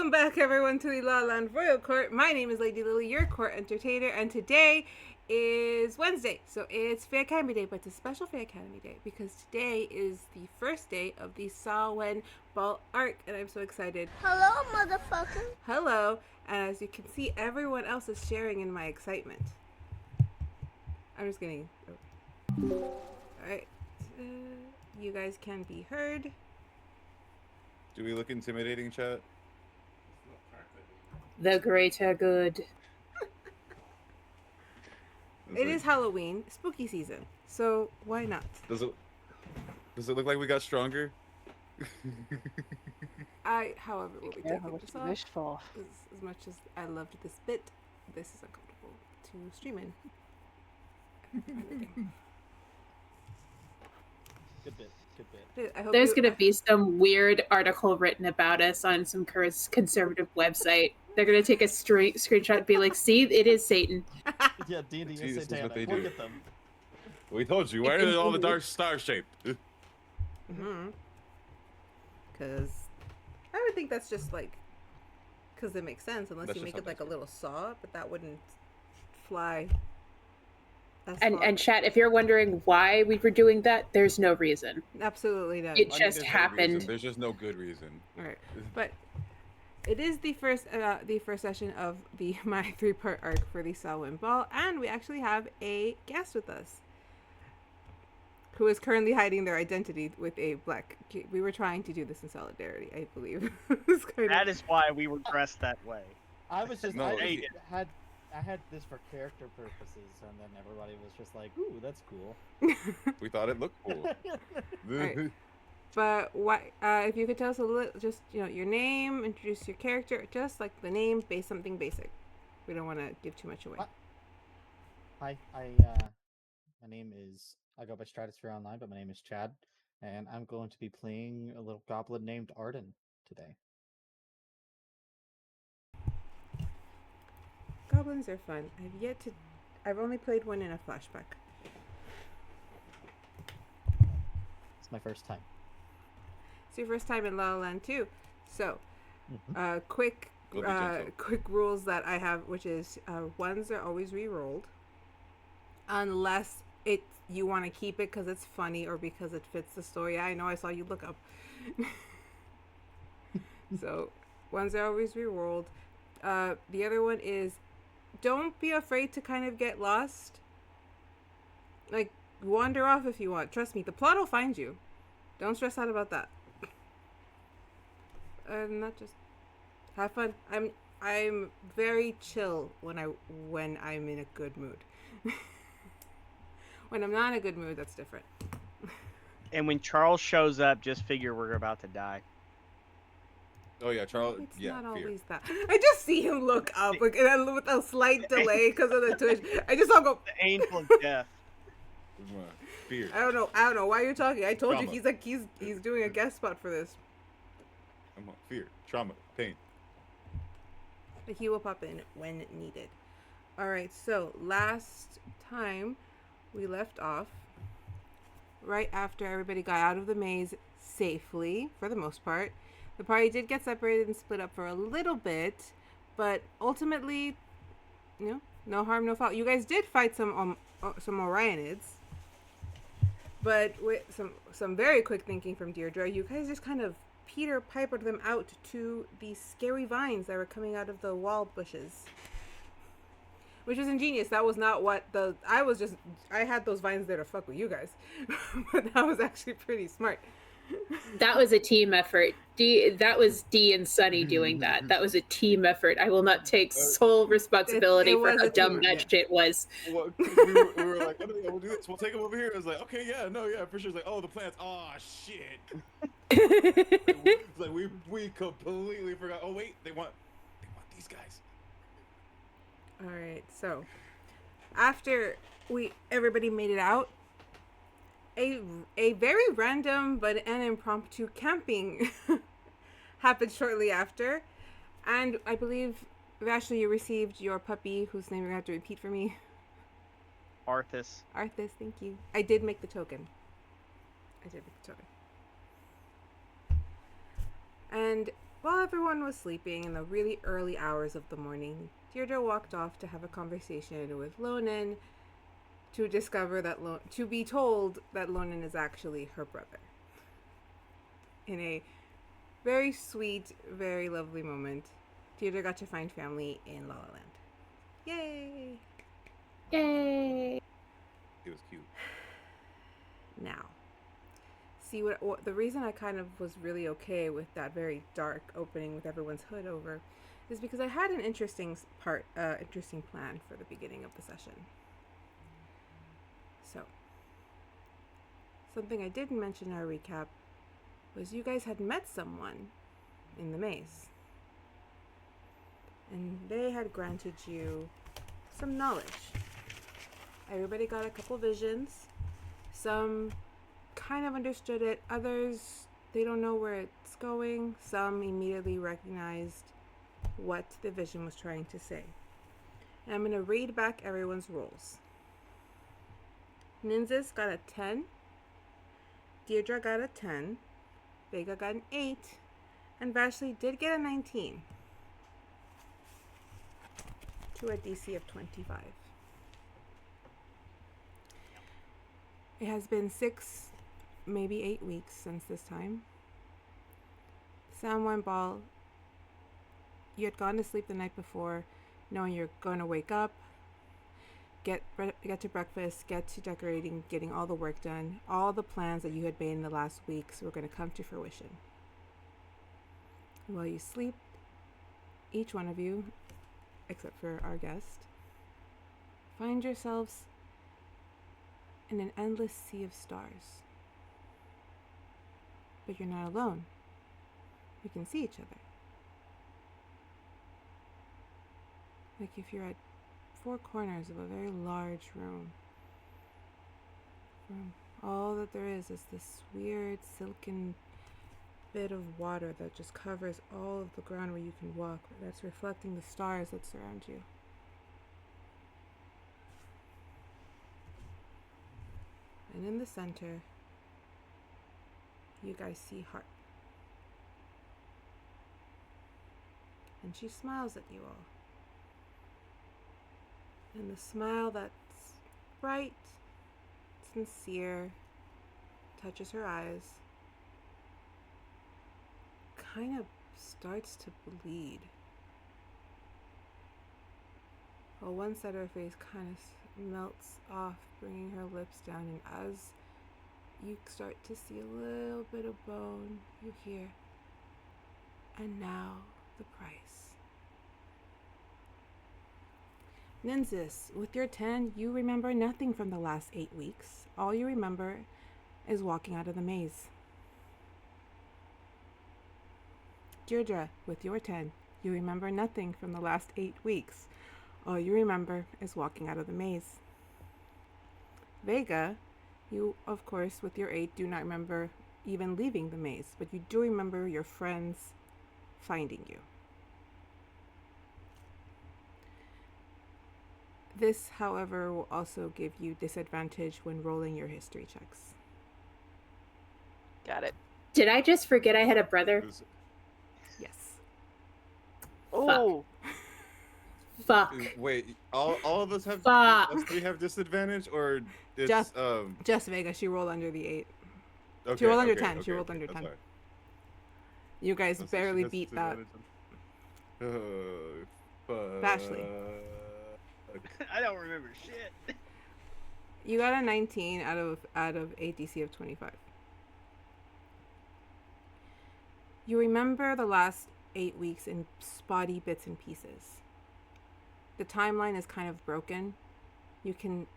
Welcome back, everyone, to the Lala Land Royal Court. My name is Lady Lily, your court entertainer, and today is Wednesday, so it's Fair Academy Day, but it's a special Fair Academy Day because today is the first day of the Samhain Ball arc, and I'm so excited. Hello, motherfucker. Hello, and as you can see, everyone else is sharing in my excitement. I'm just gonna... Oh. Alright, you guys can be heard. Do we look intimidating, chat? The greater good. It is Halloween, spooky season, so why not? Does it look like we got stronger? However, will be taking this off. Wishful. As much as I loved this bit, this is uncomfortable to stream in. Good bit. There's going to be some weird article written about us on some conservative website. They're going to take a screenshot and be like, see, it is Satan. Yeah, D&D is That's satanic. what they Look do. at them. We told you. Why are they all the dark star shaped? Because I would think that's just like, because it makes sense unless That's you just make it like a little saw, but that wouldn't fly. And chat, if you're wondering why we were doing that, there's no reason. Absolutely not. It just happened. There's just no good reason. All right, but it is the first session of my 3-part arc for the Samhain Ball, and we actually have a guest with us, who is currently hiding their identity with a black. We were trying to do this in solidarity, I believe. That is why we were dressed that way. I was just, No, I had this for character purposes, and then everybody was just like, "Ooh, that's cool." We thought it looked cool. Right. But what? If you could tell us a little, just your name, introduce your character, just like the name, something basic. We don't want to give too much away. What? Hi, my name is. I go by Stratosphere Online, but my name is Chad, and I'm going to be playing a little goblin named Arden today. Goblins are fun. I've only played one in a flashback. It's my first time. It's your first time in Lala Land too. So, Mm-hmm. quick We'll be gentle. rules that I have, which is ones are always re-rolled, unless you want to keep it because it's funny or because it fits the story. I know I saw you look up. So, ones are always re-rolled. The other one is, don't be afraid to kind of get lost. Like, wander off if you want. Trust me, the plot will find you. Don't stress out about that. Not just have fun. I'm very chill when I'm in a good mood. When I'm not in a good mood, that's different. And when Charles shows up, just figure we're about to die. Oh yeah, Charles. It's Yeah, not fear. always that. I just see him look up with a slight delay because of the Twitch. I just all go. The angel of death. Fear. I don't know why you're talking. I told Trauma. you he's doing a guest spot for this. Fear, trauma, pain. But he will pop in when needed. All right. So last time we left off, right after everybody got out of the maze safely, for the most part. The party did get separated and split up for a little bit, but ultimately, no harm, no foul. You guys did fight some Orionids, but with some very quick thinking from Dierdra, you guys just kind of Peter Pipered them out to the scary vines that were coming out of the wall bushes, which was ingenious. That was not what I had those vines there to fuck with you guys, but that was actually pretty smart. That was a team effort. That was D and Sunny doing that. That was a team effort. I will not take sole responsibility for how dumb that shit was. Well, we were like, oh, yeah, we'll do this. We'll take them over here. I was like, okay, yeah, for sure. It's like, oh, the plants. Oh shit. It's like we completely forgot. Oh wait, they want these guys. All right, so after everybody made it out, a very random but an impromptu camping happened shortly after, and I believe Vashley, you received your puppy, whose name you're gonna have to repeat for me. Arthas. Arthas, thank you. I did make the token. And while everyone was sleeping in the really early hours of the morning, Dierdra walked off to have a conversation with Lonan to discover that to be told that Lonan is actually her brother. In a very sweet, very lovely moment, Dierdra got to find family in Lala Land. Yay! Yay! It was cute. Now, see what the reason I kind of was really okay with that very dark opening with everyone's hood over is because I had an interesting plan for the beginning of the session. So, something I didn't mention in our recap was you guys had met someone in the maze. And they had granted you some knowledge. Everybody got a couple visions. Some kind of understood it. Others, they don't know where it's going. Some immediately recognized what the vision was trying to say. And I'm going to read back everyone's rolls. Nynzus got a 10. Dierdra got a 10. Vega got an 8. And Vashley did get a 19. To a DC of 25. It has been 6, maybe 8 weeks since this time. Samhain Ball, you had gone to sleep the night before, knowing you're going to wake up, get to breakfast, get to decorating, getting all the work done. All the plans that you had made in the last weeks were going to come to fruition. While you sleep, each one of you, except for our guest, find yourselves in an endless sea of stars. But you're not alone. You can see each other. Like if you're at 4 corners of a very large room. All that there is this weird silken bit of water that just covers all of the ground where you can walk, that's reflecting the stars that surround you. And in the center, you guys see Harp. And she smiles at you all. And the smile that's bright, sincere, touches her eyes, kind of starts to bleed. While one side of her face kind of melts off, bringing her lips down, and as you start to see a little bit of bone, you hear, and now the price. Nynzus, with your 10, you remember nothing from the last 8 weeks. All you remember is walking out of the maze. Dierdra, with your 10, you remember nothing from the last 8 weeks. All you remember is walking out of the maze. Vega, you, of course, with your 8, do not remember even leaving the maze, but you do remember your friends finding you. This, however, will also give you disadvantage when rolling your history checks. Got it. Did I just forget I had a brother? Yes. Oh, Fuck. Wait, all of us have Fuck. us 3 have disadvantage, or it's Just Vega, she rolled under the 8. okay, she rolled under okay, 10. Okay, She rolled under that's 10. fine. You guys That's- barely that's beat that. disadvantage. Fuck. Vashley. I don't remember shit. You got a 19 out of ADC of 25. You remember the last 8 weeks in spotty bits and pieces. The timeline is kind of broken. You can,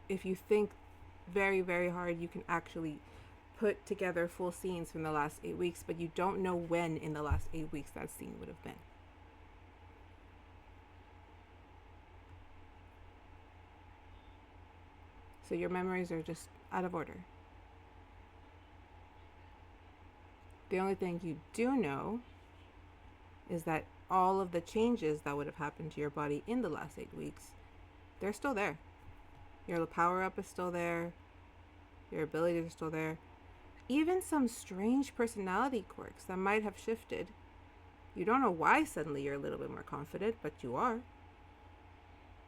if you think very, very hard, you can actually put together full scenes from the last 8 weeks, but you don't know when in the last 8 weeks that scene would have been. So your memories are just out of order. The only thing you do know is that all of the changes that would have happened to your body in the last 8 weeks, they're still there. Your power up is still there. Your abilities are still there. Even some strange personality quirks that might have shifted You don't know why suddenly you're a little bit more confident, but you are.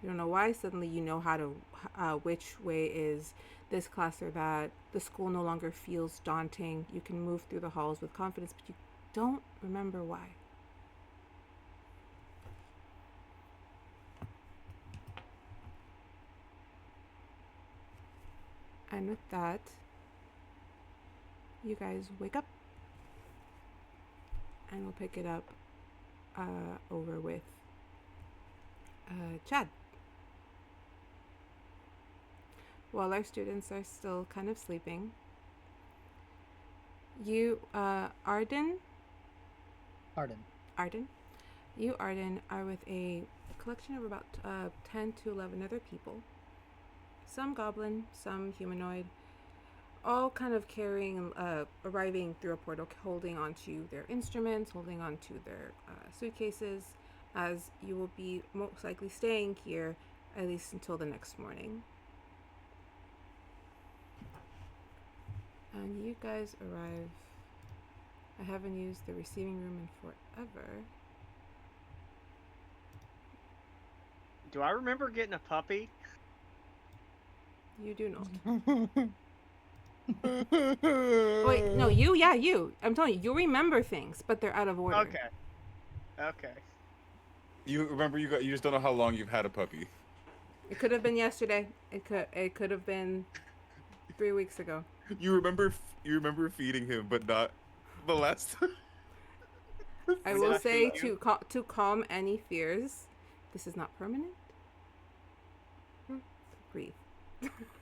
You don't know why suddenly you know how to, which way is this class or that. The school no longer feels daunting. You can move through the halls with confidence, but you don't remember why. And with that, you guys wake up. And we'll pick it up over with Chad. While our students are still kind of sleeping, you, Arden, you, Arden, are with a collection of about 10 to 11 other people. Some goblin, some humanoid, all kind of carrying, arriving through a portal, holding onto their instruments, holding onto their suitcases, as you will be most likely staying here at least until the next morning. And you guys arrive. I haven't used the receiving room in forever. Do I remember getting a puppy? You do not. Wait, no, you. I'm telling you, you remember things, but they're out of order. Okay. You remember you just don't know how long you've had a puppy. It could have been yesterday. It could have been 3 weeks ago. You remember feeding him, but not the last time. I will say to calm any fears, this is not permanent. Breathe.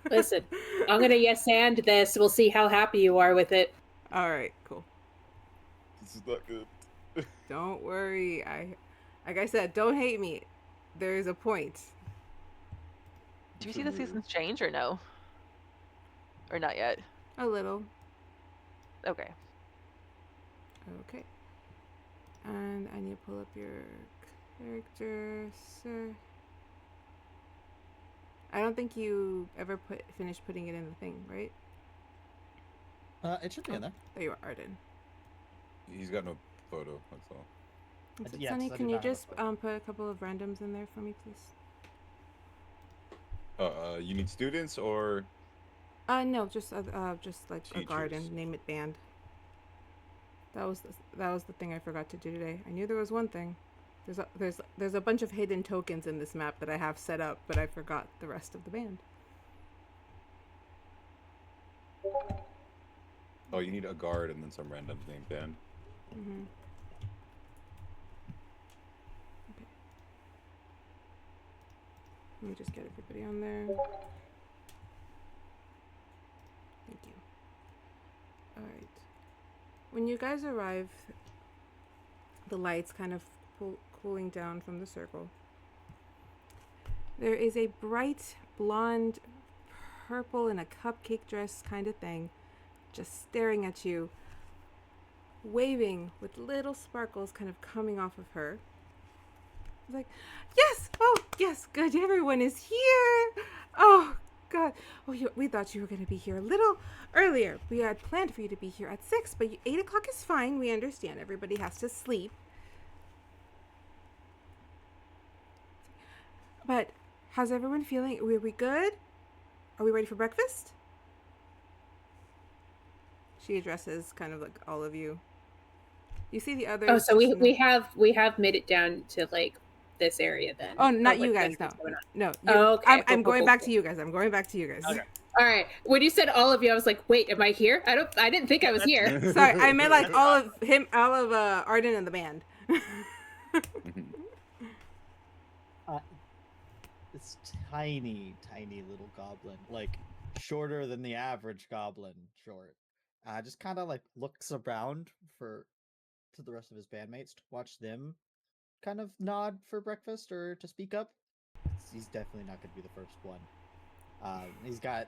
Listen, I'm gonna yes and this. We'll see how happy you are with it. All right, cool. This is not good. Don't worry. Like I said, don't hate me. There's a point. Do you see the seasons change or no? Or not yet? A little. Okay. Okay. And I need to pull up your character, sir. I don't think you ever finished putting it in the thing, right? It should be in there. There you are, Arden. He's got no photo, that's all. Yes, Sunny, I can do you not have a just put a couple of randoms in there for me, please? You need students or? No, just like a garden. Teachers. Name it band. That was the thing I forgot to do today. I knew there was one thing. There's a bunch of hidden tokens in this map that I have set up, but I forgot the rest of the band. Oh, you need a guard and then some random named band. Mm-hmm. Okay. Let me just get everybody on there. Thank you. All right. When you guys arrive, the lights kind of cooling down from the circle. There is a bright blonde, purple in a cupcake dress kind of thing, just staring at you, waving with little sparkles kind of coming off of her. It's like, yes! Oh, yes, good, everyone is here! Oh, God. Oh, we thought you were going to be here a little earlier. We had planned for you to be here at 6, but 8 o'clock is fine. We understand. Everybody has to sleep. But how's everyone feeling? Are we good? Are we ready for breakfast? She addresses kind of like all of you. You see the others. Oh, so we have made it down to like this area then. Oh, not like, you guys. No. Oh, okay. I'm going back to you guys. I'm going back to you guys. Okay. All right. When you said all of you, I was like, wait, am I here? I didn't think I was here. Sorry, I meant like all of Arden and the band. This tiny little goblin, like shorter than the average goblin, short. Just kind of like looks around to the rest of his bandmates to watch them kind of nod for breakfast or to speak up. He's definitely not going to be the first one. He's got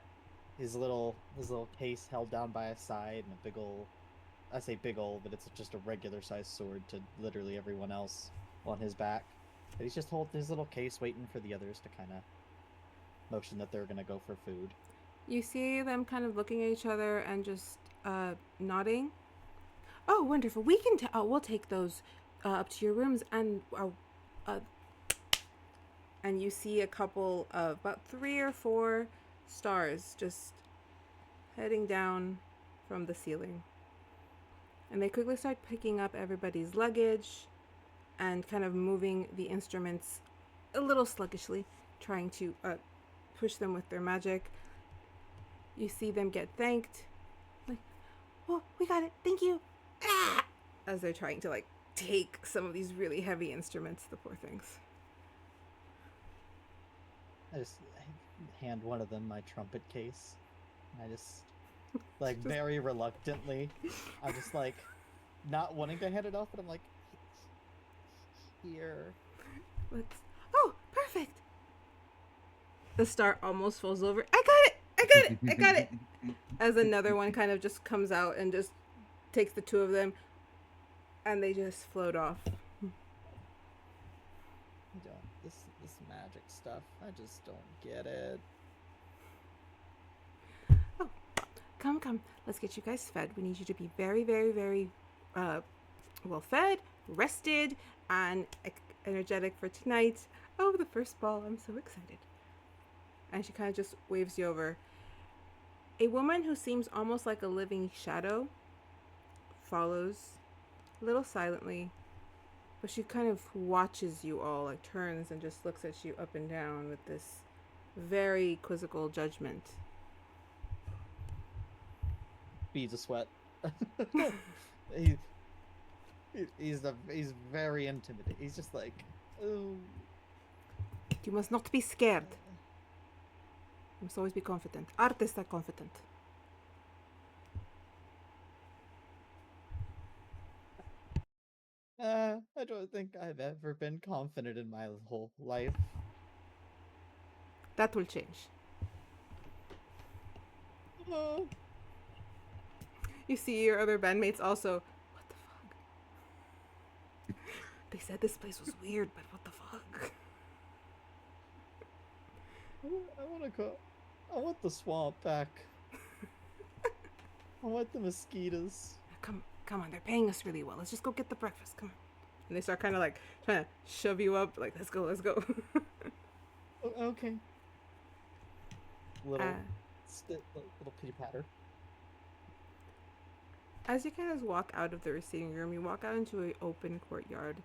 his little case held down by his side and a big ol', I say big ol', but it's just a regular sized sword to literally everyone else on his back. But he's just holding his little case waiting for the others to kind of motion that they're going to go for food. You see them kind of looking at each other and just nodding. Oh, wonderful. We'll take those up to your rooms, and you see a couple of about 3 or 4 stars just heading down from the ceiling. And they quickly start picking up everybody's luggage and kind of moving the instruments a little sluggishly, trying to push them with their magic. You see them get thanked. Like, oh, we got it. Thank you. Ah! As they're trying to like take some of these really heavy instruments, the poor things. I just hand one of them my trumpet case. I just, like, very reluctantly, I'm just like, not wanting to hand it off, but I'm like, here. Oh, perfect. The star almost falls over. I got it. I got it. I got it. As another one kind of just comes out and just takes the 2 of them, and they just float off. This magic stuff, I just don't get it. Oh, come. Let's get you guys fed. We need you to be very, very, very well fed, rested, and energetic for tonight. Oh, the first ball. I'm so excited. And she kind of just waves you over. A woman who seems almost like a living shadow follows a little silently, but she kind of watches you all, like turns and just looks at you up and down with this very quizzical judgment. Beads of sweat. He's very intimidating. He's just like, oh. You must not be scared. You must always be confident. Artists are confident. I don't think I've ever been confident in my whole life. That will change. You see your other bandmates also. What the fuck? They said this place was weird, but what the fuck? I want to go. I want the swamp back. I want the mosquitoes. Come on, they're paying us really well. Let's just go get the breakfast. Come on. And they start kind of like trying to shove you up, like, let's go. Okay. Little pity patter. As you guys walk out of the receiving room, you walk out into an open courtyard.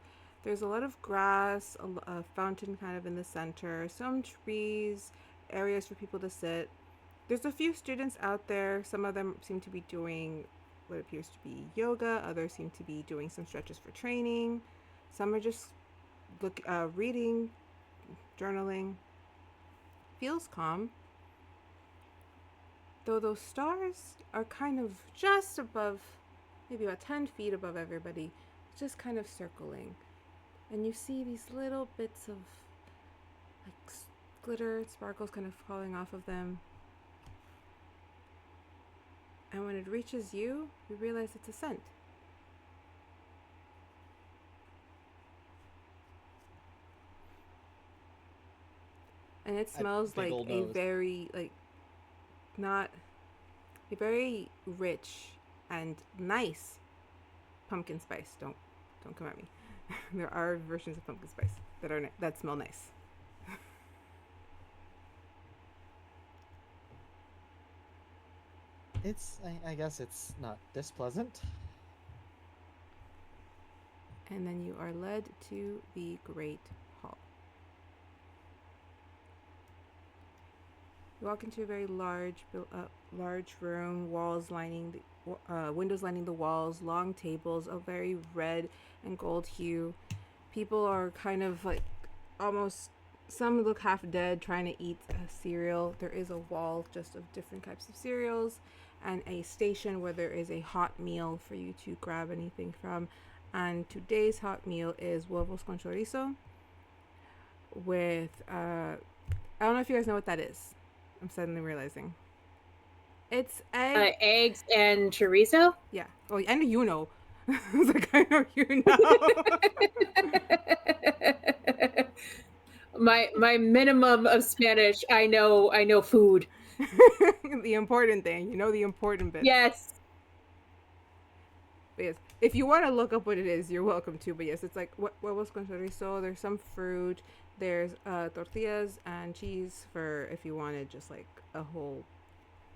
There's a lot of grass, a fountain kind of in the center, some trees, areas for people to sit. There's a few students out there. Some of them seem to be doing what appears to be yoga. Others seem to be doing some stretches for training. Some are just reading, journaling. Feels calm. Though those stars are kind of just above, maybe about 10 feet above everybody, just kind of circling. And you see these little bits of like glitter, sparkles kind of falling off of them. And when it reaches you, you realize it's a scent. And it smells like a very, like, not a very rich and nice pumpkin spice. Don't come at me. There are versions of pumpkin spice that smell nice. I guess it's not this pleasant. And then you are led to the Great Hall. You walk into a very large room, windows lining the walls, long tables, a very red and gold hue. People are kind of like almost, some look half dead trying to eat a cereal. There is a wall just of different types of cereals and a station where there is a hot meal for you to grab anything from. And today's hot meal is huevos con chorizo with, I don't know if you guys know what that is. I'm suddenly realizing. It's eggs and chorizo? Yeah. Oh, and you know. It's like, I know you know. my minimum of Spanish, I know food. The important thing. You know the important bit. Yes. But yes, if you want to look up what it is, you're welcome to. But yes, it's like huevos con chorizo. There's some fruit. There's tortillas and cheese for if you wanted just like a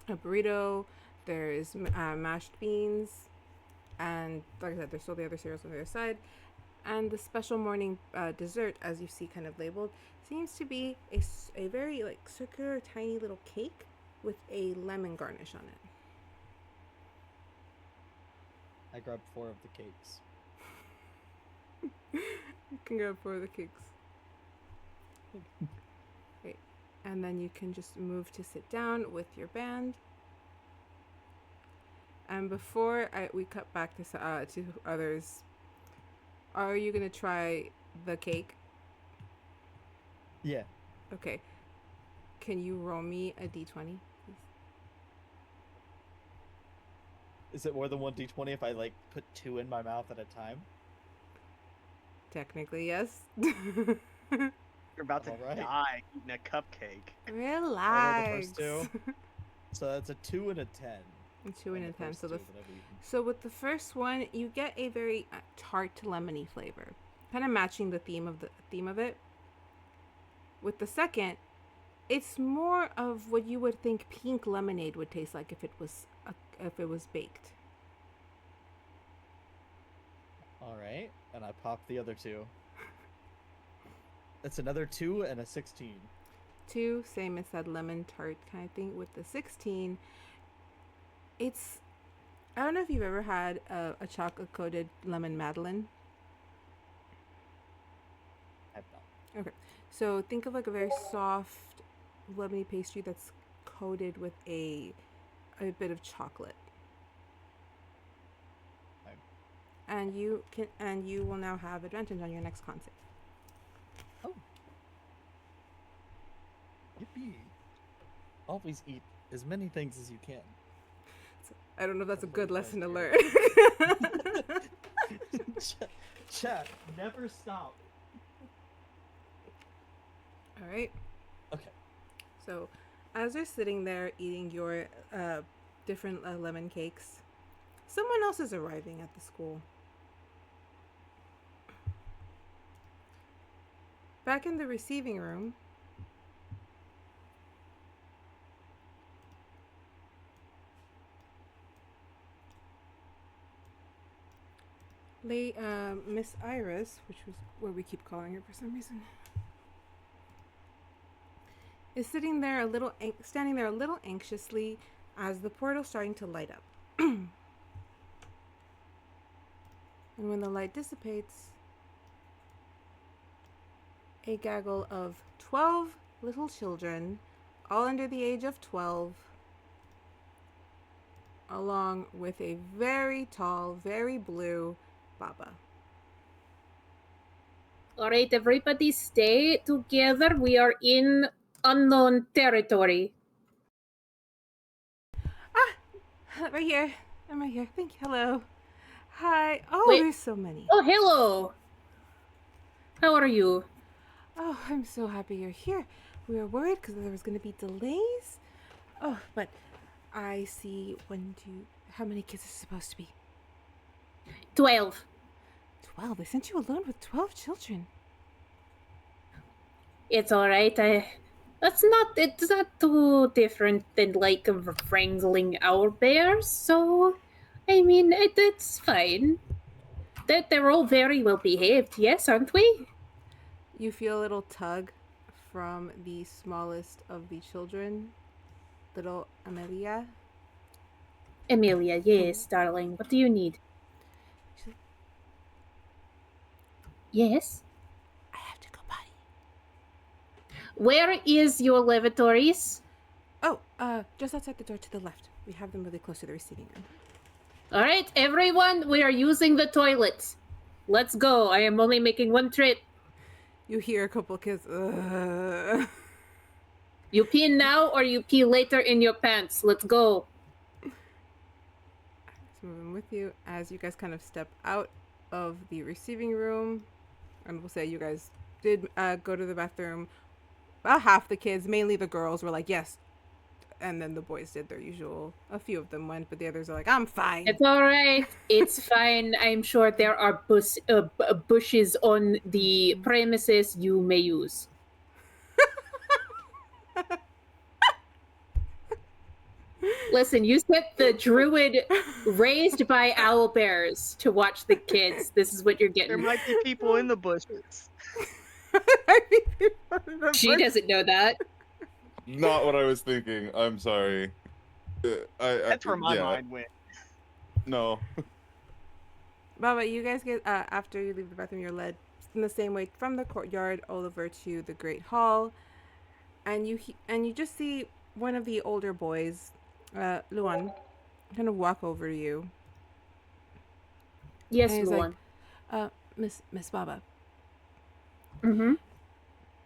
burrito. There's mashed beans, and like I said, there's still the other cereals on the other side. And the special morning dessert, as you see kind of labeled, seems to be a very like circular, tiny little cake with a lemon garnish on it. I grabbed 4 of the cakes. You can grab 4 of the cakes. Great. And then you can just move to sit down with your band. And before we cut back to others, are you going to try the cake? Yeah. Okay. Can you roll me a d20, please? Is it more than 1d20 if I like put 2 in my mouth at a time? Technically, yes. You're about to Alright. die eating a cupcake. I rolled the Relax. first 2. So that's a 2 and a 10. And 2 and a 10. first So 2 that I've eaten. so with the first one, you get a very tart, lemony flavor, kind of matching the theme of it. With the second, it's more of what you would think pink lemonade would taste like if it was baked. Alright, and I popped the other 2. It's another 2 and a 16. 2, same as that lemon tart kind of thing. With the 16, it's, I don't know if you've ever had a chocolate coated lemon madeleine. I've not. Okay, so think of like a very soft lemony pastry that's coated with a bit of chocolate. Okay. And you will now have advantage on your next con save. Oh. Yippee. Always eat as many things as you can. I don't know if that's a That's good what lesson to it learn. Chat, never stop. All right. Okay. So, as you're sitting there eating your different lemon cakes, someone else is arriving at the school. Back in the receiving room, Miss Iris, which was what we keep calling her for some reason, is standing there a little anxiously as the portal's starting to light up. And when the light dissipates, a gaggle of 12 little children, all under the age of 12, along with a very tall, very blue Baba. All right, everybody stay together. We are in unknown territory. Right here. I'm right here. Thank you. Hello. Hi. Oh, Wait. there's so many. Oh, hello. How are you? Oh, I'm so happy you're here. We were worried because there was going to be delays. Oh, but I see how many kids is it supposed to be? 12. 12. They sent you alone with 12 children. It's all right. It's not too different than like wrangling owlbears. So, I mean, it's fine. They're all very well behaved. Yes, aren't we? You feel a little tug from the smallest of the children, little Amelia. Amelia, yes, darling. What do you need? Yes. I have to go potty. Where is your lavatories? Oh, just outside the door to the left. We have them really close to the receiving room. All right, everyone, we are using the toilets. Let's go. I am only making one trip. You hear a couple kids. Ugh. You pee now or you pee later in your pants. Let's go. Just moving with you as you guys kind of step out of the receiving room. And we'll say you guys did go to the bathroom. About half the kids, mainly the girls, were like, yes, and then the boys did their usual. A few of them went, but the others are like, I'm fine. It's all right. It's fine. I'm sure there are bushes on the premises you may use. Listen, you set the druid raised by owlbears to watch the kids. This is what you're There getting. might be people in the bushes. She doesn't know that. Not what I was thinking. I'm sorry. That's where my yeah, mind went. No. Baba, you guys get after you leave the bathroom, you're led in the same way from the courtyard all over to the great hall, and you just see one of the older boys, Luan, kind of walk over to you. Yes, And he's Luan. like, Miss Baba, Mm-hmm.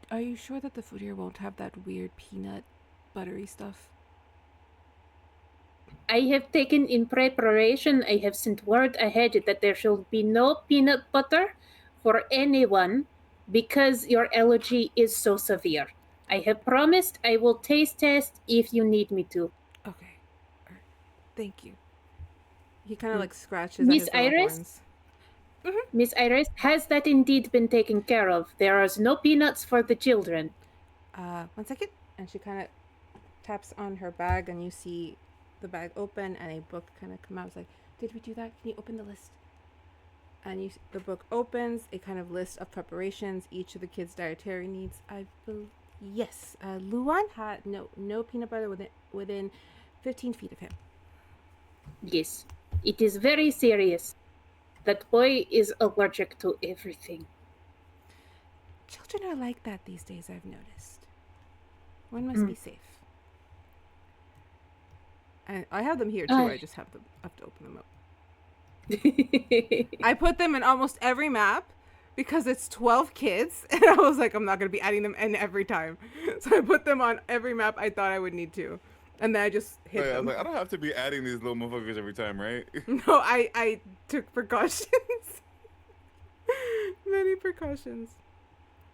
are you sure that the food here won't have that weird peanut buttery stuff? I have taken in preparation, I have sent word ahead that there shall be no peanut butter for anyone because your allergy is so severe. I have promised I will taste test if you need me to. Okay, thank you. He kind of like scratches Miss at his little Iris? horns. Miss Iris, has that indeed been taken care of? There is no peanuts for the children. 1 second. And she kind of taps on her bag, and you see the bag open and a book kind of come out. It's like, did we do that? Can you open the list? And the book opens a kind of list of preparations, each of the kids' dietary needs. Yes, Luan had no peanut butter within 15 feet of him. Yes, it is very serious. That boy is allergic to everything. Children are like that these days, I've noticed. One must be safe. And I have them here too. I just have to open them up. I put them in almost every map because it's 12 kids, and I was like, I'm not gonna be adding them in every time. So I put them on every map I thought I would need to, and then I just hit I them. was like, I don't have to be adding these little motherfuckers every time, right? No, I took precautions. Many precautions.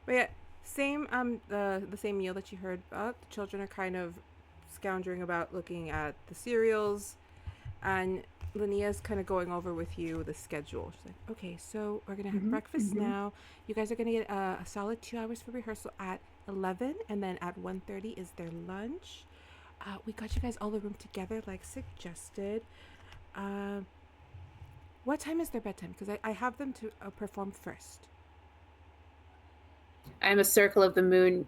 But yeah, same the same meal that you heard about. The children are kind of scoundering about looking at the cereals, and Linnea's kind of going over with you the schedule. She's like, okay, so we're gonna have breakfast now. You guys are gonna get a solid 2 hours for rehearsal at 11, and then at 1:30 is their lunch. We got you guys all the room together like suggested. What time is their bedtime? Because I have them to perform first. I'm a Circle of the Moon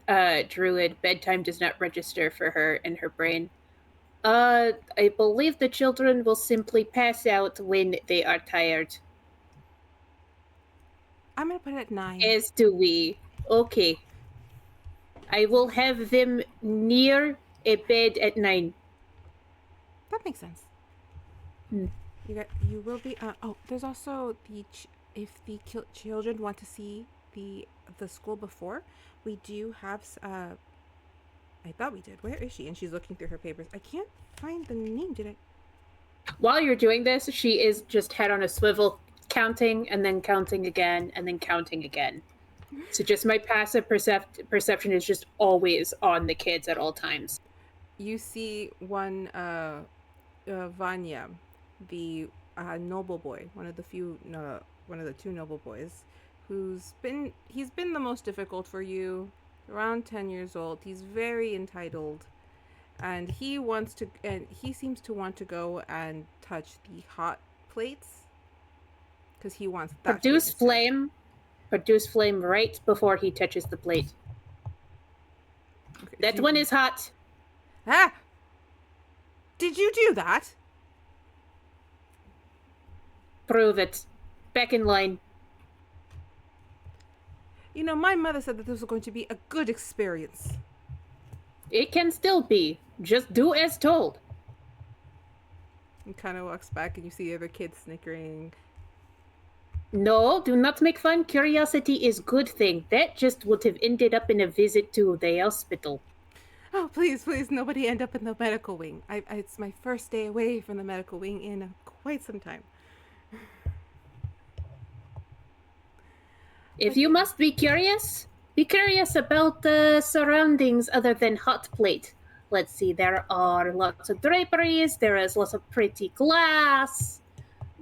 druid. Bedtime does not register for her in her brain. I believe the children will simply pass out when they are tired. I'm gonna put it at 9. As do we. Okay. I will have them near a bed at 9. That makes sense. You will be. There's also if the children want to see the school before, we do have. I thought we did. Where is she? And she's looking through her papers. I can't find the name. Did I? While you're doing this, she is just head on a swivel, counting and then counting again and then counting again. So just my passive perception is just always on the kids at all times. You see one Vanya, the noble boy, one of the two noble boys, he's been the most difficult for you. Around 10 years old. He's very entitled, and he seems to want to go and touch the hot plates because he wants that. Produce flame right before he touches the plate. Okay, that one is hot. Ah! Did you do that? Prove it. Back in line. You know, my mother said that this was going to be a good experience. It can still be. Just do as told. He kind of walks back, and you see the other kids snickering. No, do not make fun. Curiosity is good thing. That just would have ended up in a visit to the hospital. Oh, please, nobody end up in the medical wing. It's my first day away from the medical wing in quite some time. If you must be curious about the surroundings other than hot plate. Let's see, there are lots of draperies, there is lots of pretty glass.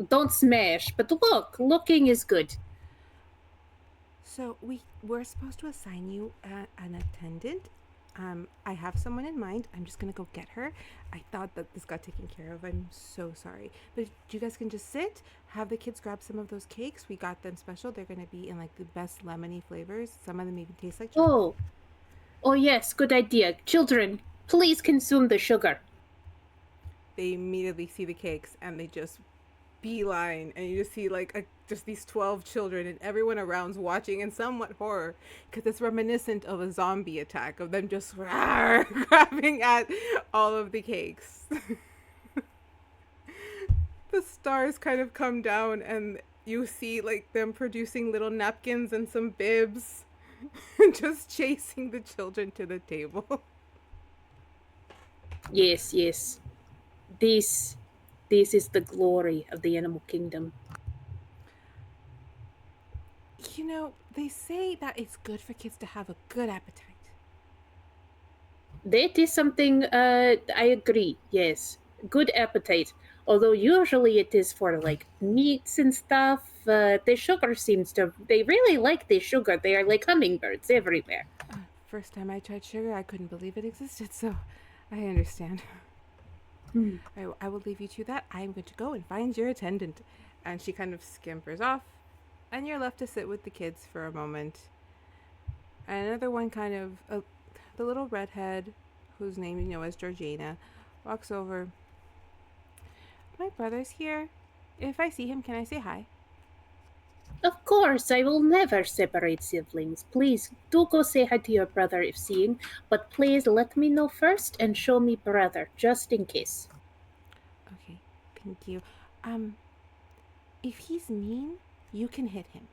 Don't smash, but look, looking is good. So we're supposed to assign you an attendant. I have someone in mind. I'm just gonna go get her. I thought that this got taken care of. I'm so sorry. But you guys can just sit, have the kids grab some of those cakes. We got them special. They're gonna be in like the best lemony flavors. Some of them even taste like chocolate. Oh yes, good idea. Children, please consume the sugar. They immediately see the cakes and they just beeline, and you just see like just these 12 children and everyone around's watching in somewhat horror because it's reminiscent of a zombie attack of them just grabbing at all of the cakes. The stars kind of come down and you see like them producing little napkins and some bibs and just chasing the children to the table. Yes, yes. This is the glory of the animal kingdom. You know, they say that it's good for kids to have a good appetite. That is something I agree, yes. Good appetite. Although usually it is for like meats and stuff. The sugar seems to they really like the sugar. They are like hummingbirds everywhere. First time I tried sugar, I couldn't believe it existed, so I understand. I will leave you to that. I'm going to go and find your attendant. And she kind of scampers off, and you're left to sit with the kids for a moment. And another one kind of, the little redhead, whose name you know as Georgina, walks over. My brother's here. If I see him, can I say hi? Of course, I will never separate siblings. Please do go say hi to your brother if seeing, but please let me know first and show me brother, just in case. Okay, thank you. If he's mean, you can hit him.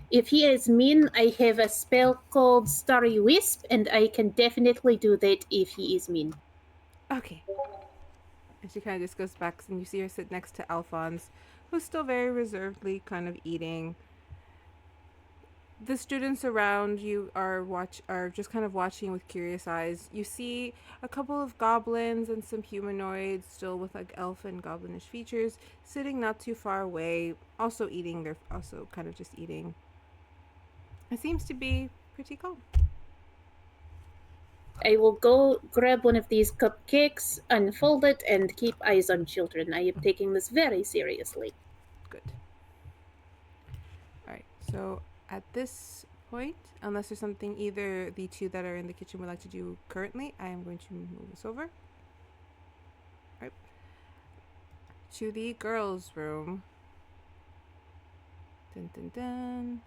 If he is mean, I have a spell called Starry Wisp, and I can definitely do that if he is mean. Okay. And she kind of just goes back, and you see her sit next to Alphonse, who's still very reservedly kind of eating. The students around you are just kind of watching with curious eyes. You see a couple of goblins and some humanoids, still with like elf and goblinish features, sitting not too far away, also eating. They're also kind of just eating. It seems to be pretty calm. I will go grab one of these cupcakes, unfold it, and keep eyes on children. I am taking this very seriously. Good. All right. So at this point, unless there's something either the two that are in the kitchen would like to do currently, I am going to move this over. All right. To the girls' room. Dun dun dun.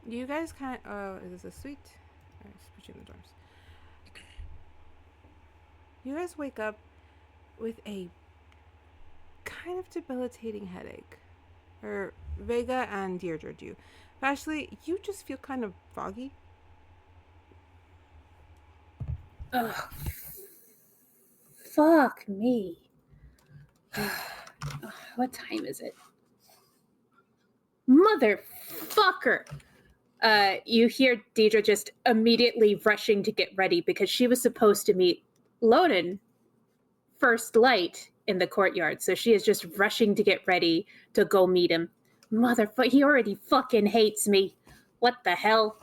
You guys kind of, oh, is this a suite? Alright, just put you in the dorms. You guys wake up with a kind of debilitating headache. Or Vega and Dierdra do. Vashley, you just feel kind of foggy. Ugh. Fuck me. What time is it? Motherfucker! You hear Dierdra just immediately rushing to get ready because she was supposed to meet Loden first light in the courtyard. So she is just rushing to get ready to go meet him. Motherfucker, he already fucking hates me. What the hell?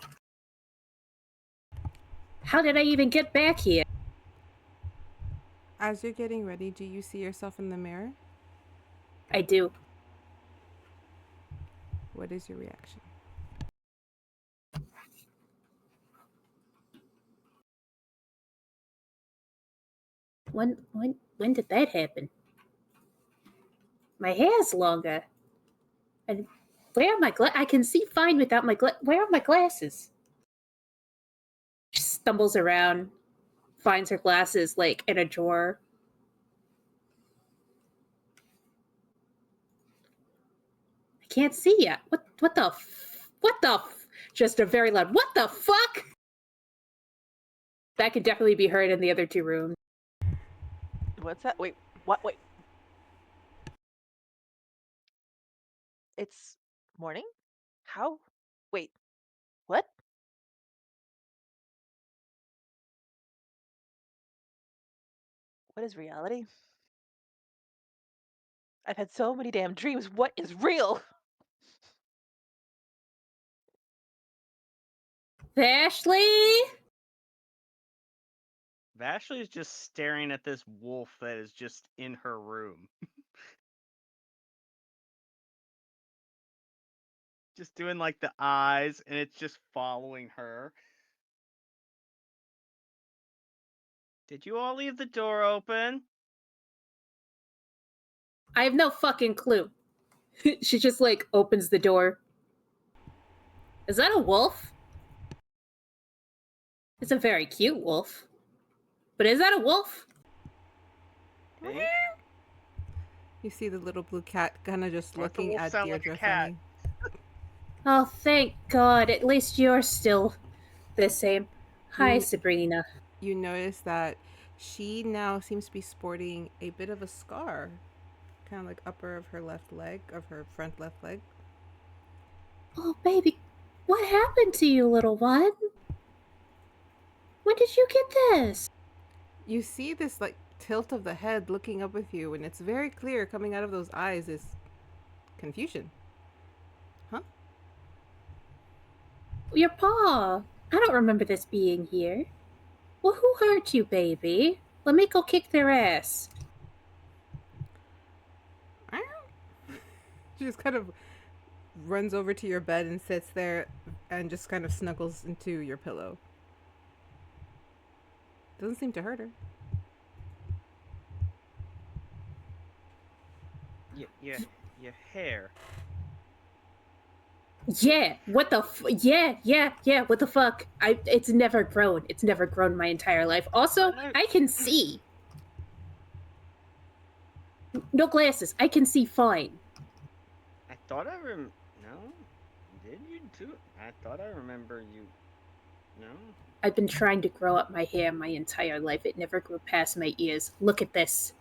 How did I even get back here? As you're getting ready, do you see yourself in the mirror? I do. What is your reaction? When did that happen? My hair's longer. And where are my I can see fine without my where are my glasses? She stumbles around, finds her glasses like in a drawer. I can't see yet. What the just a very loud what the fuck? That could definitely be heard in the other two rooms. What's that? Wait, what? Wait. It's morning? How? Wait, what? What is reality? I've had so many damn dreams. What is real? Vashley? Vashley is just staring at this wolf that is just in her room. Just doing like the eyes, and it's just following her. Did you all leave the door open? I have no fucking clue. She just like opens the door. Is that a wolf? It's a very cute wolf. But is that a wolf? Think? You see the little blue cat kind of just Or does the looking wolf at sound like a Dierdra cat? funny. Oh, thank God. At least you're still the same. Hi, You- Sabrina. You notice that she now seems to be sporting a bit of a scar, kind of like upper of her left leg, of her front left leg. Oh, baby. What happened to you, little one? When did you get this? You see this like tilt of the head looking up with you, and it's very clear coming out of those eyes is confusion. Huh? Your paw. I don't remember this being here. Well, who hurt you, baby? Let me go kick their ass. She just kind of runs over to your bed and sits there and just kind of snuggles into your pillow. Doesn't seem to hurt her. Your hair. Yeah, what the yeah, what the fuck? It's never grown. It's never grown my entire life. Also, I can see. No glasses. I can see fine. I thought I No? Did you do it? I thought I remember you. No? I've been trying to grow up my hair my entire life. It never grew past my ears. Look at this.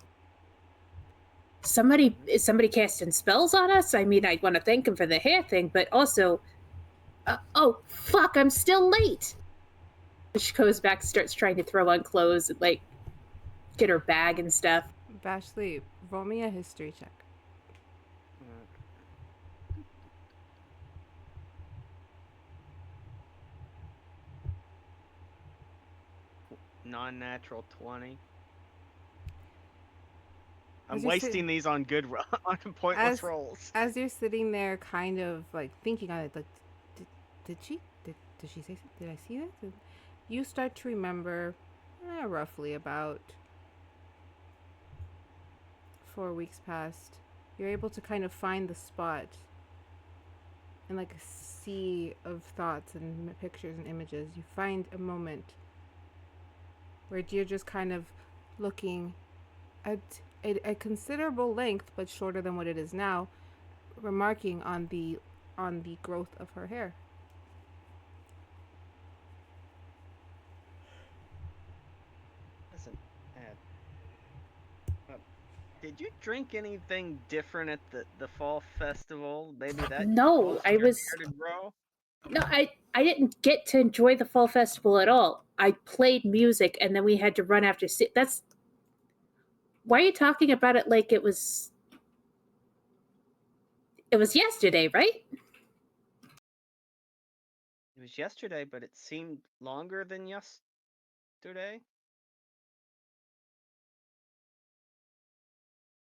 Is somebody casting spells on us? I mean, I want to thank him for the hair thing, but also, oh fuck, I'm still late. She goes back, starts trying to throw on clothes, and like get her bag and stuff. Vashley, roll me a history check. Non-natural 20. I'm As you're wasting these on on pointless As- rolls. As you're sitting there, kind of like thinking on it, like, did she say something? Did I see that? You start to remember, roughly about 4 weeks past. You're able to kind of find the spot in like a sea of thoughts and pictures and images. You find a moment where you're just kind of looking at a considerable length, but shorter than what it is now, remarking on the growth of her hair. Listen, did you drink anything different at the fall festival? Maybe that No, caused I your was hair to grow? no, I didn't get to enjoy the fall festival at all. I played music and then we had to run after. That's why are you talking about it like it was? It was yesterday, right? It was yesterday, but it seemed longer than yesterday.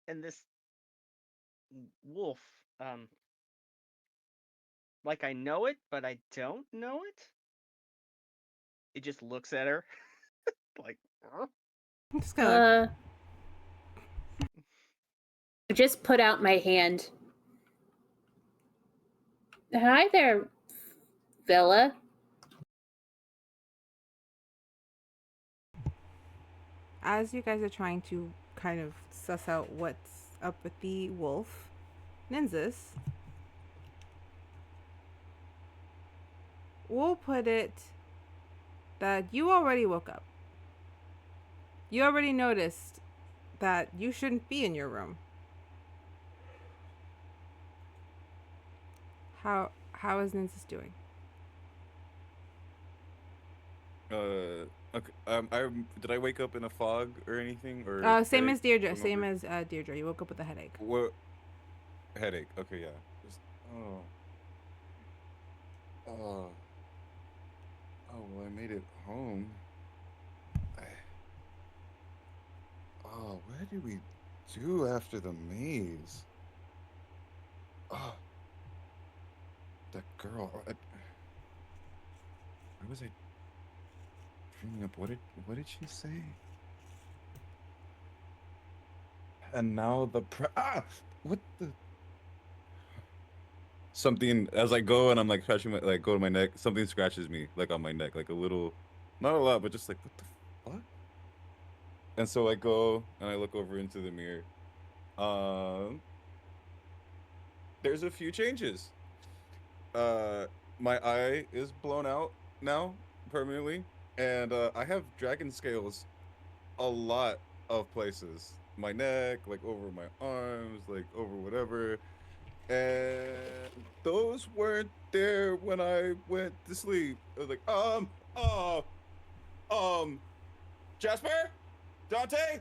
And this wolf, like I know it, but I don't know it. It just looks at her, like. Just kind of I just put out my hand. Hi there, Villa. as you guys are trying to kind of suss out what's up with the wolf, Nynzus, we'll put it that you already woke up. You already noticed that you shouldn't be in your room. How is Nynzus doing? Okay. Did I wake up in a fog or anything or? Same headache as Deirdre. hungover? Same as Deirdre. You woke up with a headache. What? Headache. Okay, yeah. Just, oh. Oh. Oh well, I made it home. Oh, what did we do after the maze? Oh, that girl. Why was I dreaming up? What did she say? And now what the? Something as I go and I'm like scratching my go to my neck. Something scratches me like on my neck, like a little, not a lot, but just like what the fuck. And so I go and I look over into the mirror. There's a few changes. My eye is blown out now permanently, and I have dragon scales a lot of places. My neck, like over my arms, like over whatever. And those weren't there when I went to sleep. I was like, Jasper? Dante?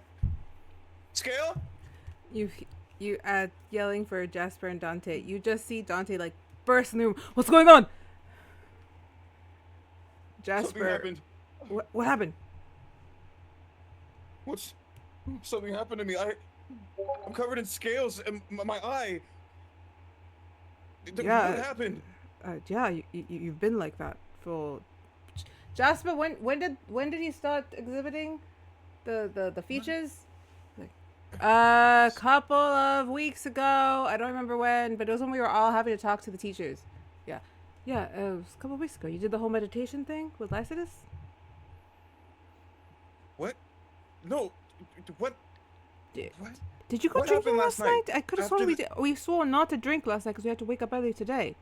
Scale? You yelling for Jasper and Dante. You just see Dante like burst in the room. What's going on? Jasper. Something happened. What happened? Something happened to me. I'm covered in scales and my eye. Yeah. What happened? Yeah, you've been like that for. Jasper, when did he start exhibiting the features? A couple of weeks ago. I don't remember when, but it was when we were all having to talk to the teachers. Yeah, it was a couple of weeks ago. You did the whole meditation thing with Lycidas? What? No. What? What? Did you go What drinking happened last last night? night? I could have After sworn we the- did. We swore not to drink last night because we had to wake up early today.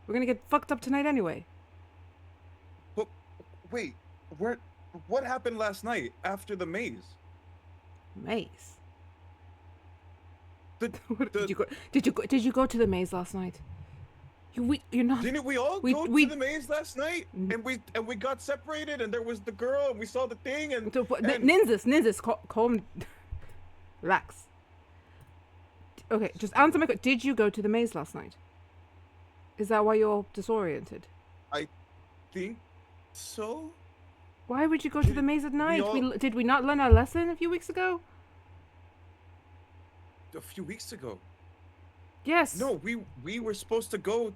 We're gonna get fucked up tonight anyway. But wait, what happened last night after the maze? Maze. The, Did you go to the maze last night? You're not. Didn't we all We- go we- to the maze last night? And we got separated, and there was the girl, and we saw the thing, and Nynzus, calm. Relax. Okay, just answer my question. Did you go to the maze last night? Is that why you're disoriented? think so. Why would you go to the maze at night? all- Did we not learn our lesson a few weeks ago? A few weeks ago. Yes. No, we were supposed to go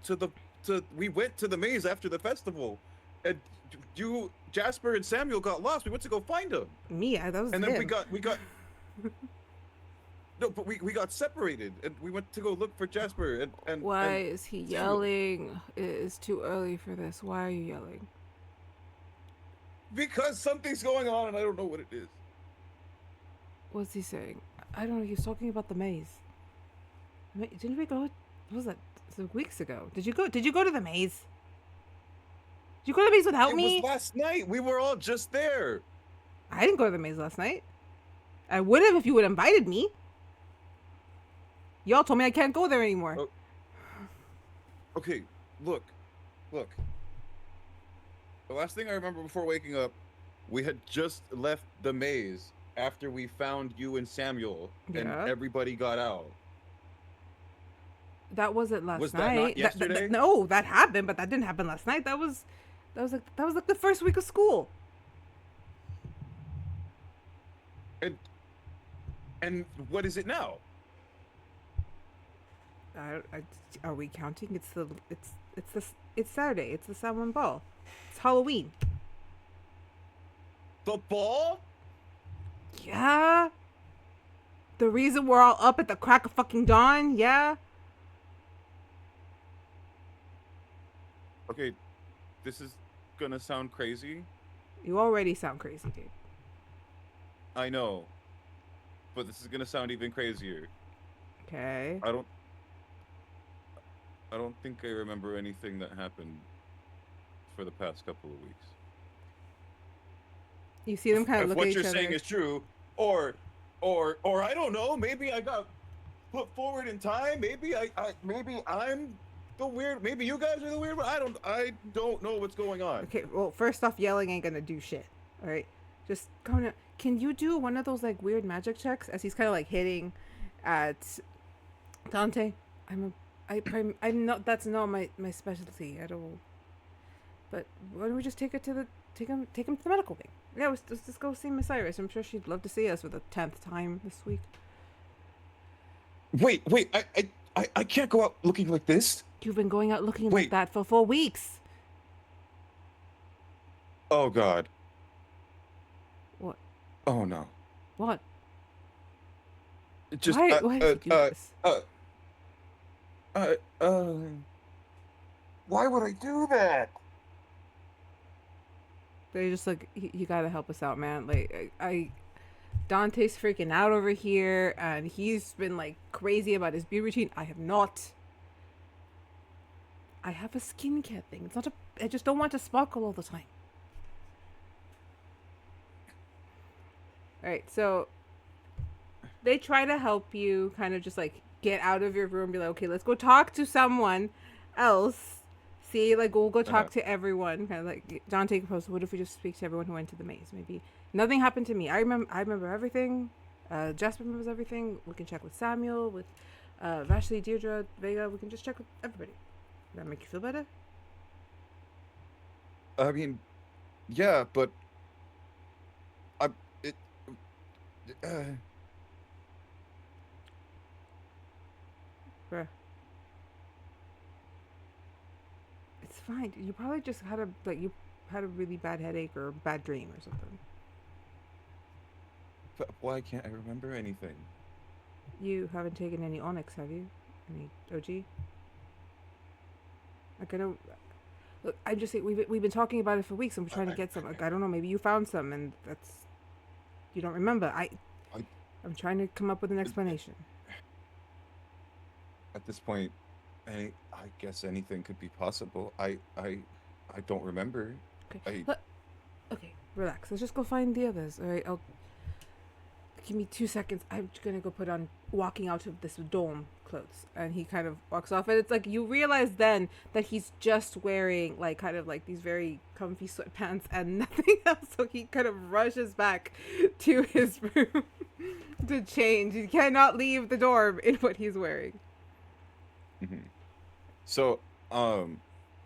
we went to the maze after the festival, and Jasper and Samuel got lost. We went to go find them, That was and him. then we got. No, but we got separated, and we went to go look for Jasper, and Why and is he Samuel. yelling? It's too early for this. Why are you yelling? Because something's going on, and I don't know what it is. What's he saying? I don't know. He's talking about the maze. Didn't we go? What was that? Some weeks ago. Did you go to the maze? Did you go to the maze without me? It was last night. We were all just there. I didn't go to the maze last night. I would have if you would have invited me. Y'all told me I can't go there anymore. Oh. Okay, look. The last thing I remember before waking up, we had just left the maze after we found you and Samuel, and Yeah. everybody got out. That wasn't last Was night. that not yesterday? No, that happened, but that didn't happen last night. That was like the first week of school. And what is it now? Are we counting? It's Saturday. It's the Samhain Ball. It's Halloween. The ball? Yeah. The reason we're all up at the crack of fucking dawn. Yeah. Okay, this is gonna sound crazy. You already sound crazy, dude. I know. But this is gonna sound even crazier. Okay. I don't think I remember anything that happened for the past couple of weeks. You see them kind of If look what at each you're other. saying is true, or I don't know, maybe I got put forward in time, maybe I'm the weird, maybe you guys are the weird one. I don't know what's going on. Okay, well, first off, yelling ain't gonna do shit. All right, just come on. Can you do one of those like weird magic checks as he's kind of like hitting at Dante? I'm not. That's not my specialty at all. But why don't we just take him to the medical wing? Yeah, let's just go see Miss Iris. I'm sure she'd love to see us for the 10th time this week. Wait, I can't go out looking like this. You've been going out looking like Wait. that for 4 weeks. Oh God. What? Oh no. What? Just Why did you do this? Why would I do that? They just like, you gotta help us out, man. Like, Dante's freaking out over here, and he's been like crazy about his beauty routine. I have not. I have a skincare thing. It's not a. I just don't want to sparkle all the time. All right, so they try to help you, kind of just like get out of your room, be like, okay, let's go talk to someone else. See, like, we'll go talk to everyone. Kind of like Dante proposed, what if we just speak to everyone who went to the maze? Maybe nothing happened to me. I remember everything. Jasper remembers everything. We can check with Samuel, with Vashley, Dierdra, Vega. We can just check with everybody. Does that make you feel better? I mean, yeah, but Bruh. It's fine. You probably just had a really bad headache or a bad dream or something. but why can't I remember anything? You haven't taken any Onyx, have you? Any OG? Like, I don't. Look, I'm just saying, we've been talking about it for weeks, and we're trying to get some. Like, I don't know, maybe you found some, and that's. You don't remember. I'm trying to come up with an explanation. At this point, I guess anything could be possible. I don't remember. Okay. Okay, relax. Let's just go find the others. All right, give me 2 seconds. I'm just gonna go put on walking out of this dorm clothes, and he kind of walks off. And it's like you realize then that he's just wearing like kind of like these very comfy sweatpants and nothing else. So he kind of rushes back to his room to change. He cannot leave the dorm in what he's wearing. Mm-hmm. So,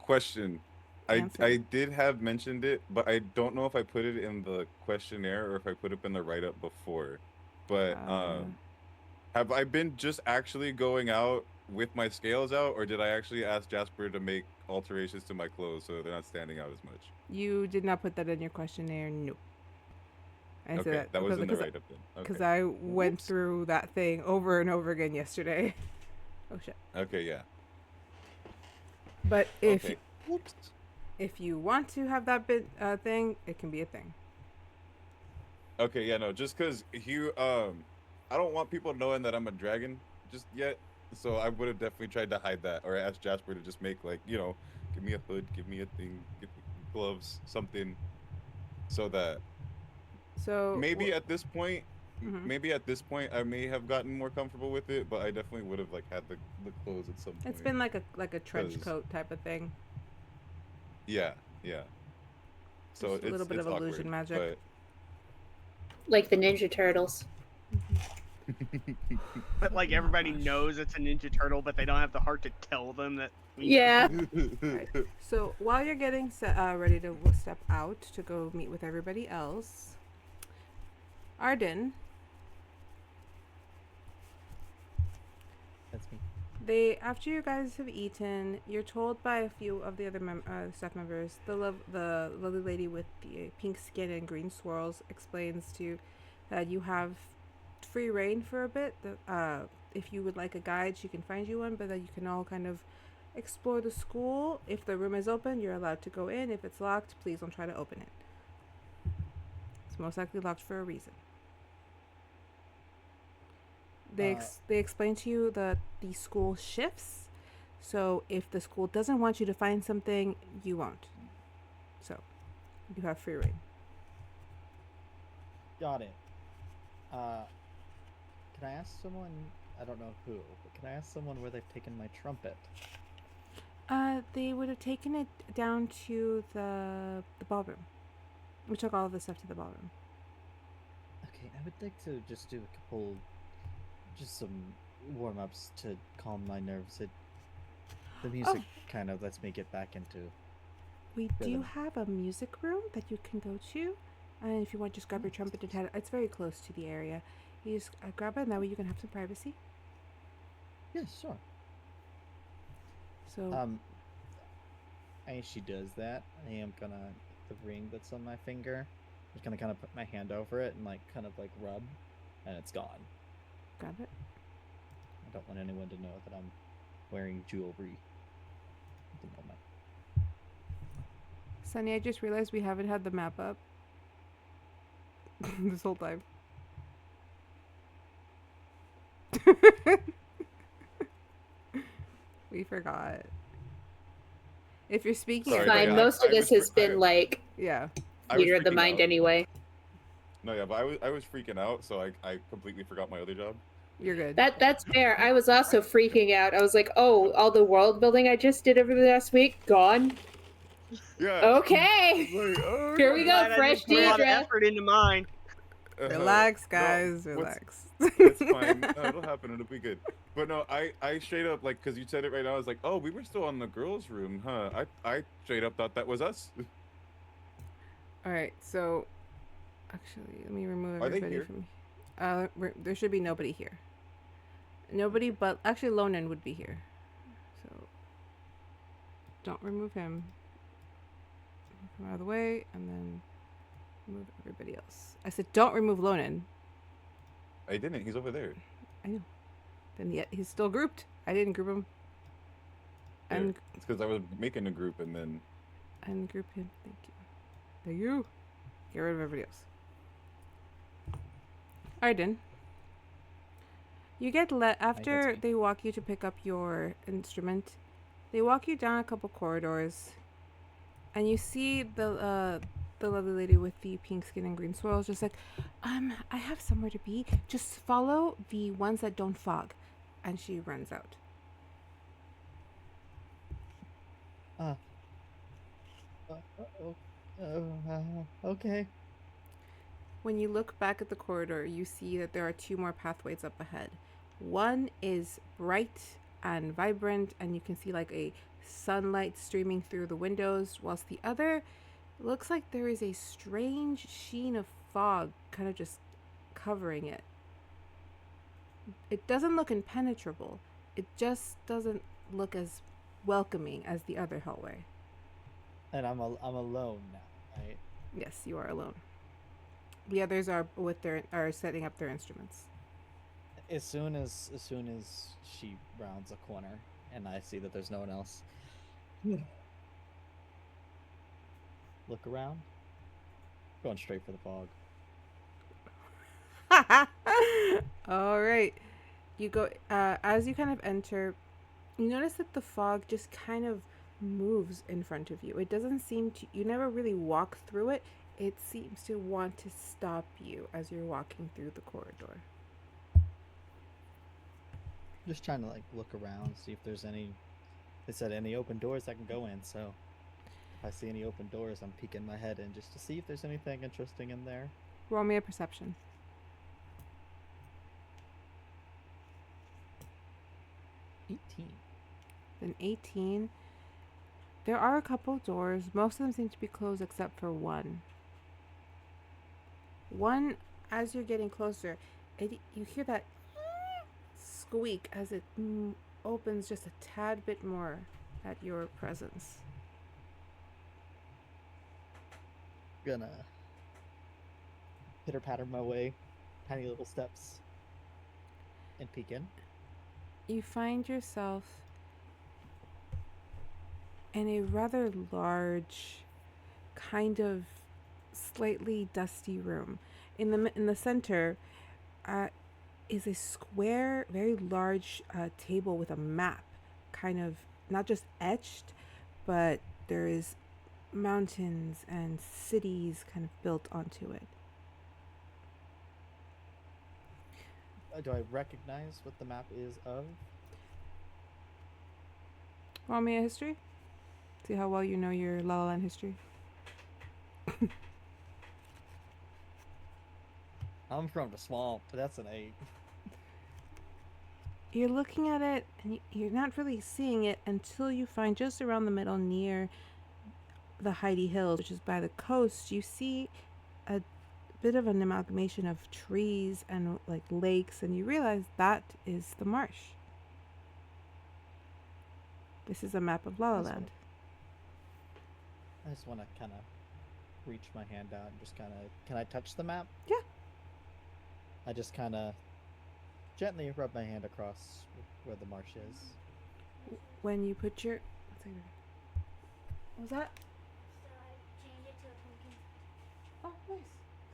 question. Answer. I did have mentioned it, but I don't know if I put it in the questionnaire or if I put it in the write-up before. But have I been just actually going out with my scales out, or did I actually ask Jasper to make alterations to my clothes so they're not standing out as much? You did not put that in your questionnaire. No. I said Okay, that was in the write-up then. Because Okay. I went through that thing over and over again yesterday. Oh shit. Okay, yeah. But if Okay. Whoops. if you want to have that bit thing, it can be a thing. Okay, yeah, no, just because I don't want people knowing that I'm a dragon just yet, so I would have definitely tried to hide that, or ask Jasper to just make, like, you know, give me a hood, give me a thing, give me gloves, something, so that So maybe at this point, Mhm. I may have gotten more comfortable with it, but I definitely would have, like, had the clothes at some point. It's been like a trench 'Cause- coat type of thing. Yeah. So Just a little bit it's of illusion awkward, magic. Like the Ninja Turtles. But like Oh everybody gosh. knows it's a Ninja Turtle, but they don't have the heart to tell them that. Yeah. Right. So while you're getting ready to step out to go meet with everybody else, Arden, That's me. after you guys have eaten, you're told by a few of the other staff members, the lovely lady with the pink skin and green swirls explains to you that you have free reign for a bit. If you would like a guide, she can find you one, but that you can all kind of explore the school. If the room is open, you're allowed to go in. If it's locked, please don't try to open it. It's most likely locked for a reason. They explain to you that the school shifts, so if the school doesn't want you to find something, you won't. So you have free reign. Got it. Can I ask someone? I don't know who, but can I ask someone where they've taken my trumpet? They would have taken it down to the ballroom. We took all of the stuff to the ballroom. Okay, I would like to just do a couple, just some warm-ups to calm my nerves. The music kind of lets me get back into. We do Rhythm. have a music room that you can go to, and if you want, just grab your trumpet and head. It's very close to the area. You just grab it, and that way you can have some privacy. Yeah, sure. So, As she does that, I am gonna the ring that's on my finger. I'm just gonna kind of put my hand over it and like kind of like rub, and it's gone. grab it. I don't want anyone to know that I'm wearing jewelry at the moment. Sunny, I just realized we haven't had the map up this whole time. We forgot. If you're speaking, Sorry, Fine. yeah, Most of I this was has been like yeah. I was theater of the freaking mind out. anyway. No, yeah, but I was freaking out, so I completely forgot my other job. You're good. That's fair. I was also freaking out. I was like, oh, all the world building I just did over the last week, gone. Yeah. Okay. Like, oh, Here we go, Glad I fresh didn't put a lot of Dierdra. effort into mine. Relax, no, guys. what's- Relax. It's fine. It'll happen. It'll be good. But no, I straight up, like, because you said it right now, I was like, oh, we were still on the girls' room, huh? I straight up thought that was us. All right. So, actually, let me remove Are they everybody here? from. There should be nobody here. Nobody, but actually, Lonan would be here. So, don't remove him. Move him out of the way, and then move everybody else. I said, don't remove Lonan. I didn't. He's over there. I know. Then yet he's still grouped. I didn't group him. Yeah, And it's because I was making a group and then. ungroup him. Thank you. Thank you. Get rid of everybody else. Arden. You get after me. they walk you to pick up your instrument. They walk you down a couple corridors, and you see the lovely lady with the pink skin and green swirls, just like, I have somewhere to be. Just follow the ones that don't fog, and she runs out. Okay. When you look back at the corridor, you see that there are two more pathways up ahead. One is bright and vibrant, and you can see like a sunlight streaming through the windows, whilst the other looks like there is a strange sheen of fog kind of just covering it. It doesn't look impenetrable. It just doesn't look as welcoming as the other hallway. And I'm alone now, right? Yes, you are alone. The others are setting up their instruments. As soon as she rounds a corner and I see that there's no one else, look around, going straight for the fog. All right. You go as you kind of enter, you notice that the fog just kind of moves in front of you. It doesn't seem to, you never really walk through it. It seems to want to stop you as you're walking through the corridor. Just trying to like look around, see if there's any. They said any open doors I can go in, so if I see any open doors, I'm peeking my head in just to see if there's anything interesting in there. Roll me a perception. 18. Then 18. There are a couple doors. Most of them seem to be closed except for one. One, as you're getting closer, you hear that squeak as it opens just a tad bit more at your presence. Gonna pitter patter my way, tiny little steps, and peek in. You find yourself in a rather large, kind of slightly dusty room. In the center is a square, very large table with a map, kind of not just etched, but there is mountains and cities kind of built onto it. Do I recognize what the map is of? Roll me a history. See how well you know your Lala Land history. I'm from the swamp. That's an 8. You're looking at it, and you're not really seeing it until you find just around the middle near the Heidi Hills, which is by the coast. You see a bit of an amalgamation of trees and like lakes, and you realize that is the marsh. This is a map of Lala Land. I just want to kind of reach my hand out and just kind of... Can I touch the map? Yeah. I just kind of gently rub my hand across where the marsh is. When you put your... What was that? So I changed it to a pumpkin. Oh, nice.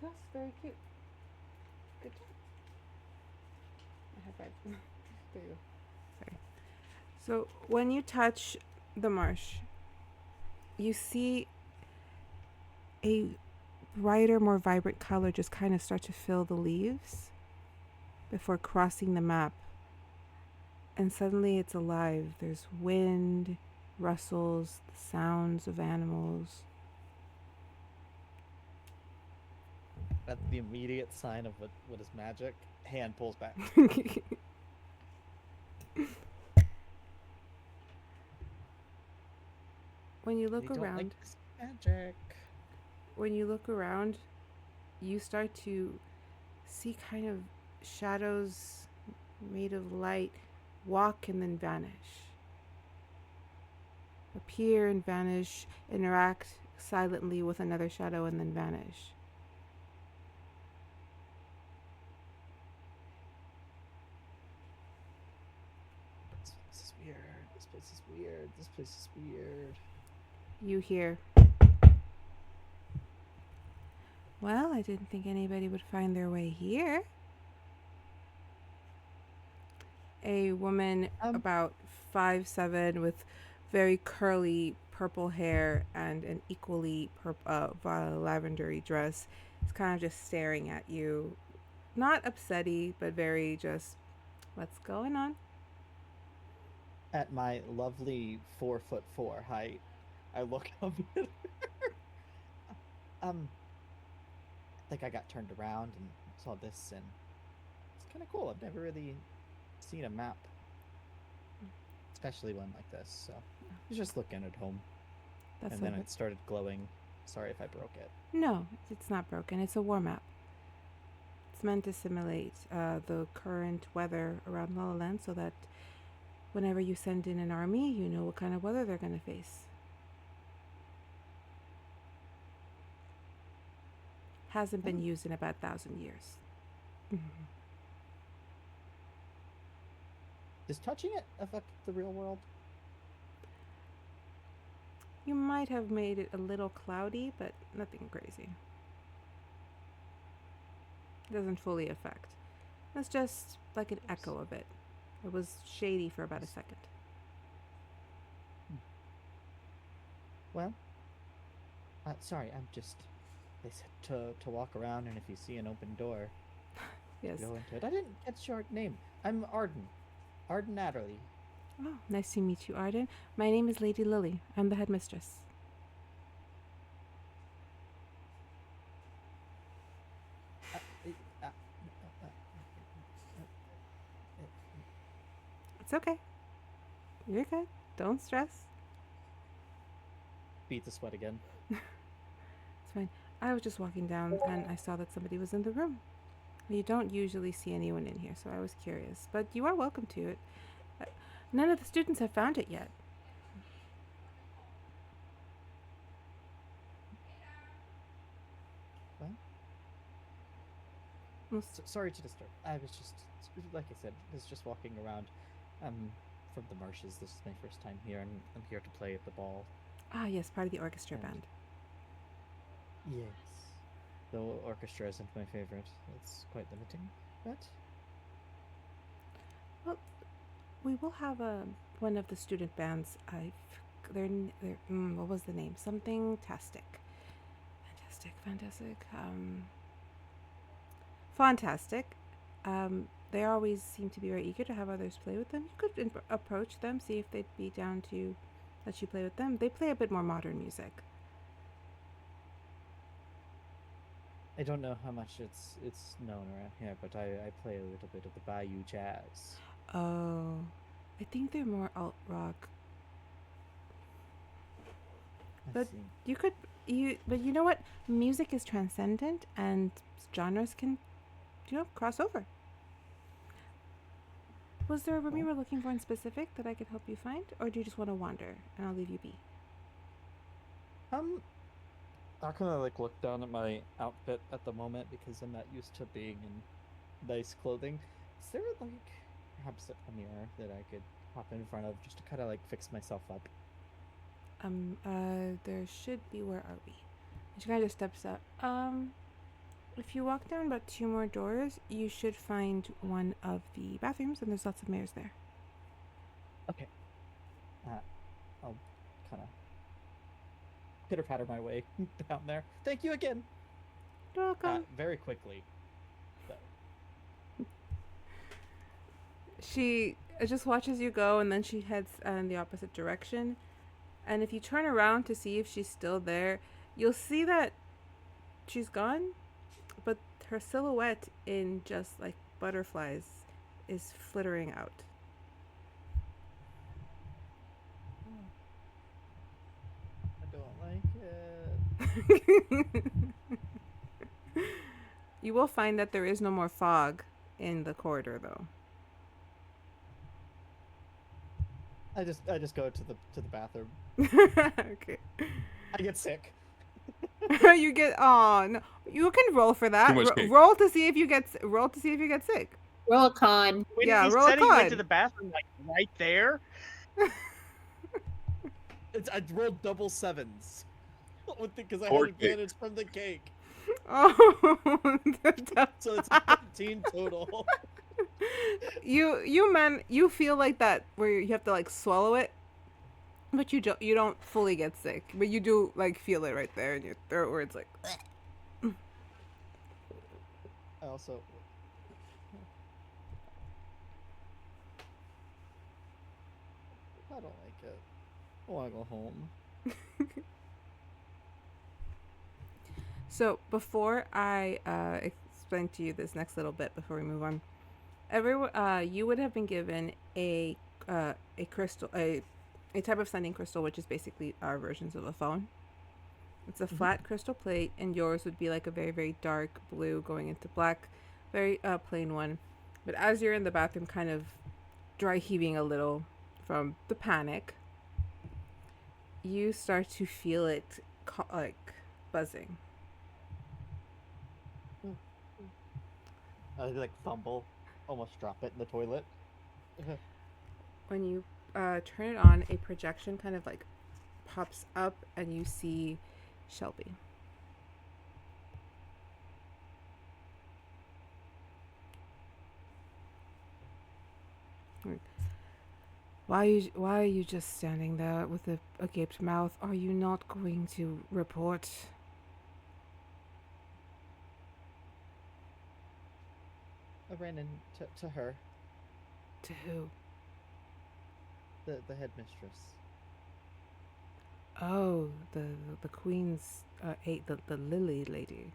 That's very cute. Good job. I high five. There you go. Sorry. So when you touch the marsh, you see a brighter, more vibrant color just kind of start to fill the leaves before crossing the map. And suddenly it's alive. There's wind, rustles, the sounds of animals. At the immediate sign of what is magic, hand pulls back. When you look We don't around, like this magic. when you look around, you start to see kind of shadows made of light walk and then vanish. Appear and vanish, interact silently with another shadow and then vanish. This place is weird. This place is weird. This place is weird. You hear, well, I didn't think anybody would find their way here. A woman about 5'7" with very curly purple hair and an equally lavendery dress is kind of just staring at you. Not upsetty, but very just, what's going on? At my lovely 4'4" height, I look up at her. I think I got turned around and saw this, and it's kind of cool. I've never really seen a map, especially one like this. So I was just looking at home, That's and then it started glowing. Sorry if I broke it. No, it's not broken. It's a war map. It's meant to simulate the current weather around Lala Land so that whenever you send in an army, you know what kind of weather they're going to face. Hasn't been used in about 1,000 years. Does touching it affect the real world? You might have made it a little cloudy, but nothing crazy. It doesn't fully affect. It's just like an echo of it. It was shady for about a second. Well, sorry, I'm just... They said to walk around, and if you see an open door, Yes. go into it. I didn't catch your name. I'm Arden. Arden Adderley. Oh, nice to meet you, Arden. My name is Lady Lily. I'm the headmistress. It's okay. You're good. Don't stress. Beat the sweat again. It's fine. I was just walking down and I saw that somebody was in the room. You don't usually see anyone in here, so I was curious. But you are welcome to it. None of the students have found it yet. Well, sorry to disturb. I was just, like I said, was just walking around. From the marshes. This is my first time here, and I'm here to play at the ball. Ah, yes, part of the orchestra band. Yes. The orchestra isn't my favorite. It's quite limiting, but... Well, we will have one of the student bands. What was the name? Something Tastic. Fantastic. Fantastic. They always seem to be very eager to have others play with them. You could approach them, see if they'd be down to let you play with them. They play a bit more modern music. I don't know how much it's known around here, but I play a little bit of the Bayou Jazz. Oh, I think they're more alt rock. I But see. but you know what? Music is transcendent, and genres can, cross over. Was there a room you were looking for in specific that I could help you find, or do you just want to wander and I'll leave you be? I kind of like look down at my outfit at the moment because I'm not used to being in nice clothing. Is there like perhaps a mirror that I could hop in front of just to kind of like fix myself up? There should be. Where are we? She kind of just steps up. If you walk down about 2 more doors, you should find one of the bathrooms, and there's lots of mirrors there. Okay. I'll kind of pitter patter my way down there. Thank you again. You're welcome. Very quickly. She just watches you go, and then she heads in the opposite direction. And if you turn around to see if she's still there, you'll see that she's gone, but her silhouette in just like butterflies is flittering out. I don't like it. You will find that there is no more fog in the corridor, though. I just go to the bathroom. Okay. I get sick. You get no. You can roll for that. Too much cake. Roll to see if you get sick. Roll a con. When Yeah, he roll a said he went to con. the bathroom, like right there. I rolled double sevens. Because I Poor had cake. advantage from the cake. Oh, So it's 15 total. you feel like that where you have to like swallow it, but you don't fully get sick, but you do like feel it right there in your throat where it's like. I also. I don't like it. I want to go home. So before I explain to you this next little bit before we move on, you would have been given a crystal, a type of sending crystal, which is basically our versions of a phone. It's a flat crystal plate, and yours would be like a very, very dark blue going into black, very plain one. But as you're in the bathroom, kind of dry heaving a little from the panic, you start to feel it like buzzing. I like fumble, almost drop it in the toilet. When you turn it on, a projection kind of like pops up, and you see Shelby. Why are you just standing there with a gaped mouth? Are you not going to report? I ran into her, To who? the headmistress. Oh, the queen's the lily lady.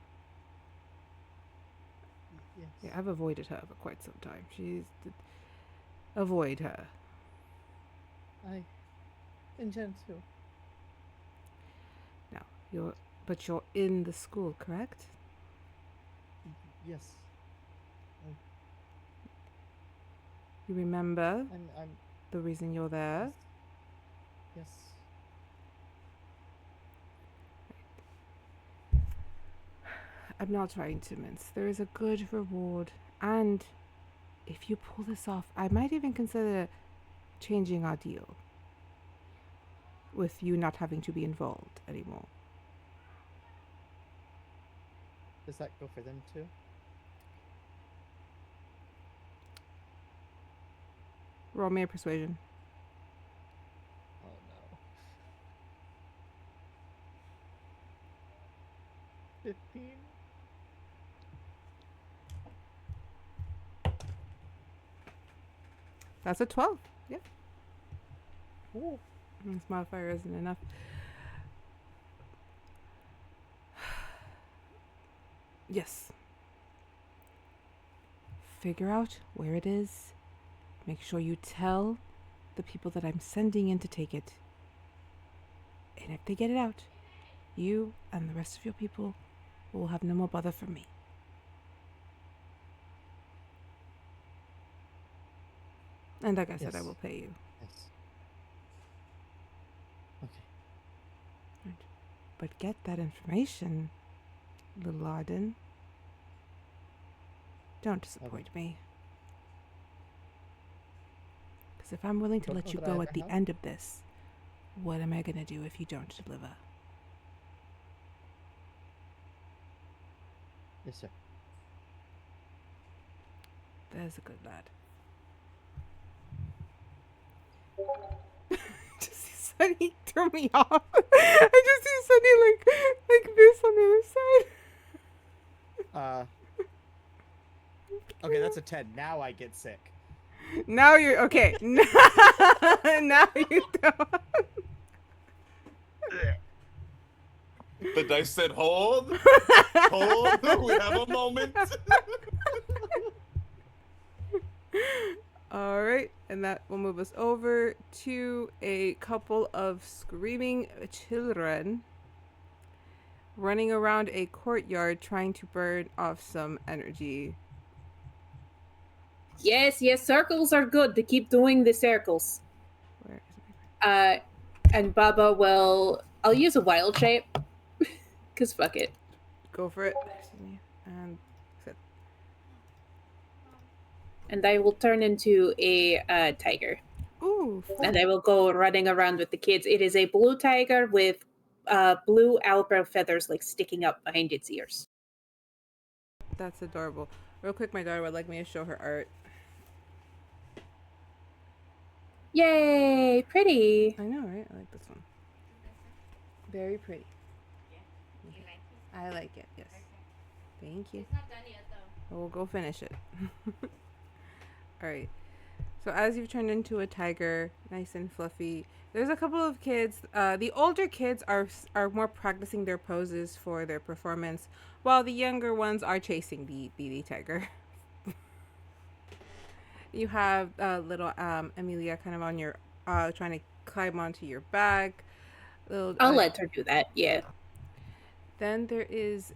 Yes. Yeah, I've avoided her for quite some time. Avoid her. I intend to. Now, you're in the school, correct? Yes. You remember I'm. the reason you're there? Yes. I'm not trying to mince. There is a good reward, and if you pull this off, I might even consider changing our deal with you not having to be involved anymore. Does that go for them too? Roll me a persuasion. Oh no. 15. That's a 12. Yeah. Cool. This modifier isn't enough. Yes. Figure out where it is. Make sure you tell the people that I'm sending in to take it. And if they get it out, you and the rest of your people will have no more bother from me. And like I said, I Yes. will pay you. Yes. Okay. But get that information, little Arden. Don't disappoint me. Because if I'm willing to Don't let know you that I go ever at the have. end of this, what am I going to do if you don't deliver? Yes, sir. There's a good lad. Just see Sunny throw me off. I just see Sunny like this on the other side. Okay, that's a 10. Now I get sick. Now you're okay. Now you don't. The dice said, hold. Hold. We have a moment. All right, and that will move us over to a couple of screaming children running around a courtyard trying to burn off some energy. Yes, circles are good to keep doing the circles. Where is my... And Baba will. I'll use a wild shape. Because fuck it. Go for it. Excuse me. And And I will turn into a tiger. ooh, And I will go running around with the kids. It is a blue tiger with blue owlbear feathers like sticking up behind its ears. that's adorable. Real quick, my daughter would like me to show her art. Yay! Pretty. I know, right? I like this one. Very pretty. I like it. Yes. Thank you. It's not done yet, though. We'll go finish it. All right. So as you've turned into a tiger, nice and fluffy, there's a couple of kids. The older kids are more practicing their poses for their performance, while the younger ones are chasing the tiger. You have little Amelia kind of on your trying to climb onto your back. Little, I'll let her do that, yeah. Then there is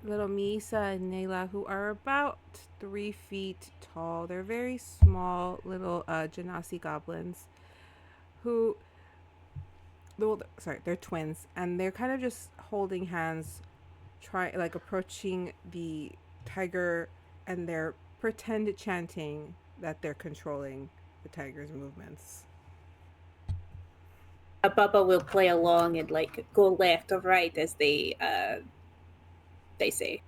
little Misa and Nayla, who are about 3 feet tall. They're very small little Genasi goblins who, well, sorry, they're twins, and they're kind of just holding hands, approaching the tiger, and they're pretend chanting that they're controlling the tiger's movements. Bubba will play along and like go left or right as they say.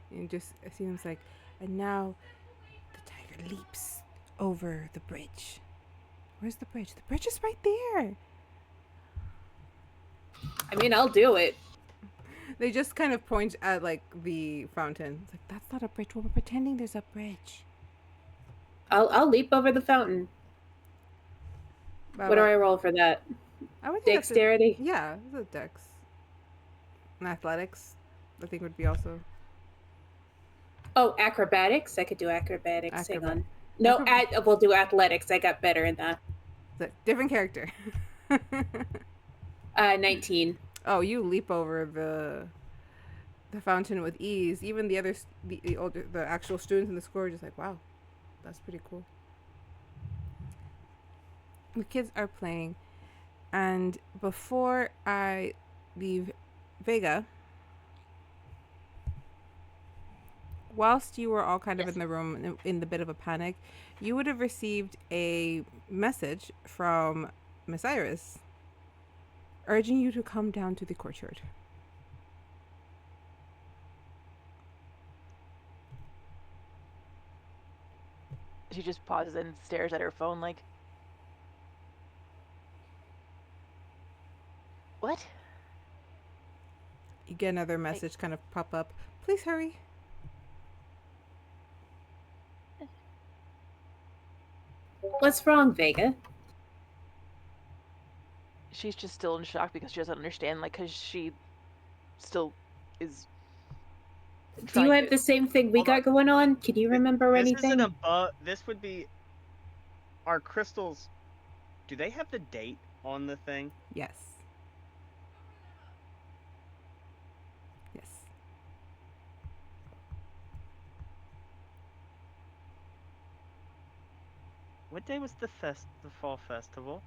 And it seems like, and now the tiger leaps over the bridge. Where's the bridge? The bridge is right there. I mean, I'll do it. They just kind of point at like the fountain. It's like, that's not a bridge. Well, we're pretending there's a bridge. I'll leap over the fountain. What do I roll for that? I would think Dexterity? Yeah, it's a dex. And athletics, I think would be also. Oh, acrobatics? I could do acrobatics. Hang on. Acrobat- No, Acrobat- we'll do athletics. I got better in that. It's a different character. 19. Oh, you leap over the fountain with ease. Even the others, the actual students in the school are just like, wow, that's pretty cool. The kids are playing, and before I leave Vega, whilst you were all kind of in the room in the bit of a panic, you would have received a message from Miss Iris urging you to come down to the courtyard. She just pauses and stares at her phone like, what? You get another message kind of pop up. Please hurry. What's wrong, Vega? She's just still in shock because she doesn't understand, like, because she still is Do you have the same thing we Hold got going on? Can you remember This anything? isn't above. This would be. Our crystals. Do they have the date on the thing? Yes. Yes. What day was the fall festival?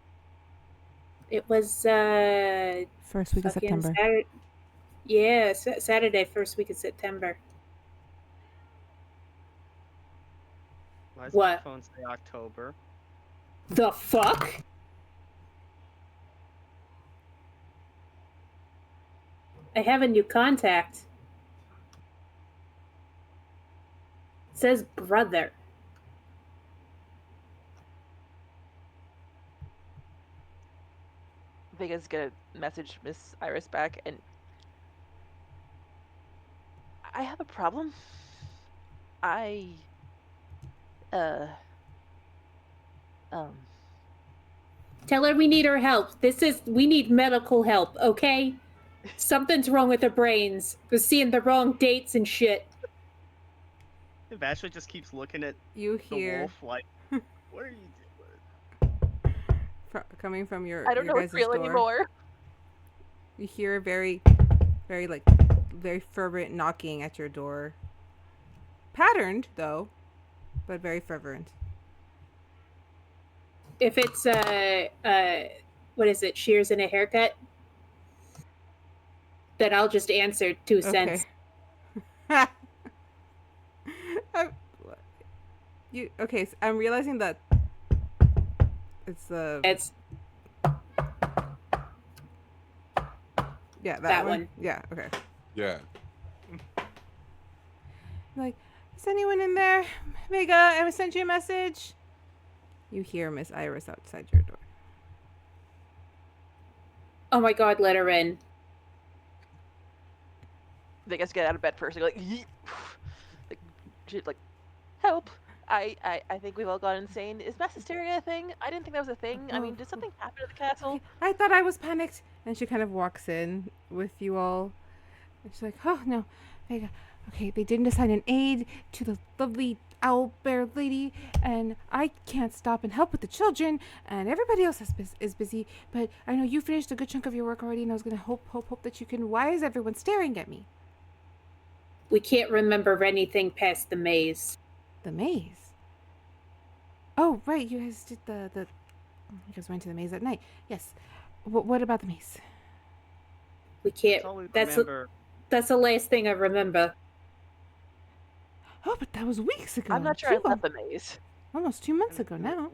It was First week of fucking September. Saturday. Yeah, Saturday, first week of September. Why does What? my phone say October? The fuck? I have a new contact. It says brother. Vega's gonna message Miss Iris back, and I have a problem. Tell her we need her help. We need medical help, okay? Something's wrong with her brains. We're seeing the wrong dates and shit. If Ashley just keeps looking at You the hear wolf like, what are you doing? coming from your I don't know your what's guys' real door. anymore. You hear a very fervent knocking at your door. Patterned though, but very fervent. If it's what is it, shears and a haircut, then I'll just answer 2 cents. Okay? So I'm realizing that it's the It's that one. Yeah. Okay. Yeah. Like, is anyone in there? Vega, I sent you a message. You hear Miss Iris outside your door. Oh my god, let her in. Vega's get out of bed first, and go like, yeet. She's like, help. I think we've all gone insane. Is mass hysteria a thing? I didn't think that was a thing. I mean, did something happen at the castle? Okay, I thought I was panicked. And she kind of walks in with you all. And she's like, oh, no, Vega. Okay, they didn't assign an aide to the lovely owl bear lady. And I can't stop and help with the children. And everybody else is busy. But I know you finished a good chunk of your work already. And I was going to hope that you can. Why is everyone staring at me? We can't remember anything past the maze. The maze? Oh, right. You guys did you guys went to the maze at night. Yes. What about the maze? We can't. That's all we That's remember. that's the last thing I remember. Oh, but that was weeks ago. I'm not sure I left the maze. Almost 2 months ago now.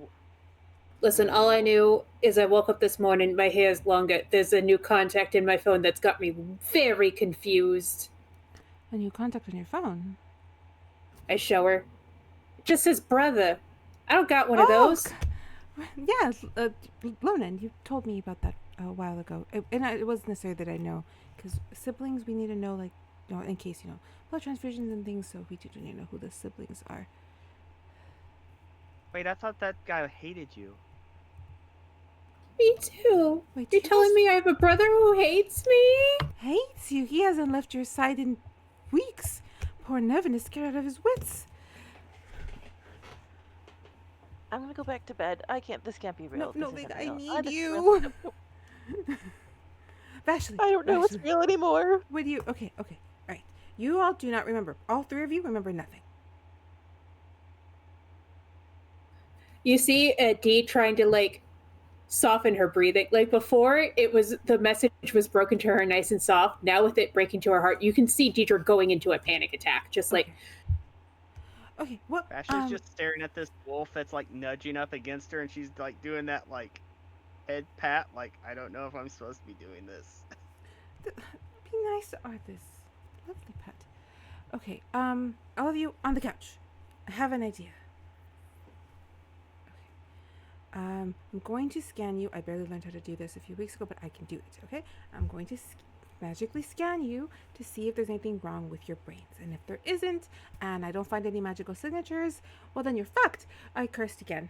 Listen, all I knew is I woke up this morning, my hair's longer. There's a new contact in my phone that's got me very confused. A new contact on your phone. I show her. It just says brother. I don't got one of those. Yeah, Lonan, you told me about that a while ago. It wasn't necessarily that I know, because siblings, we need to know, like, you know, in case, you know, blood transfusions and things, so we do need to know who the siblings are. Wait, I thought that guy hated you. Me too. Wait, You're telling me I have a brother who hates me? Hates you? He hasn't left your side in weeks. Poor Nevin is scared out of his wits. I'm gonna go back to bed. This can't be real. No, This isn't I real. need This is you. real. Vashley. I don't know what's Vashley. real anymore. Would you? Okay. Right. You all do not remember. All 3 of you remember nothing. You see Dee trying to, like, soften her breathing. Like, before, the message was broken to her nice and soft. Now with it breaking to her heart, you can see Deidre going into a panic attack. Just like, Okay. What? Ashley's just staring at this wolf that's like nudging up against her, and she's like doing that like head pat, like I don't know if I'm supposed to be doing this. Be nice to Arthas. Lovely pet. Okay. All of you on the couch. I have an idea. Okay. I'm going to scan you. I barely learned how to do this a few weeks ago, but I can do it. Okay. I'm going to magically scan you to see if there's anything wrong with your brains. And if there isn't, and I don't find any magical signatures, well, then you're fucked. I cursed again.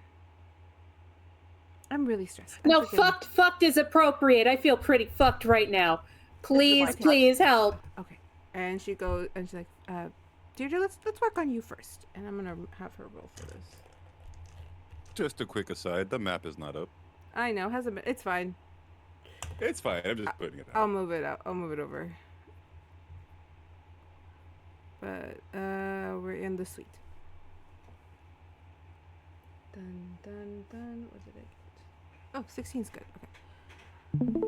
I'm really stressed. no, fucked is appropriate. I feel pretty fucked right now. Please help. Okay. And she goes, and she's like, Deirdre, let's work on you first, and I'm gonna have her roll for this. Just a quick aside, the map is not up. I know, hasn't been. It's fine. It's fine. I'm just putting it I'll out. move it out. I'll move it over. But we're in the suite. Dun dun dun. What did I get? Oh, 16's good. Okay.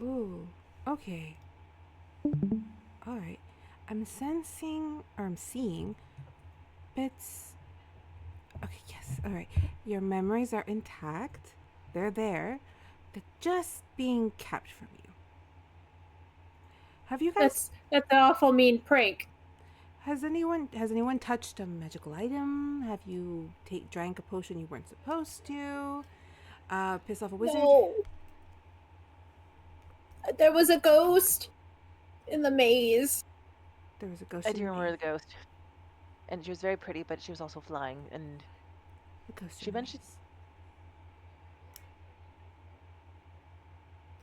Ooh. Okay. All right. I'm sensing, or I'm seeing, bits. Okay. Yes. All right. Your memories are intact. They're there. They're just being kept from you. Have you guys? That's an awful mean prank. Has anyone touched a magical item? Have you drank a potion you weren't supposed to? Piss off a wizard? No. There was a ghost in the maze. There was a ghost. I in do the remember maze. the ghost. And she was very pretty, but she was also flying. And The ghost. she in the mentioned- maze.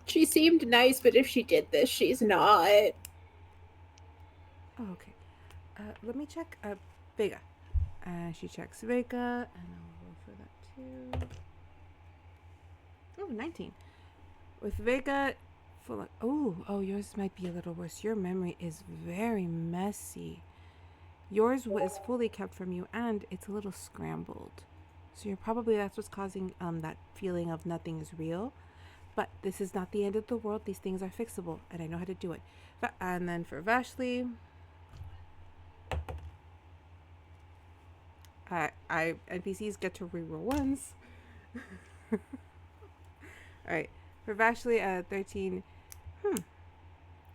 She seemed nice, but if she did this, she's not. Oh, okay. Let me check. Vega. She checks Vega, and I'll roll for that too. Oh, 19. With Vega, full of, oh, yours might be a little worse. Your memory is very messy. Yours is fully kept from you, and it's a little scrambled. So that's what's causing that feeling of nothing is real. But this is not the end of the world. These things are fixable, and I know how to do it. And then for Vashley, NPCs get to reroll once. All right, for Vashley at 13,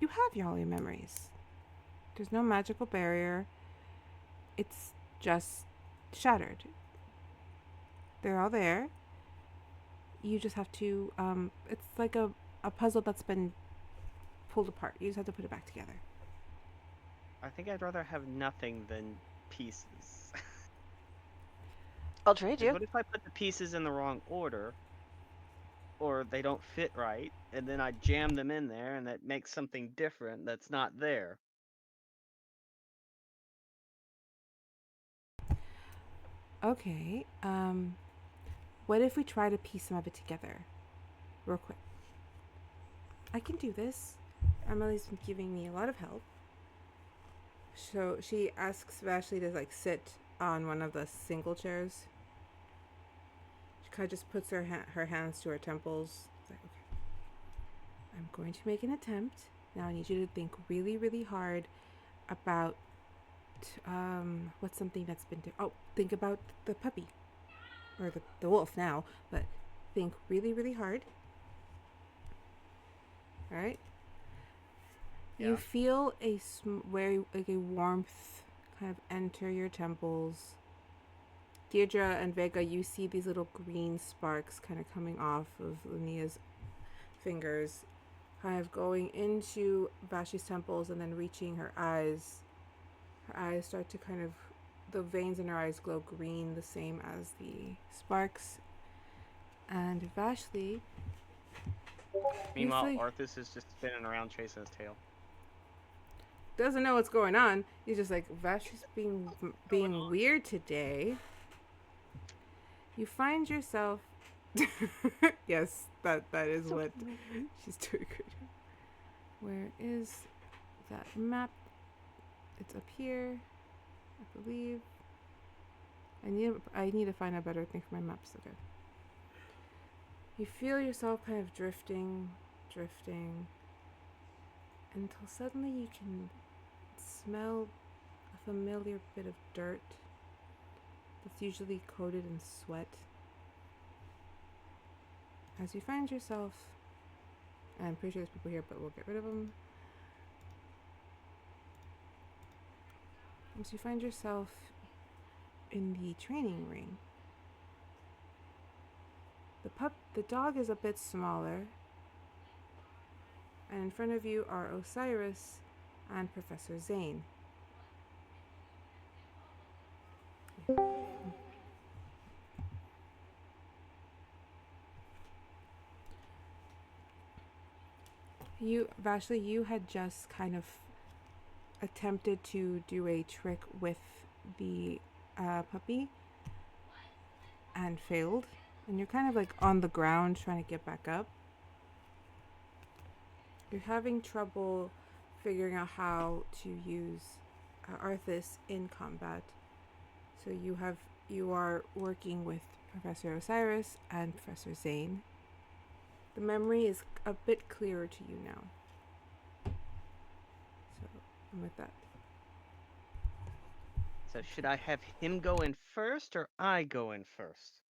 you have all your memories. There's no magical barrier. It's just shattered. They're all there. You just have to, it's like a puzzle that's been pulled apart. You just have to put it back together. I think I'd rather have nothing than pieces. I'll trade you. What if I put the pieces in the wrong order? Or they don't fit right, and then I jam them in there, and that makes something different that's not there. Okay, what if we try to piece some of it together? Real quick. I can do this. Emily's been giving me a lot of help. So she asks Vashley to sit on one of the single chairs. She kind of just puts her hands to her temples. It's like, okay, I'm going to make an attempt. Now I need you to think really, really hard about what's something that's been think about the puppy or the wolf now, but think really, really hard. All right. Yeah. You feel a warmth kind of enter your temples. Dierdra and Vega, you see these little green sparks kind of coming off of Linia's fingers, kind of going into Vashi's temples and then reaching her eyes. Her eyes start to the veins in her eyes glow green, the same as the sparks. And Vashley, Meanwhile, see- Arthas is just spinning around chasing his tail. doesn't know what's going on. He's just like, Vashi's being weird today. You find yourself yes, that is what she's doing. Where is that map? It's up here, I believe. I need to find a better thing for my maps. Okay. You feel yourself kind of drifting, until suddenly you can smell a familiar bit of dirt that's usually coated in sweat. As you find yourself, and I'm pretty sure there's people here, but we'll get rid of them. As you find yourself in the training ring, the dog is a bit smaller, and in front of you are Osiris and Professor Zane. Vashley, you had just kind of attempted to do a trick with the puppy and failed. And you're kind of like on the ground trying to get back up. You're having trouble figuring out how to use Arthas in combat. So you are working with Professor Osiris and Professor Zane. The memory is a bit clearer to you now. So, and with that. So should I have him go in first or I go in first?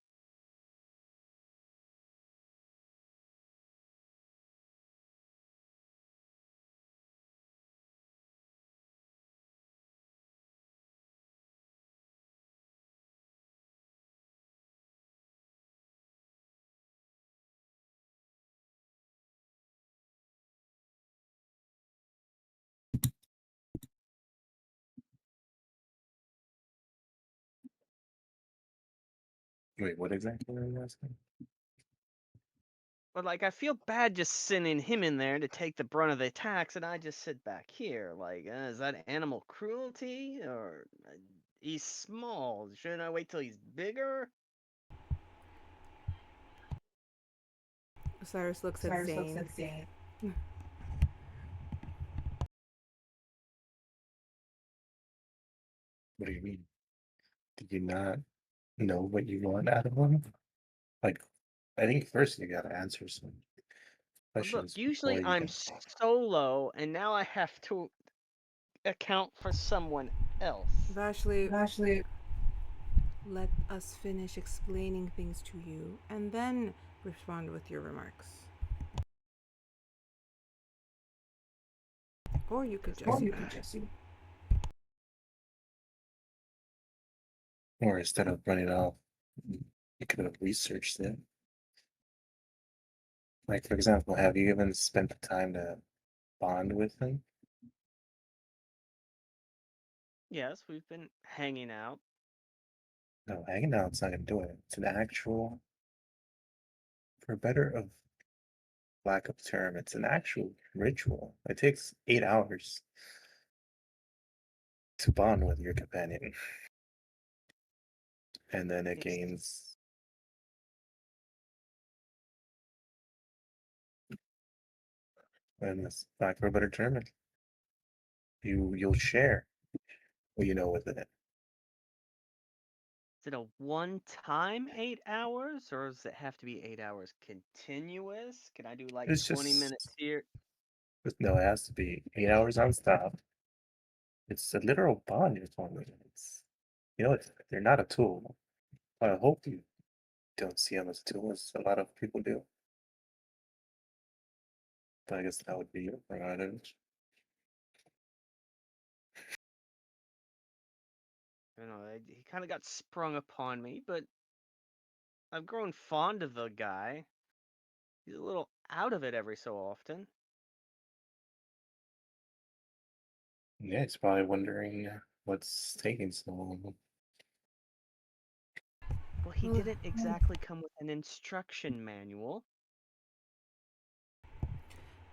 Wait, what exactly are you asking? But like, I feel bad just sending him in there to take the brunt of the attacks, and I just sit back here. Like, is that animal cruelty, or he's small? Shouldn't I wait till he's bigger? Osiris looks at Zane. What do you mean? Did you not know what you want out of them? Like, I think first you gotta answer some Look, questions before usually you I'm can. solo, and now I have to account for someone else. Vashley, let us finish explaining things to you and then respond with your remarks. Or you could just Or instead of running off, you could have researched it. Like, for example, have you even spent the time to bond with him? Yes, we've been hanging out. No, hanging out's not gonna do it. It's an actual, for better of lack of term, it's an actual ritual. It takes 8 hours to bond with your companion. And then it It's- gains. And it's lack of a better term, you'll share what you know with it. Is it a one-time 8 hours, or does it have to be 8 hours continuous? Can I do like It's 20 minutes just here? no, it has to be 8 hours nonstop. It's a literal bond you're forming. They're not a tool. I hope you don't see them as a tool, as a lot of people do. But I guess that would be your prerogative. I don't know, he kind of got sprung upon me, but I've grown fond of the guy. He's a little out of it every so often. Yeah, it's probably wondering what's taking so long. Well, he didn't exactly come with an instruction manual.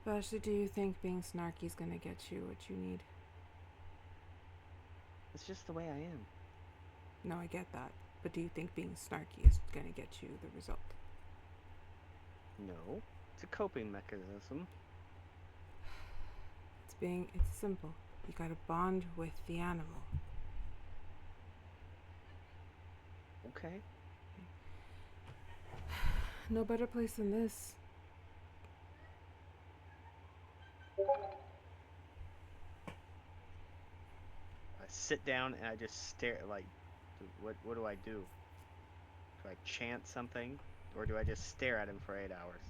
Vashley, do you think being snarky is gonna get you what you need? It's just the way I am. No, I get that. But do you think being snarky is gonna get you the result? No, it's a coping mechanism. It's simple. You gotta bond with the animal. Okay. No better place than this. I sit down and I just stare. Like, what do I do? Do I chant something, or do I just stare at him for 8 hours?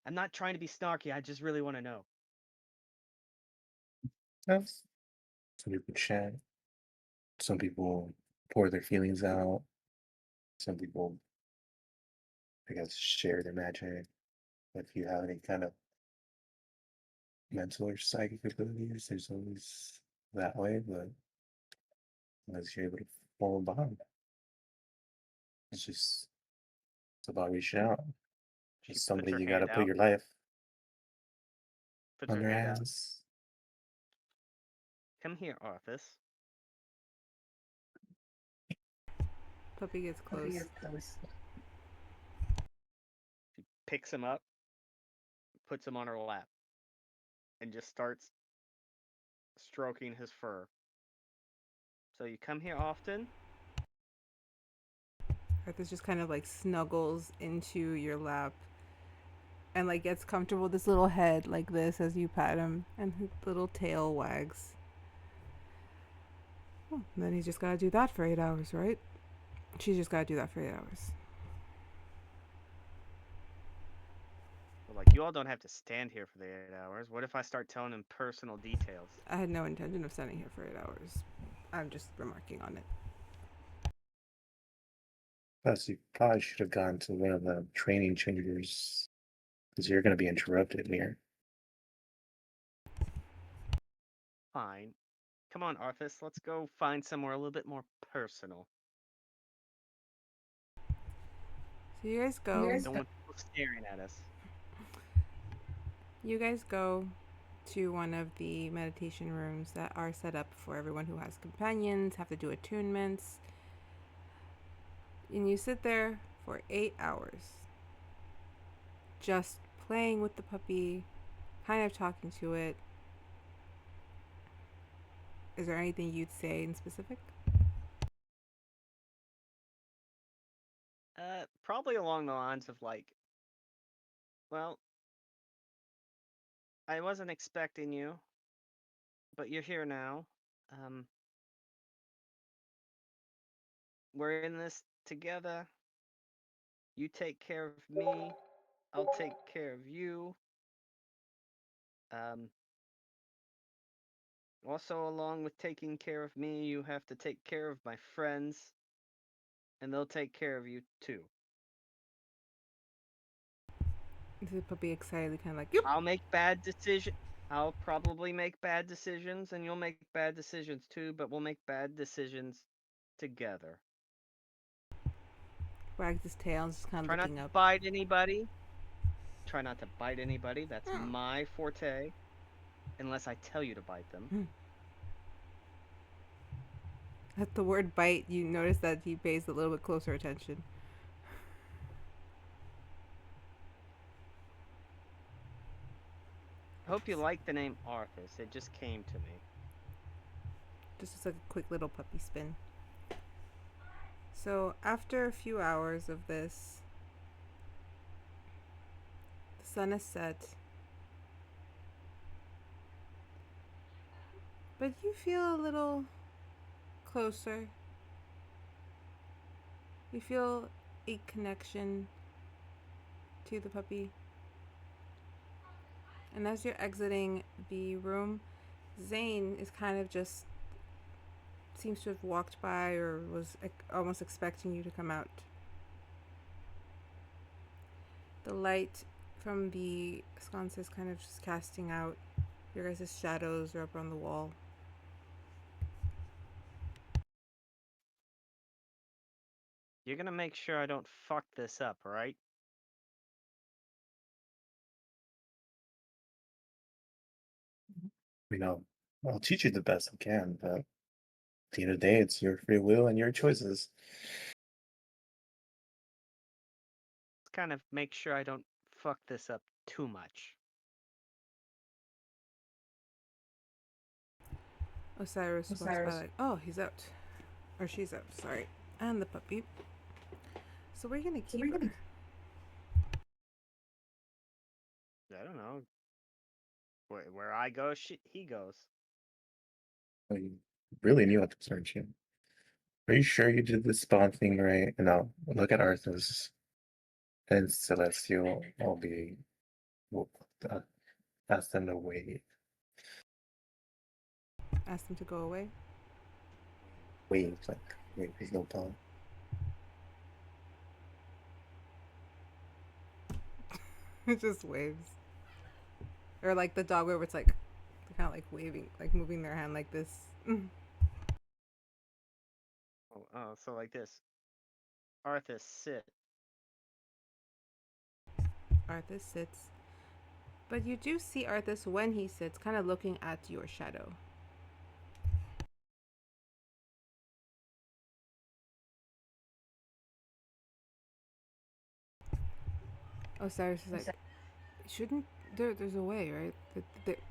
I'm not trying to be snarky. I just really want to know. Yes. Some people chat. Some people pour their feelings out. Some people, I guess, share their magic. If you have any kind of mental or psychic abilities, there's always that way, but unless you're able to form a bond, it's about reaching out. She It's puts somebody her you hand gotta put out. your life Puts on her their hand out. hands. Come here, Arthas. Puppy gets close. She picks him up, puts him on her lap, and just starts stroking his fur. So you come here often? Arthas just kind of like snuggles into your lap and like gets comfortable with his little head like this as you pat him, and his little tail wags. Oh, and then he's just gotta do that for 8 hours, right? She's just gotta do that for 8 hours. Well, like, you all don't have to stand here for the 8 hours. What if I start telling him personal details? I had no intention of standing here for 8 hours. I'm just remarking on it. Plus, you probably should have gone to one of the training chambers because you're going to be interrupted here. Fine. Come on, Arthas, let's go find somewhere a little bit more personal. So you guys go. Don't want people staring at us. You guys go to one of the meditation rooms that are set up for everyone who has companions, have to do attunements. And you sit there for 8 hours. Just playing with the puppy, kind of talking to it. Is there anything you'd say in specific? Probably along the lines of like, well, I wasn't expecting you, but you're here now. We're in this together. You take care of me. I'll take care of you. Also, along with taking care of me, you have to take care of my friends, and they'll take care of you too. Is the puppy excitedly kind of like, yep. I'll make bad decisions. I'll probably make bad decisions, and you'll make bad decisions too, but we'll make bad decisions together. Wags his tail and just kind of Try not looking to up. bite anybody. Try not to bite anybody. That's my forte. Unless I tell you to bite them. At the word bite, you notice that he pays a little bit closer attention. I hope you like the name Arthas. It just came to me. Just like a quick little puppy spin. So after a few hours of this, the sun is set. But you feel a little closer. You feel a connection to the puppy. And as you're exiting the room, Zane is kind of just seems to have walked by or was almost expecting you to come out. The light from the sconce is kind of just casting out. Your guys' shadows are up on the wall. You're gonna make sure I don't fuck this up, right? You know, I'll teach you the best I can, but at the end of the day, it's your free will and your choices. Let's kind of make sure I don't fuck this up too much. Osiris walks by like, oh, he's out. Or she's out, sorry. And the puppy. So we're gonna keep her. I don't know. Where I go, he goes. Well, you really knew what to search you. Are you sure you did the spawn thing right? And now look at Arthas and Celestial. I'll be. We'll ask them to wait. Ask them to go away. Wait, there's no time. It just waves. Or like the dog where it's like, they're kind of like waving, like moving their hand like this. Oh, so like this. Arthas, sit. Arthas sits. But you do see Arthas when he sits, kind of looking at your shadow. Osiris is like, shouldn't there's a way, right?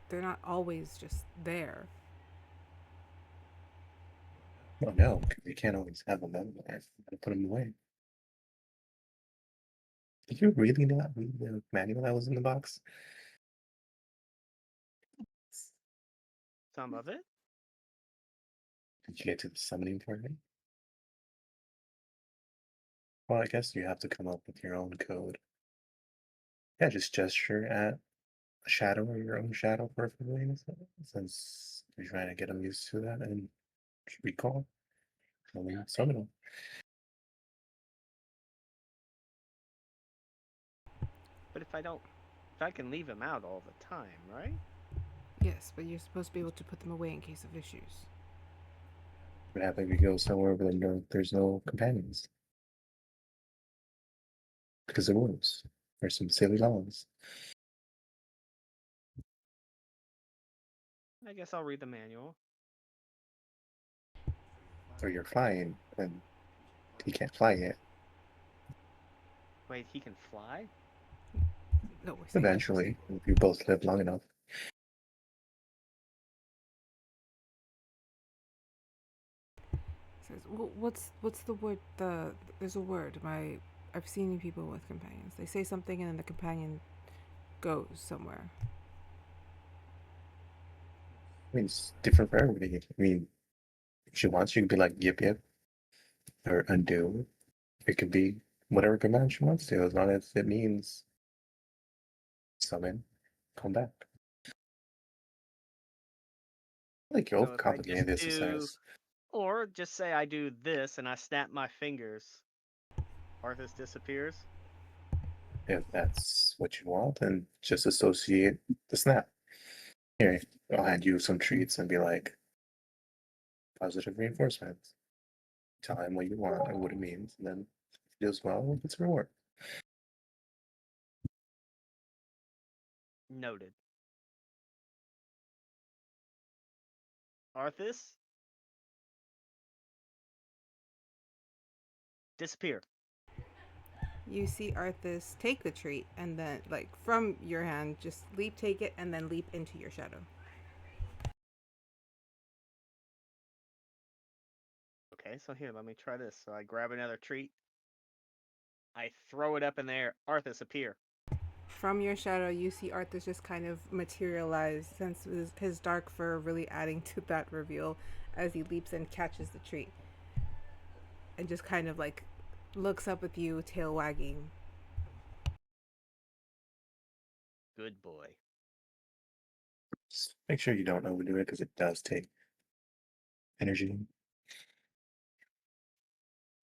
They're not always just there. Oh no, you can't always have them there. You gotta put them away. Did you really not read the manual that was in the box? Some of it. Did you get to the summoning part? Well, I guess you have to come up with your own code. Yeah, just gesture at a shadow or your own shadow for a few days, since you're trying to get them used to that and recall. And then summon them. But if I can leave them out all the time, right? Yes, but you're supposed to be able to put them away in case of issues. What happens if you go somewhere where there's no companions? Because there was. There's some silly laws. I guess I'll read the manual. So you're flying, and he can't fly yet. Wait, he can fly? No, we're saying Eventually, if you both live long enough. says, well, what's the word? There's a word. I've seen people with companions. They say something and then the companion goes somewhere. I mean, it's different for everybody. I mean, if she wants, you can be like yip yip or undo. It could be whatever command she wants to, as long as it means summon, come back. Like you're So if I overcomplicating this, just do- Osiris. Or just say I do this and I snap my fingers. Arthas disappears. If that's what you want, then just associate the snap. Here, I'll hand you some treats and be like, positive reinforcement. Tell him what you want and what it means, and then if he does well, it's a reward. Noted. Arthas? Disappear. You see Arthas take the treat and then, like, from your hand, just leap, take it, and then leap into your shadow. Okay, so here, let me try this. So I grab another treat. I throw it up in the air. Arthas, appear. From your shadow, you see Arthas just kind of materialize, since his dark fur really adding to that reveal as he leaps and catches the treat. And just kind of like looks up at you, tail wagging. Good boy. Just make sure you don't overdo it because it does take energy.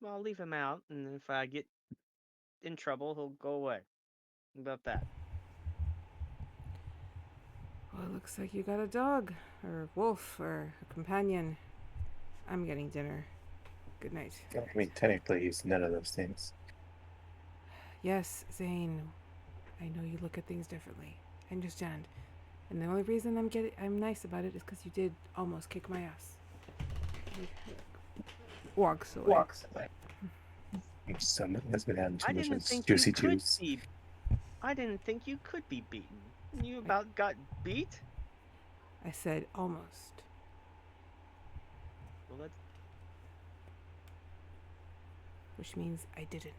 Well, I'll leave him out, and if I get in trouble, he'll go away. How about that? Well, it looks like you got a dog, or wolf, or a companion. I'm getting dinner. Good night. I mean, technically, he's none of those things. Yes, Zane. I know you look at things differently. I understand. And the only reason I'm nice about it is because you did almost kick my ass. Walks away. Someone has been having I too didn't much think juicy you could juice. be. I didn't think you could be beaten. You about got beat? I said almost. Well, that's Which means I didn't.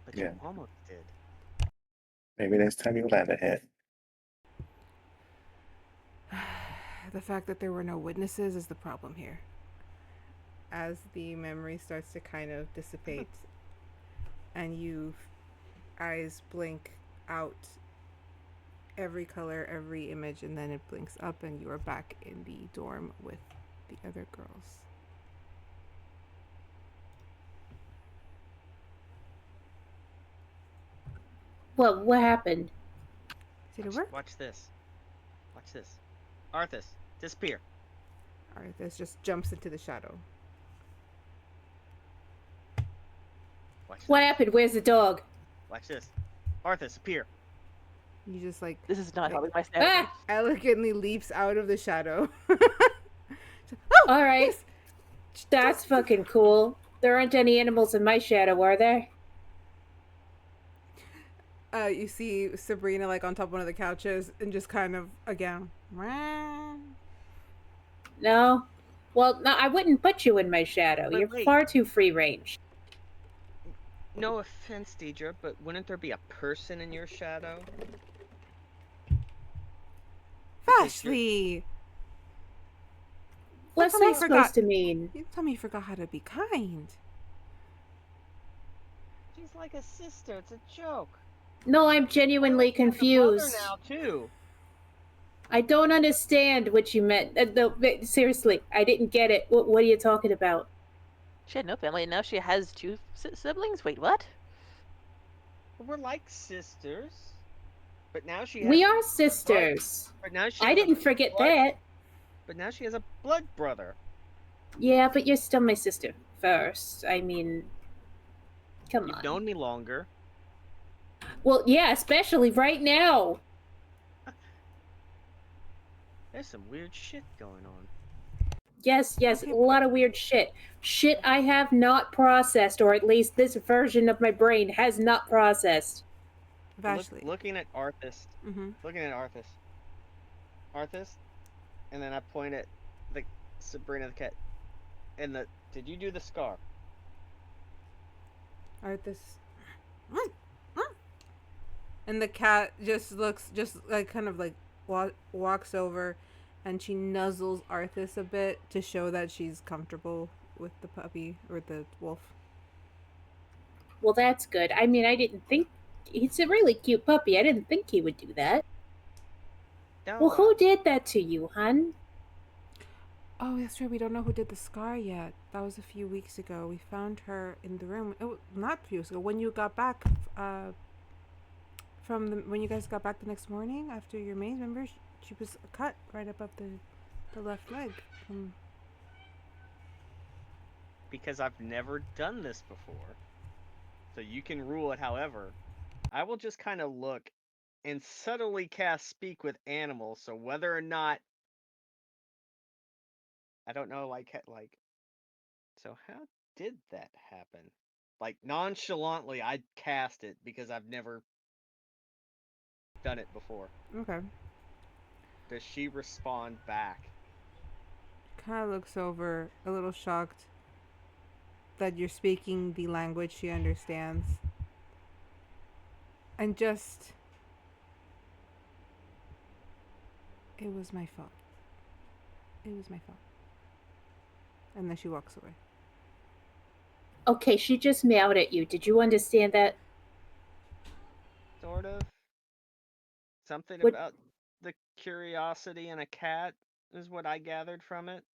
but Yeah. you almost did. Maybe next time you land a hit. The fact that there were no witnesses is the problem here. As the memory starts to kind of dissipate and you eyes blink out every color, every image, and then it blinks up and you are back in the dorm with the other girls. Well, what happened? Did it work? Watch this. Watch this. Arthas, disappear. Alright, this just jumps into the shadow. Watch What this. happened? Where's the dog? Watch this. Arthas, appear. You just like This is not Like- helping my sanity. Ah! elegantly leaps out of the shadow. All right. yes. That's fucking cool. There aren't any animals in my shadow, are there? You see Sabrina like on top of one of the couches and just kind of again. No. Well, no, I wouldn't put you in my shadow. But You're wait. far too free range. No offense, Dierdra, but wouldn't there be a person in your shadow? Vashley! What's tell me that you forgot- supposed to mean? You tell me you forgot how to be kind. She's like a sister. It's a joke. No, I'm genuinely As a mother confused. now too. I don't understand what you meant. No, seriously, I didn't get it. What are you talking about? She had no family, and now she has two siblings? Wait, what? We're like sisters. But now she has We are sisters. But now she I has a didn't forget blood- that. But now she has a blood brother. Yeah, but you're still my sister first. I mean, come You've on. known me longer. Well, yeah, especially right now. There's some weird shit going on. Yes, Okay, a lot of weird shit. Shit I have not processed, or at least this version of my brain has not processed. Vashley. Looking at Arthas. Mm-hmm. Looking at Arthas. Arthas? And then I point at the Sabrina the cat. And did you do the scar? Arthas. And the cat just looks, like kind of like walks over, and she nuzzles Arthas a bit to show that she's comfortable with the puppy or the wolf. Well, that's good. I mean, I didn't think he's a really cute puppy. I didn't think he would do that. No, Well, who did that to you, hun? Oh, that's right. We don't know who did the scar yet. That was a few weeks ago. We found her in the room. Not a few weeks ago. When you got back, when you guys got back the next morning after your maze. Remember, she was cut right above the left leg. Because I've never done this before. So you can rule it however. I will just kind of look and subtly cast Speak with Animals, so whether or not I don't know, so how did that happen? Like, nonchalantly, I cast it because I've never done it before. Okay. Does she respond back? Kind of looks over, a little shocked that you're speaking the language she understands. And just... It was my fault. It was my fault. And then she walks away. Okay, she just meowed at you. Did you understand that? Sort of. Something What- about the curiosity in a cat is what I gathered from it.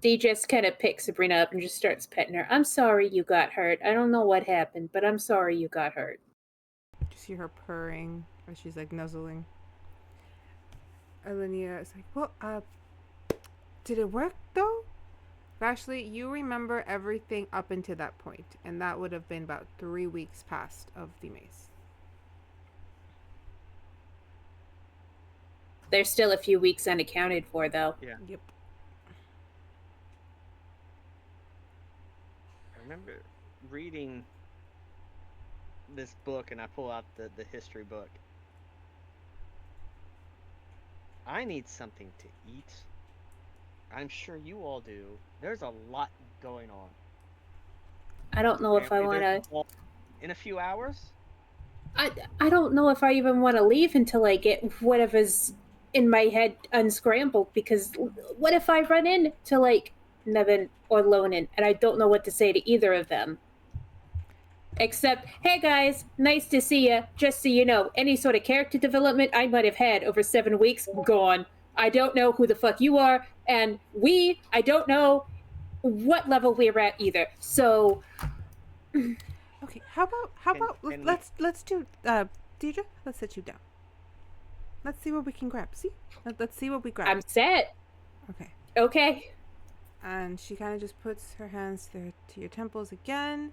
Dee just kind of picks Sabrina up and just starts petting her. I'm sorry you got hurt. I don't know what happened, but I'm sorry you got hurt. You see her purring as she's like nuzzling. Alinea is like, well, did it work though? Vashley, you remember everything up until that point, and that would have been about 3 weeks past of the maze. There's still a few weeks unaccounted for, though. Yeah. Yep. I remember reading this book, and I pull out the history book. I need something to eat. I'm sure you all do. There's a lot going on. I don't know if I want to... In a few hours? I don't know if I even want to leave until I get whatever's in my head unscrambled, because what if I run into, like, Nevin or Lonan, and I don't know what to say to either of them? Except, hey guys, nice to see you. Just so you know, any sort of character development I might have had over 7 weeks, gone. I don't know who the fuck you are, and I don't know what level we're at either. So, Okay, how about let's do Dierdra, let's sit you down. Let's see what we can grab. See? Let's see what we grab. I'm set. Okay. Okay. And she kind of just puts her hands to your temples again.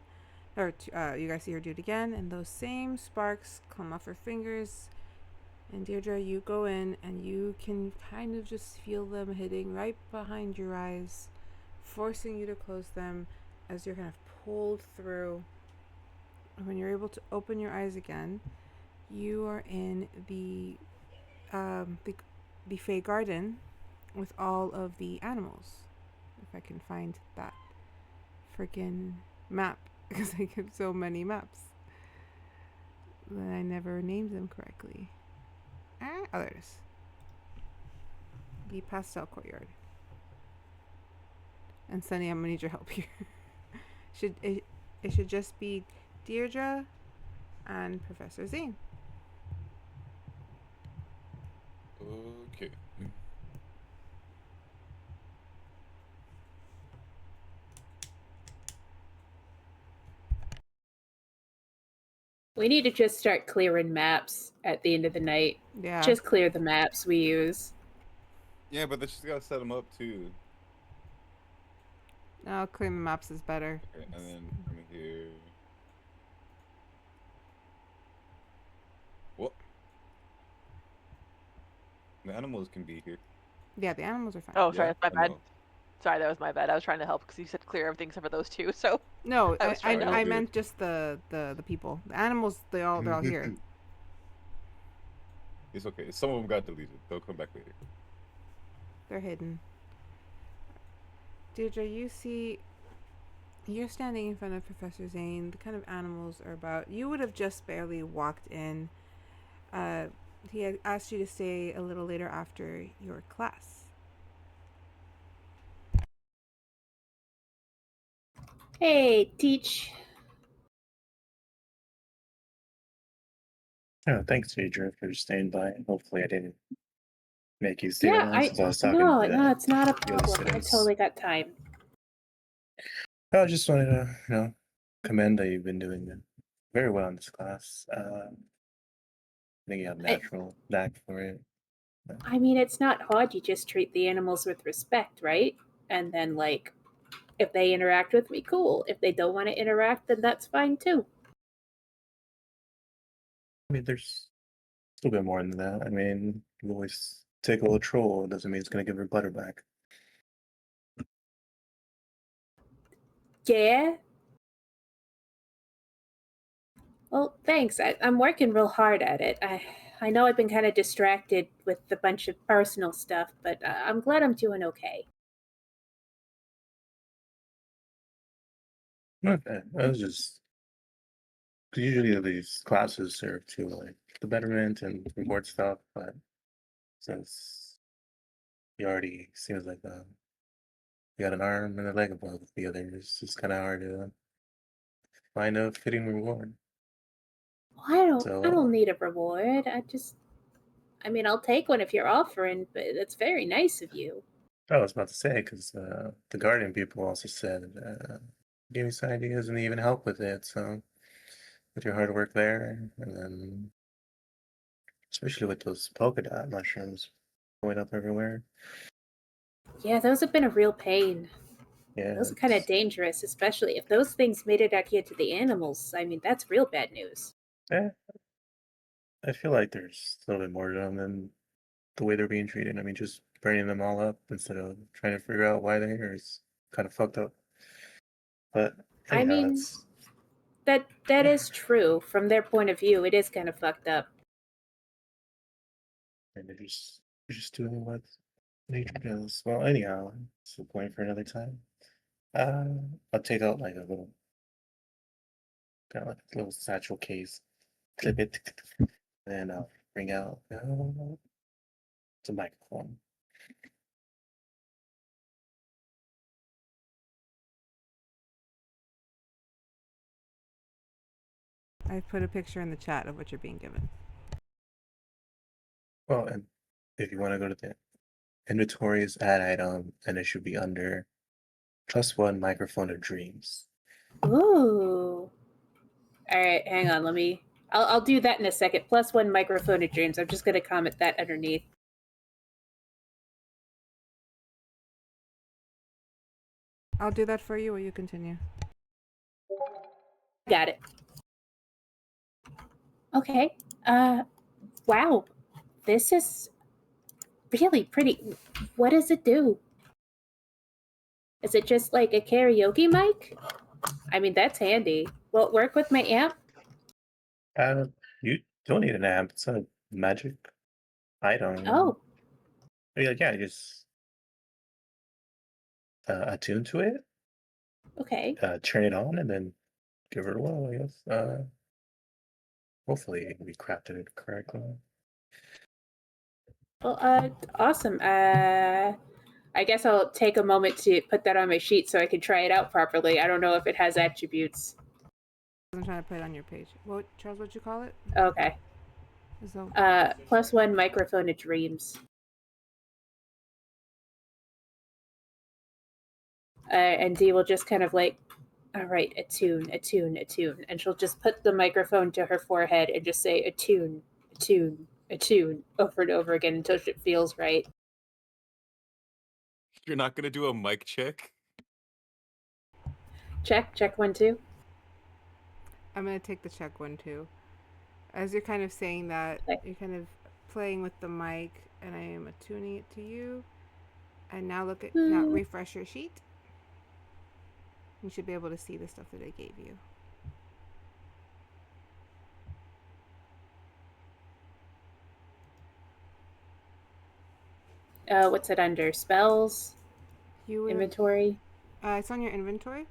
Or you guys see her do it again, and those same sparks come off her fingers. And Dierdra, you go in and you can kind of just feel them hitting right behind your eyes, forcing you to close them as you're kind of pulled through when you're able to open your eyes again, you are in the Fey Garden with all of the animals. If I can find that freaking map, because I get so many maps that I never named them correctly. Oh, there it is. The pastel courtyard. And Sunny, I'm gonna need your help here. It should just be Dierdra and Professor Zane. Okay. We need to just start clearing maps at the end of the night. Yeah. Just clear the maps we use. Yeah, but they just gotta set them up too. No, clearing the maps is better. Okay, and then from here. What? The animals can be here. Yeah, the animals are fine. Oh, sorry, Yeah, that's my I bad. know. Sorry, that was my bad. I was trying to help because you said clear everything except for those two. So No, I was trying to I help. meant just the people. The animals, they're all here. It's okay. Some of them got deleted. They'll come back later. They're hidden. Deirdre, you're standing in front of Professor Zane. The kind of animals are about. You would have just barely walked in. He had asked you to stay a little later after your class. Hey, Teach. Oh, thanks, Dierdra, for staying by. Hopefully, I didn't make you stay Yeah, long since I was talking no, to no, it's not a the other problem. I students. totally got time. I just wanted to, commend that you've been doing very well in this class. I think you have natural knack for it. I mean, it's not hard. You just treat the animals with respect, right? And then, like, if they interact with me, cool. If they don't want to interact, then that's fine too. I mean, there's a little bit more than that. I mean, you always take a little troll. It doesn't mean it's going to give her butter back. Yeah? Well, thanks. I'm working real hard at it. I know I've been kind of distracted with a bunch of personal stuff, but I'm glad I'm doing okay. Okay, I was just usually these classes serve to like the betterment and reward stuff, but since you already seems like you got an arm and a leg above the other, it's just kind of hard to find a fitting reward. Well, So I don't need a reward. I mean, I'll take one if you're offering, but that's very nice of you. I was about to say because the Guardian people also said gave me some ideas and they even help with it. So with your hard work there, and then especially with those polka dot mushrooms going up everywhere. Yeah, those have been a real pain. Yeah, Those are kind of dangerous, especially if those things made it out here to the animals. I mean, that's real bad news. yeah. I feel like there's a little bit more to them than the way they're being treated. I mean, just burning them all up instead of trying to figure out why they're here is kind of fucked up. But I anyhow, mean, it's that is true. From their point of view, it is kind of fucked up. and they're just doing what nature does. Well, anyhow, it's a point for another time. I'll take out like a little, kind of like a little satchel case, clip it, and then I'll bring out it's a microphone. I put a picture in the chat of what you're being given. Well, and if you want to go to the inventories, add item, and it should be under +1 microphone of dreams. Ooh. All right, hang on. I'll do that in a second. +1 microphone of dreams. I'm just going to comment that underneath. I'll do that for you, or you continue. Got it. Okay. Wow. This is really pretty. What does it do? Is it just like a karaoke mic? I mean, that's handy. Will it work with my amp? You don't need an amp. It's a magic item. Oh, Yeah, you just attune to it, okay. turn it on, and then give it a whirl, I guess. Hopefully we crafted it correctly. Well, awesome. I guess I'll take a moment to put that on my sheet so I can try it out properly. I don't know if it has attributes. I'm trying to put it on your page. What, Charles? What'd you call it? Okay. So +1 microphone of dreams. And Dee will just kind of like, all right, attune, attune, attune. And she'll just put the microphone to her forehead and just say attune, attune, attune over and over again until it feels right. You're not gonna do a mic check? Check 1, 2. I'm gonna take the check one too. As you're kind of saying that, Okay. you're kind of playing with the mic, and I am attuning it to you. And now now refresh your sheet. You should be able to see the stuff that I gave you. What's it under? Spells? You would Inventory? it's on your inventory.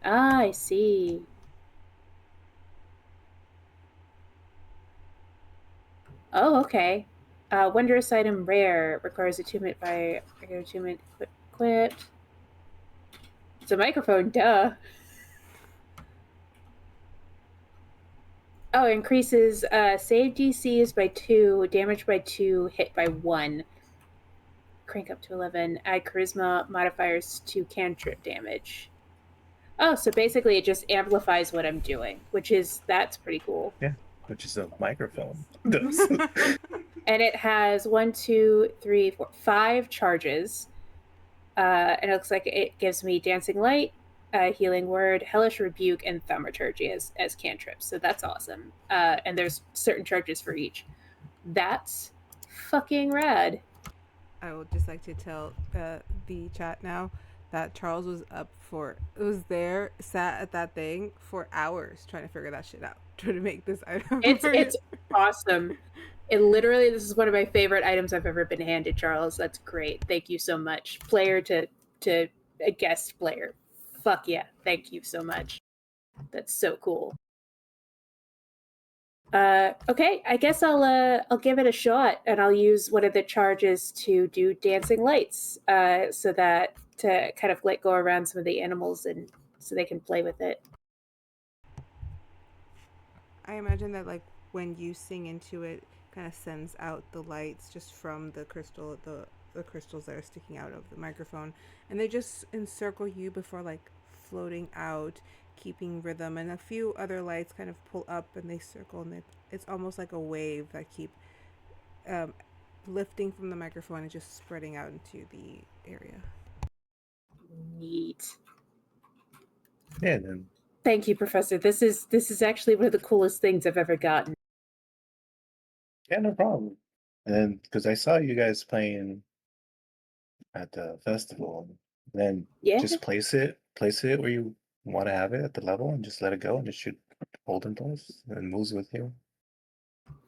Ah, I see. Oh, okay. Wondrous item rare. Requires attunement by regular attunement equipped. It's a microphone, duh. Oh, increases save DCs by 2, damage by 2, hit by 1. Crank up to 11. Add charisma modifiers to cantrip damage. Oh, so basically it just amplifies what I'm doing, that's pretty cool. Yeah, which is a microphone. And it has 1, 2, 3, 4, 5 charges. And it looks like it gives me Dancing Light, Healing Word, Hellish Rebuke, and Thaumaturgy as cantrips. So that's awesome. And there's certain charges for each. That's fucking rad. I would just like to tell the chat now that Charles was sat at that thing for hours trying to figure that shit out, trying to make this item. It's awesome. This is one of my favorite items I've ever been handed, Charles. That's great. Thank you so much. Player to a guest player. Fuck yeah. Thank you so much. That's so cool. Okay, I guess I'll give it a shot, and I'll use one of the charges to do dancing lights, so that to kind of go around some of the animals and so they can play with it. I imagine that like when you sing into it, kind of sends out the lights just from the crystals that are sticking out of the microphone, and they just encircle you before like floating out, keeping rhythm, and a few other lights kind of pull up and they circle, and it's almost like a wave that keep lifting from the microphone and just spreading out into the area. Neat. Yeah, then. Thank you, Professor. This is actually one of the coolest things I've ever gotten. Yeah, no problem. And then, because I saw you guys playing at the festival, then just place it where you want to have it at the level, and just let it go, and it should hold in place and moves with you.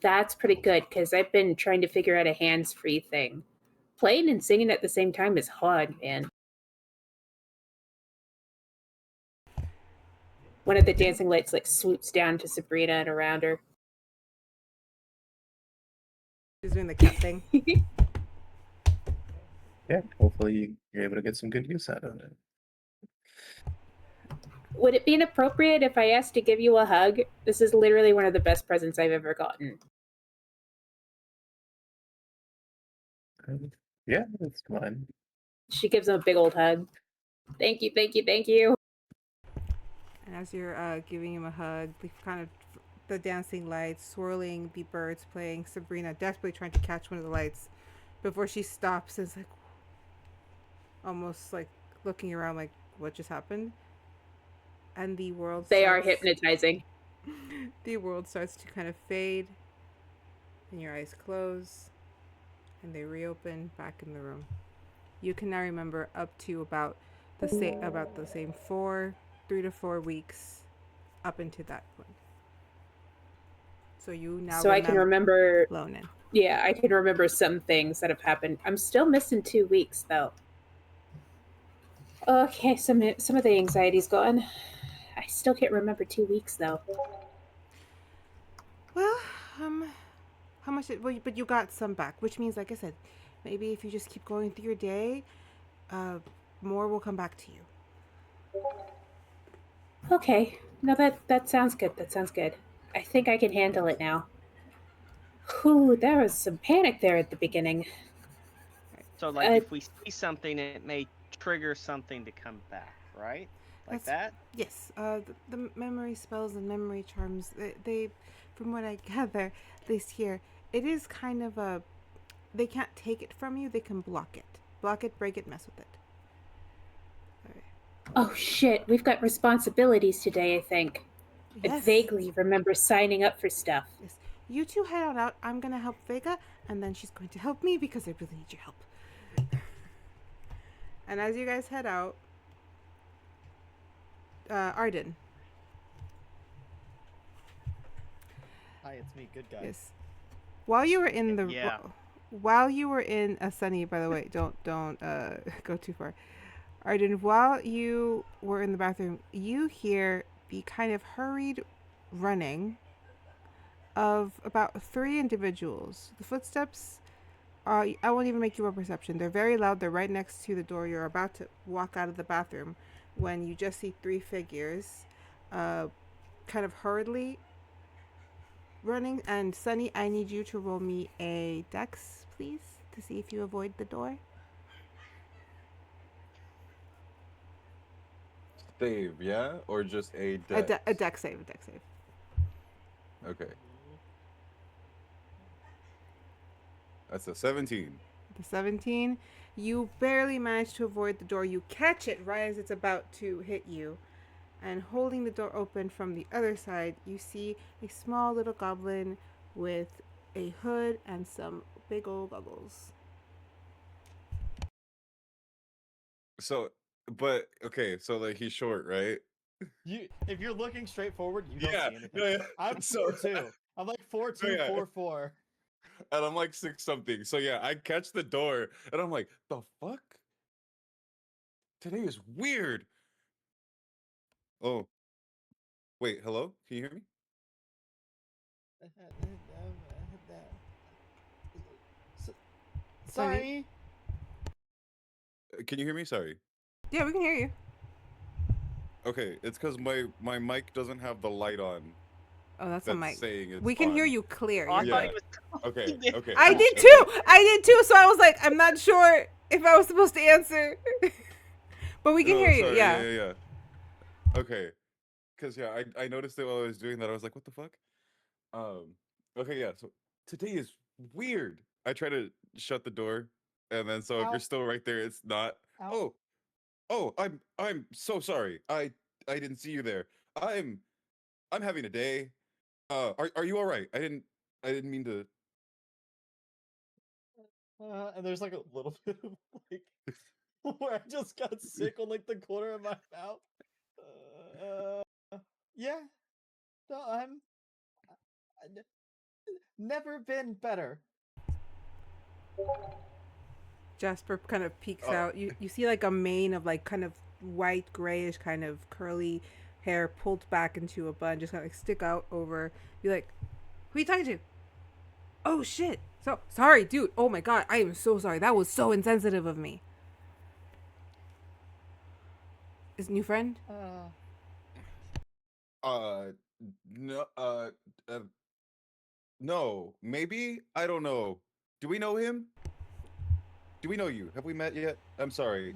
That's pretty good, because I've been trying to figure out a hands-free thing. Playing and singing at the same time is hard, man. One of the dancing lights swoops down to Sabrina and around her. She's doing the cat thing. Yeah, hopefully you're able to get some good use out of it. Would it be inappropriate if I asked to give you a hug? This is literally one of the best presents I've ever gotten. Yeah, that's fine. She gives him a big old hug. Thank you, thank you, thank you. And as you're giving him a hug, the dancing lights, swirling, the birds playing, Sabrina desperately trying to catch one of the lights before she stops and is like, almost like looking around like, what just happened? And the world are hypnotizing. The world starts to kind of fade, and your eyes close, and they reopen back in the room. You can now remember up to about the same 3 to 4 weeks up into that point. So you now So I can remember. Lonan. Yeah, I can remember some things that have happened. I'm still missing 2 weeks though. Okay, some of the anxiety's gone. I still can't remember 2 weeks though. Well, how much? Well, but you got some back, which means, like I said, maybe if you just keep going through your day, more will come back to you. Okay, no, that sounds good. That sounds good. I think I can handle it now. Whew, there was some panic there at the beginning. So, like, if we see something, it may trigger something to come back, right? Like that? Yes. The memory spells and memory charms. They, from what I gather, at least here, it is kind of a. They can't take it from you. They can block it. Block it, break it, mess with it. Oh shit, we've got responsibilities today, I think. Yes. I vaguely remember signing up for stuff. Yes. You two head on out. I'm gonna help Vega, and then she's going to help me because I really need your help. And as you guys head out, Arden. Hi, it's me, good guy. Yes. While you were in the Yeah. while you were in Sunny, by the way, don't go too far. Arden, while you were in the bathroom, you hear the kind of hurried running of about 3 individuals. The footsteps I won't even make you a perception. They're very loud. They're right next to the door. You're about to walk out of the bathroom when you just see 3 figures kind of hurriedly running. And Sunny, I need you to roll me a dex, please, to see if you avoid the door. Save, yeah? Or just a dex? A dex save, a dex save. Okay. That's a 17. The 17, you barely manage to avoid the door. You catch it right as it's about to hit you. And holding the door open from the other side, you see a small little goblin with a hood and some big old goggles. So, but, okay, so, like, he's short, right? If you're looking straight forward, you don't Yeah, see anything. yeah, yeah. I'm So- 4'2". I'm like 4'2", Yeah. 4'4". And I'm like 6 something. So yeah, I catch the door and I'm like, the fuck? Today is weird. Oh. Wait, hello? Can you hear me? Sorry. Can you hear me? Sorry. Yeah, we can hear you. Okay, it's because my mic doesn't have the light on. Oh, that's a That's mic. saying it's We can hear on. you clear. Oh, I You're thought good. he was Okay, okay. I did too. I did too. So I was like, I'm not sure if I was supposed to answer, but we can No, hear you. sorry, Yeah. yeah. Okay. Because yeah, I noticed it while I was doing that. I was like, what the fuck? Okay, yeah. So today is weird. I try to shut the door, and then so if Ow. you're still right there, it's not. Ow. Oh, I'm so sorry. I didn't see you there. I'm having a day. Are you all right? I didn't mean to. And there's like a little bit of like where I just got sick on like the corner of my mouth. Yeah. No, never been better. Jasper kind of peeks Oh. out. You see like a mane of like kind of white grayish kind of curly hair pulled back into a bun, just kind of like stick out over. You're like, who are you talking to? Oh shit. So sorry, dude. Oh my god, I am so sorry. That was so insensitive of me. His new friend? No. No. Maybe I don't know. Do we know him? Do we know you? Have we met yet? I'm sorry.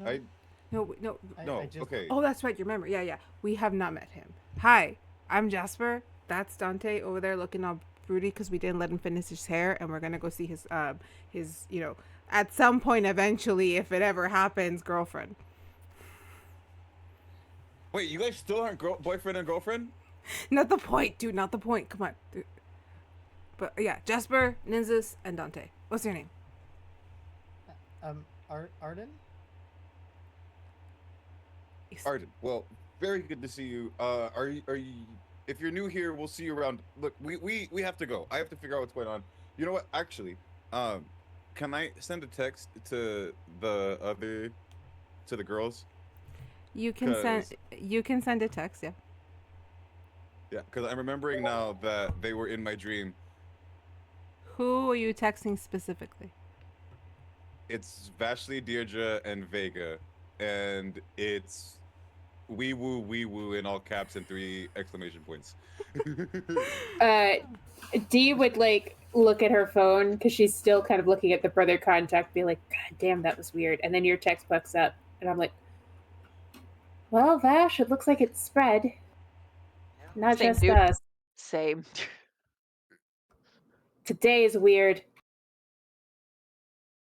No. No. No. I just, Okay. Oh, that's right. You remember? Yeah. We have not met him. Hi, I'm Jasper. That's Dante over there looking all broody because we didn't let him finish his hair, and we're gonna go see his at some point eventually, if it ever happens, girlfriend. Wait, you guys still aren't boyfriend and girlfriend? Not the point, dude. Not the point. Come on. Dude. But yeah, Jasper, Nynzus, and Dante. What's your name? Arden? Arden. Well, very good to see you. Are you if you're new here, we'll see you around. Look, we have to go. I have to figure out what's going on. You know what? Actually, can I send a text to the girls? You can send 'Cause- a text, yeah. Yeah, because I'm remembering now that they were in my dream. Who are you texting specifically? It's Vashley, Dierdra, and Vega, and it's wee woo in all caps and 3 exclamation points. Dee would like look at her phone because she's still kind of looking at the brother contact, be like, God damn, that was weird. And then your text bucks up, and I'm like, well, Vash, it looks like it's spread. Not Same, just dude. us. Same. Today is weird.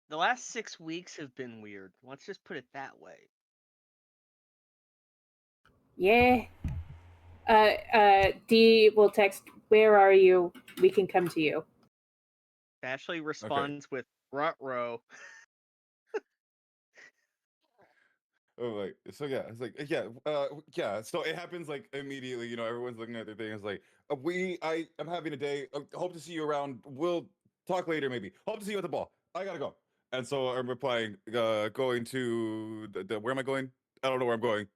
The last 6 weeks have been weird. Let's just put it that way. Yeah. Dee will text, where are you? We can come to you. Ashley responds with ruh-roh. Oh, like so yeah, it's like yeah. So it happens like immediately. You know, everyone's looking at their thing. It's like I'm having a day. Hope to see you around. We'll talk later, maybe. Hope to see you at the ball. I gotta go. And so I'm replying, going to where am I going? I don't know where I'm going.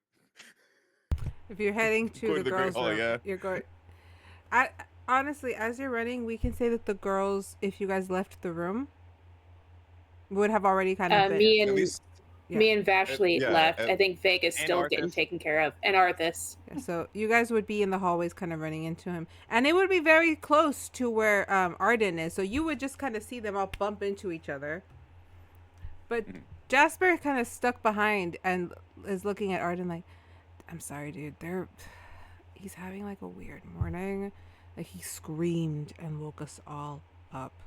If you're heading to Going the to the Great girls' Hall, room, yeah. you're going. Honestly, as you're running, we can say that the girls, if you guys left the room, would have already kind of been. Me At and least me and Vashley yeah, left. I think Vega's and still getting Arthas. taken care of, and Arthas. Yeah, so you guys would be in the hallways, kind of running into him, and it would be very close to where Arden is. So you would just kind of see them all bump into each other. But Jasper kind of stuck behind and is looking at Arden like, "I'm sorry, dude. He's having like a weird morning. Like he screamed and woke us all up.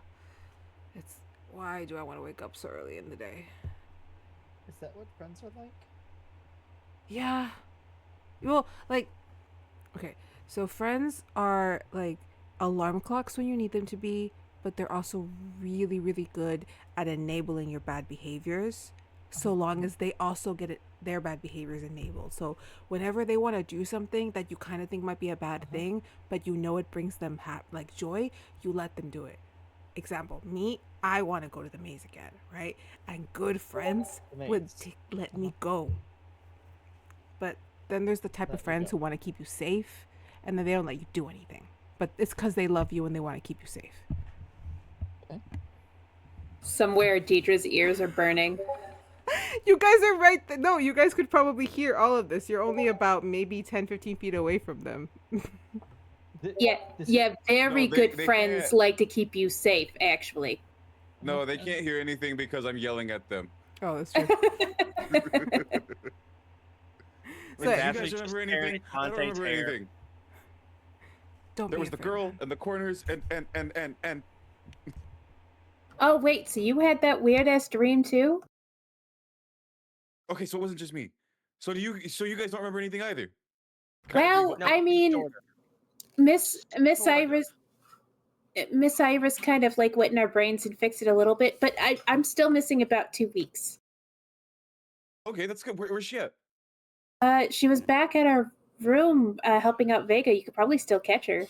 Why do I want to wake up so early in the day?" Is that what friends are like? Yeah. Well, like, okay, so friends are like alarm clocks when you need them to be, but they're also really, really good at enabling your bad behaviors, so long as they also get their bad behaviors enabled. So whenever they want to do something that you kind of think might be a bad thing, but you know it brings them like joy, you let them do it. Example, me, I want to go to the maze again, right? And good friends would let me go. But then there's the type of friends who want to keep you safe, and then they don't let you do anything. But it's because they love you and they want to keep you safe. Somewhere Deidre's ears are burning. You guys are right. No, you guys could probably hear all of this. You're only about maybe 10, 15 feet away from them. Yeah, very No, good they friends can't. like to keep you safe, actually. No, they can't hear anything because I'm yelling at them. Oh, that's true. Do So, you Vashley guys just remember staring anything? at I don't Conte's remember hair. anything. don't There be was the afraid, girl man. in the corners and Oh, wait, so you had that weird-ass dream, too? okay, so it wasn't just me. So you guys don't remember anything either? Well, No, I mean, sorta. Miss Sorta. Iris kind of like went in our brains and fixed it a little bit, but I'm still missing about 2 weeks. Okay, that's good. Where's she at? She was back at our room helping out Vega. You could probably still catch her.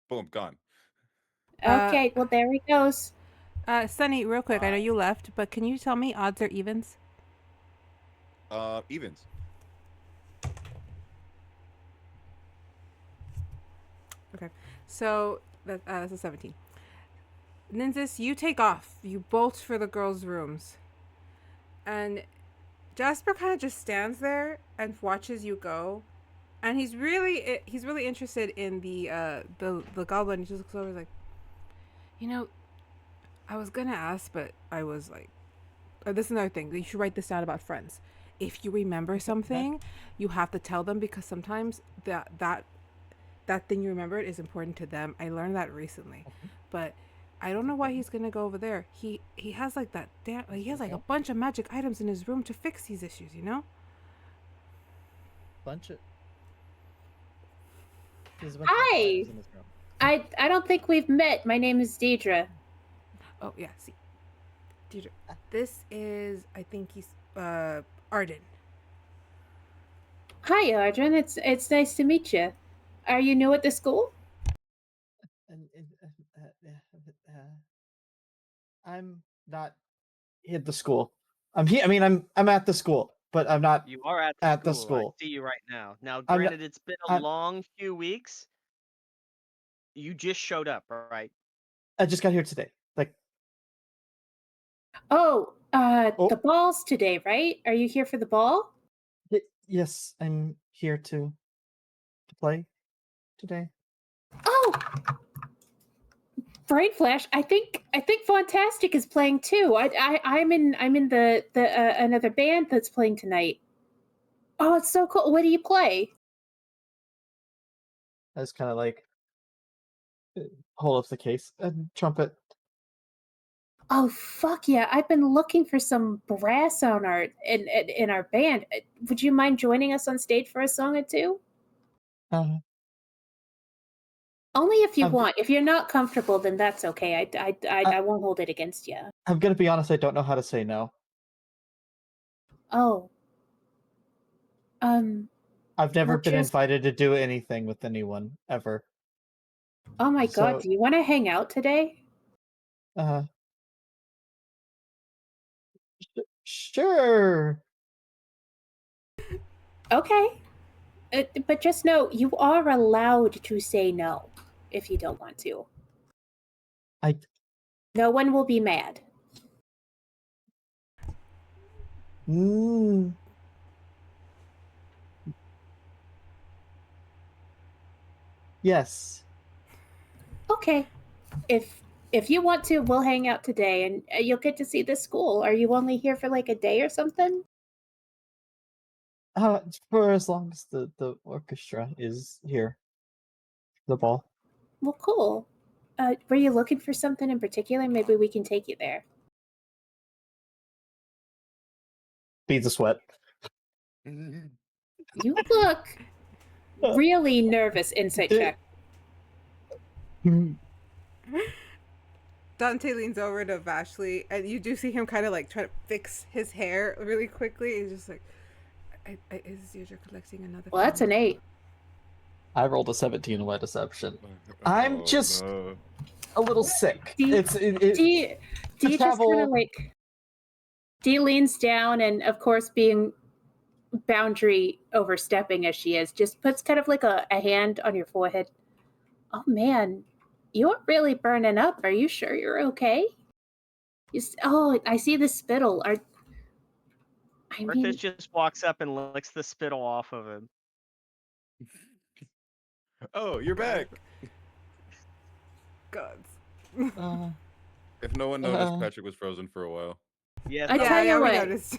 Boom, gone. Okay, well, there he goes. Sunny, real quick, I know you left, but can you tell me odds or evens? Evens. Okay, so that's a 17. Nynzus, you take off. You bolt for the girls' rooms. And Jasper kind of just stands there and watches you go. And he's really interested in the goblin. He just looks over like, I was gonna ask, but I was like, this is another thing. You should write this down about friends. If you remember something, you have to tell them because sometimes that thing you remembered is important to them. I learned that recently, but I don't know why he's gonna go over there. He has like that he has like a bunch of magic items in his room to fix these issues. Bunch of. Hi. I don't think we've met. My name is Dierdra. Oh yeah, see, Dierdra. This is, I think he's Arden. Hi, Arden. It's nice to meet you. Are you new at the school? I'm not at the school. I'm here. I mean, I'm at the school, but I'm not You are at at the school. I school. see you right now. Now, I'm not- granted, it's been a I'm- long few weeks. You just showed up, right? I just got here today. Like, Oh, Oh. the ball's today, right? Are you here for the ball? yes, I'm here to play today. Oh, Brain Flash. I think Fantastic is playing too. I'm in the another band that's playing tonight. Oh, it's so cool. What do you play? I just kind of like hold up the case and trumpet. Oh fuck yeah! I've been looking for some brass on our in our band. Would you mind joining us on stage for a song or two? Uh, Only if you I'm- want. If you're not comfortable, then that's okay. I won't hold it against you. I'm gonna be honest. I don't know how to say no. Oh. I've never Well, been just- invited to do anything with anyone ever. Oh my god, So- do you want to hang out today? Sure. Okay. But just know you are allowed to say no if you don't want to. I No one will be mad. Mm. Yes. Okay. If you want to, we'll hang out today and you'll get to see the school. Are you only here for like a day or something? For as long as the orchestra is here. The ball. Well, cool. Were you looking for something in particular? Maybe we can take you there. Beads of sweat. You look really nervous. Insight check. Dante leans over to Vashley, and you do see him kind of like try to fix his hair really quickly. He's just like, "Is Dierdra collecting another?" Well, that's an 8. I rolled a 17 in my deception. I'm just no. a little sick. Do you- It's Do you just travel- kind of like? Dee leans down and, of course, being boundary overstepping as she is, just puts kind of like a hand on your forehead. Oh man, you're really burning up. Are you sure you're okay? Oh, I see the spittle. Arthas just walks up and licks the spittle off of him. Oh, you're back. Gods. If no one noticed, Patrick was frozen for a while. Yes, I tell you we what. noticed.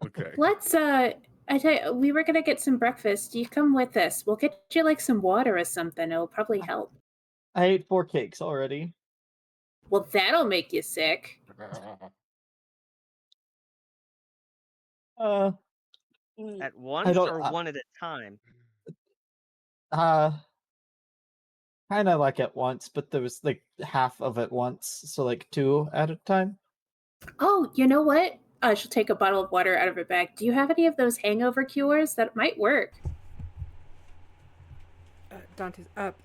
Okay. Let's I tell you, we were gonna get some breakfast. You come with us. We'll get you like some water or something. It'll probably help. I ate 4 cakes already. Well, that'll make you sick. at once don't- or one at a time. Kind of like at once, but there was like half of it once, so like 2 at a time. Oh, you know what? She'll take a bottle of water out of her bag. Do you have any of those hangover cures? That might work. Dante's up.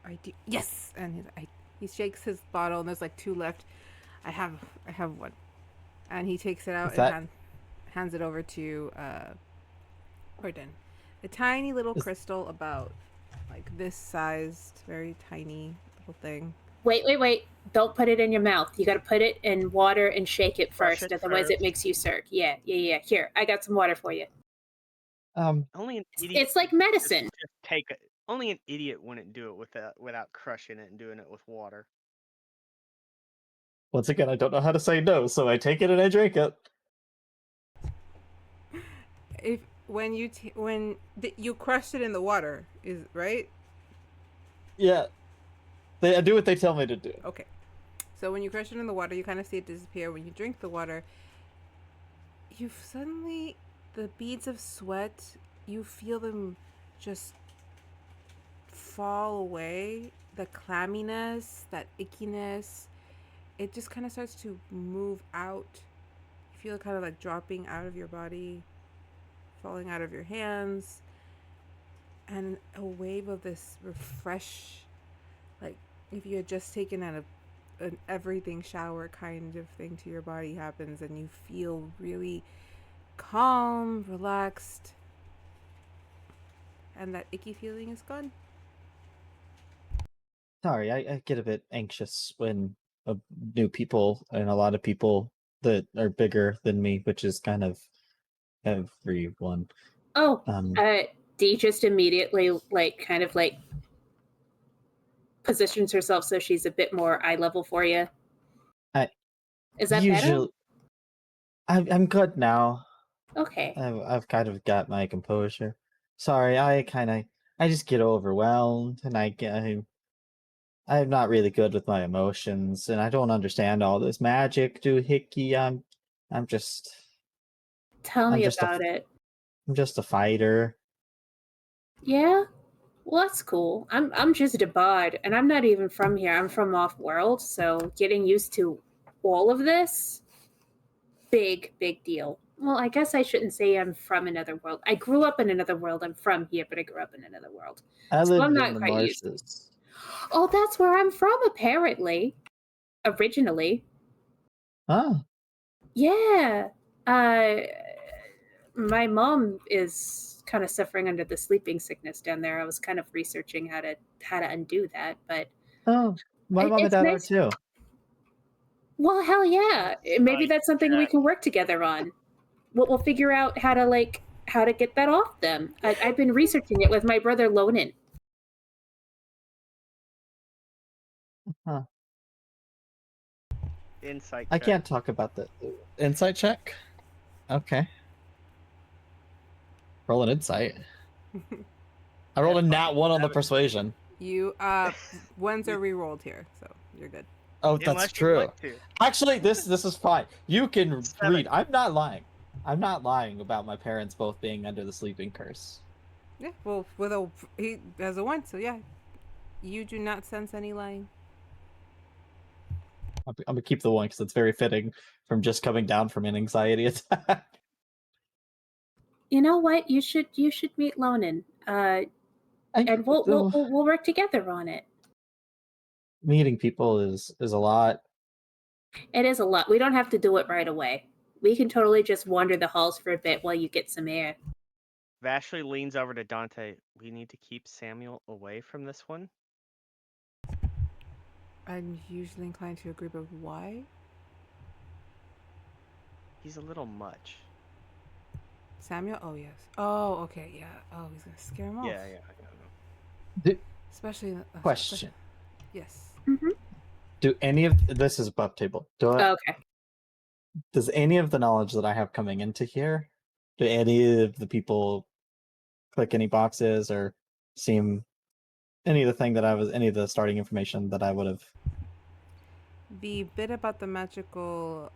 I do. Yes, and he shakes his bottle, and there's like 2 left. I have one, and he takes it out Is and hands it over to Arden. A tiny little crystal, about like this sized, very tiny little thing. Wait. Don't put it in your mouth. You got to put it in water and shake it Crush first. it Otherwise, first. it makes you sick. Yeah. Here, I got some water for you. Only an idiot. It's like medicine. Just take it. Only an idiot wouldn't do it without crushing it and doing it with water. Once again, I don't know how to say no, so I take it and I drink it. When you crushed it in the water, is right? Yeah. I do what they tell me to do. Okay. So when you crush it in the water, you kind of see it disappear. When you drink the water, the beads of sweat, you feel them just fall away. The clamminess, that ickiness, it just kind of starts to move out. You feel it kind of like dropping out of your body, falling out of your hands. and a wave of this refresh, like if you had just taken out an everything shower kind of thing to your body happens, and you feel really calm, relaxed, and that icky feeling is gone. Sorry, I get a bit anxious when new people and a lot of people that are bigger than me, which is kind of everyone. Oh, Um, Dee just immediately, kind of positions herself so she's a bit more eye level for you. I Is that better? usually I'm good now. Okay. I've kind of got my composure. Sorry, I just get overwhelmed, and I'm not really good with my emotions, and I don't understand all this magic doohickey. I'm just Tell I'm me just about it. I'm just a fighter. Yeah? Well, that's cool. I'm just a bard, and I'm not even from here. I'm from off world, so getting used to all of this, big deal. Well, I guess I shouldn't say I'm from another world. I grew up in another world. I'm from here, but I grew up in another world. I So I'm lived in not the quite used. marshes. Oh, that's where I'm from, apparently. Originally. Oh, Yeah. My mom is kind of suffering under the sleeping sickness down there. I was kind of researching how to undo that, but oh, my mom and it's dad are nice. too. Well, hell yeah. Maybe Insight that's something we check. can work together on. We'll figure out how to get that off them. I've been researching it with my brother Lonan. Huh. Insight I check. can't talk about the insight check. Okay. Roll an insight. I rolled a nat 1 on the persuasion. You ones are re-rolled here, so you're good. Oh, that's Unless you true. want to. Actually, this is fine. You can 7. read. I'm not lying. I'm not lying about my parents both being under the sleeping curse. Yeah, well, he has a 1, so yeah, you do not sense any lying. I'm gonna keep the 1 because it's very fitting from just coming down from an anxiety attack. You know what? You should meet Lonan. And we'll work together on it. Meeting people is a lot. It is a lot. We don't have to do it right away. We can totally just wander the halls for a bit while you get some air. Vashley leans over to Dante. We need to keep Samuel away from this one. I'm usually inclined to agree, but why? He's a little much. Samuel? Oh, yes. Oh, okay, yeah. Oh, he's gonna scare him off. Yeah, I know. Especially... Question. Yes. Mm-hmm. Do any of this is above table? Okay. Does any of the knowledge that I have coming into here, do any of the people click any boxes or seem any of the starting information that I would have? The bit about the magical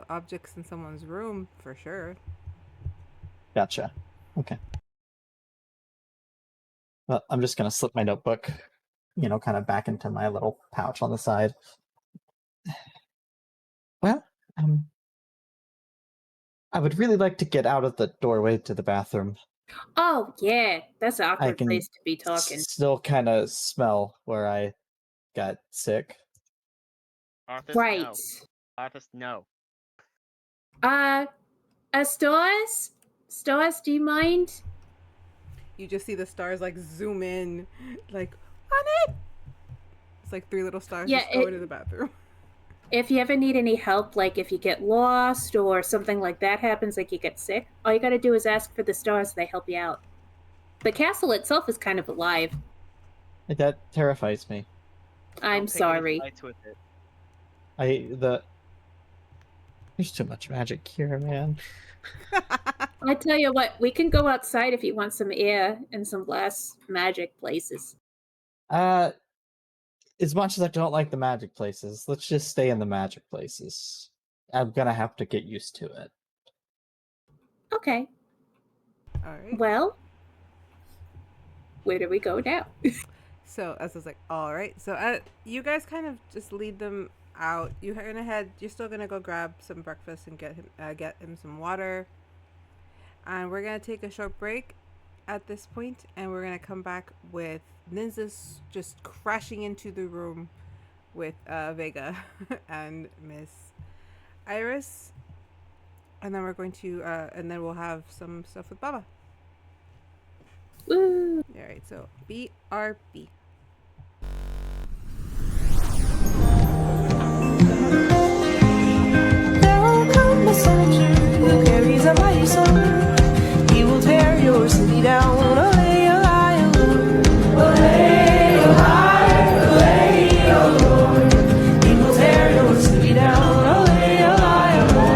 objects in someone's room, for sure. Gotcha. Okay. Well, I'm just gonna slip my notebook, kind of back into my little pouch on the side. Well, I would really like to get out of the doorway to the bathroom. Oh yeah, that's an I awkward can place to be talking. still kind of smell where I got sick. Arthas, Right. no. Arthas, no. Stars, do you mind? You just see the stars like zoom in, like on it. It's like 3 little stars just go into the bathroom. If you ever need any help, like if you get lost or something like that happens, like you get sick, all you gotta do is ask for the stars. They help you out. The castle itself is kind of alive. That terrifies me. I'm Don't take any sorry. fights with it. There's too much magic here, man. I tell you what, we can go outside if you want some air and some less magic places. As much as I don't like the magic places, let's just stay in the magic places. I'm gonna have to get used to it. Okay. All right. Well, where do we go now? So as I was like, all right. So you guys kind of just lead them out. You're gonna head. You're still gonna go grab some breakfast and get him some water. And we're gonna take a short break. at this point, and we're gonna come back with Nynzus just crashing into the room with Vega and Miss Iris, and then we're going to and then we'll have some stuff with Baba. Woo! All right, so BRB. There will come a soldier who carries a mighty sword. He will tear your city down. Olay, olay, olay, olay, olay, Lord. He will tear your city down. Olay, olay, olay.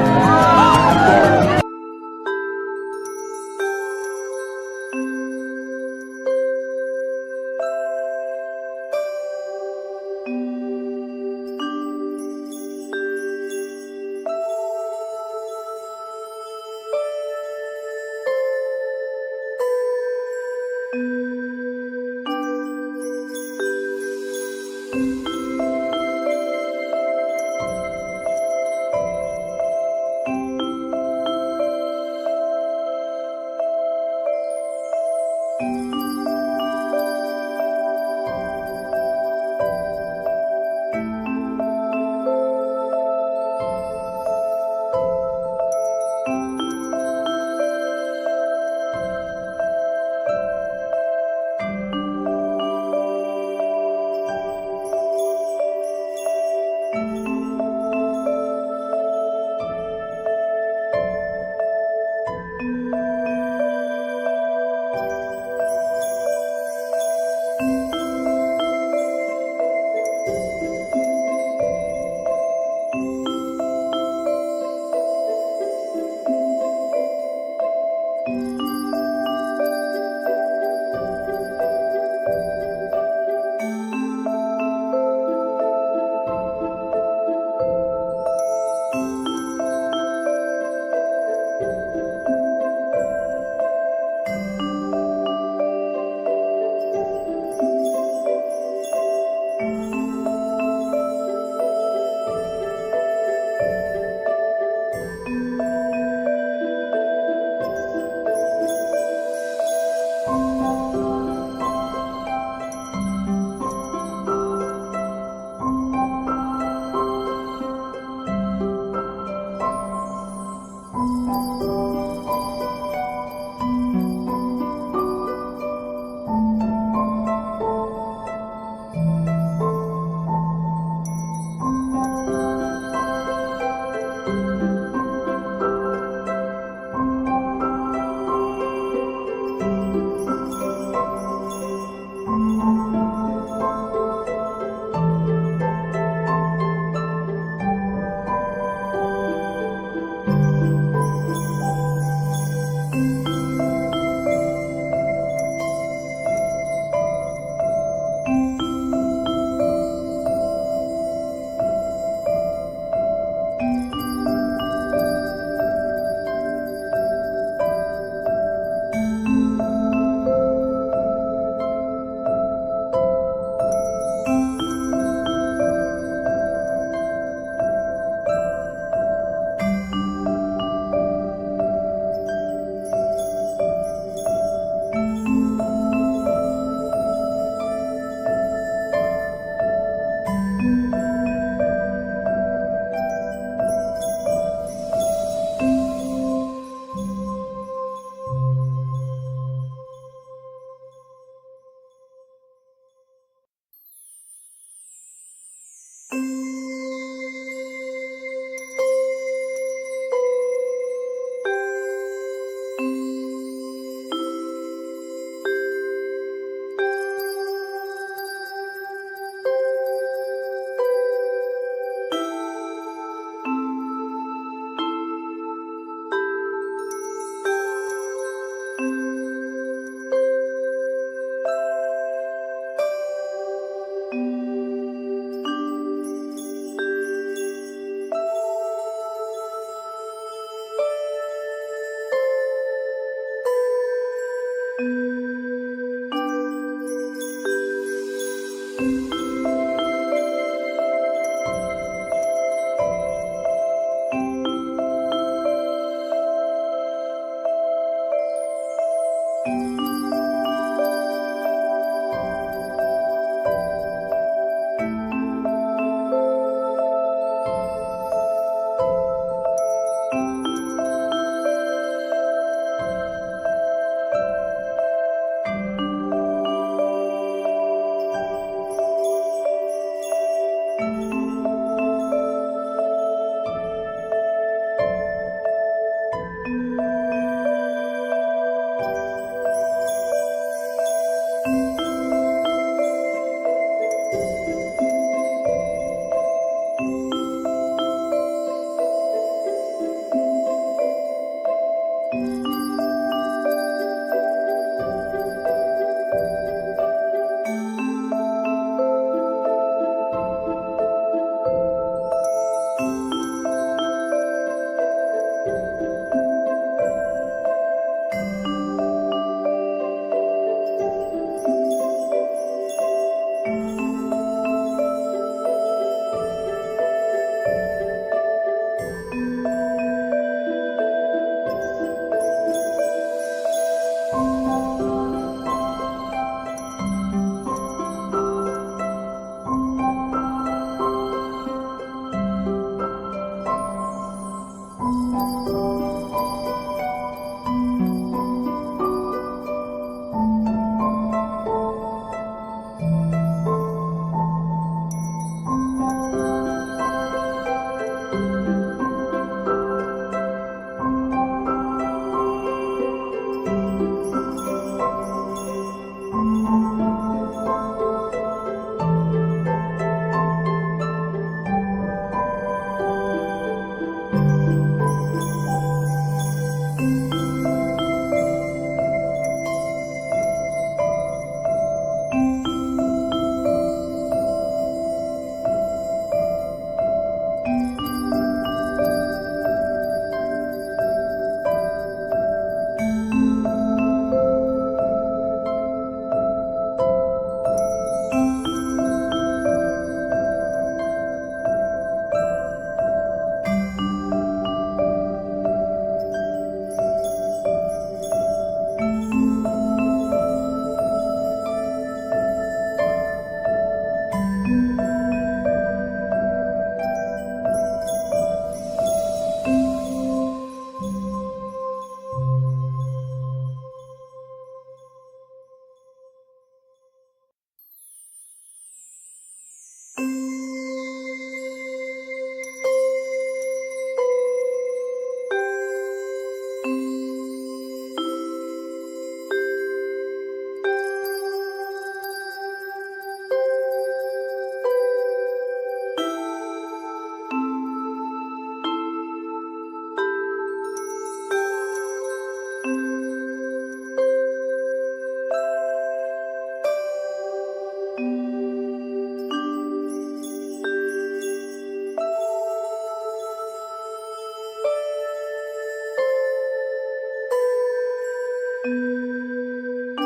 And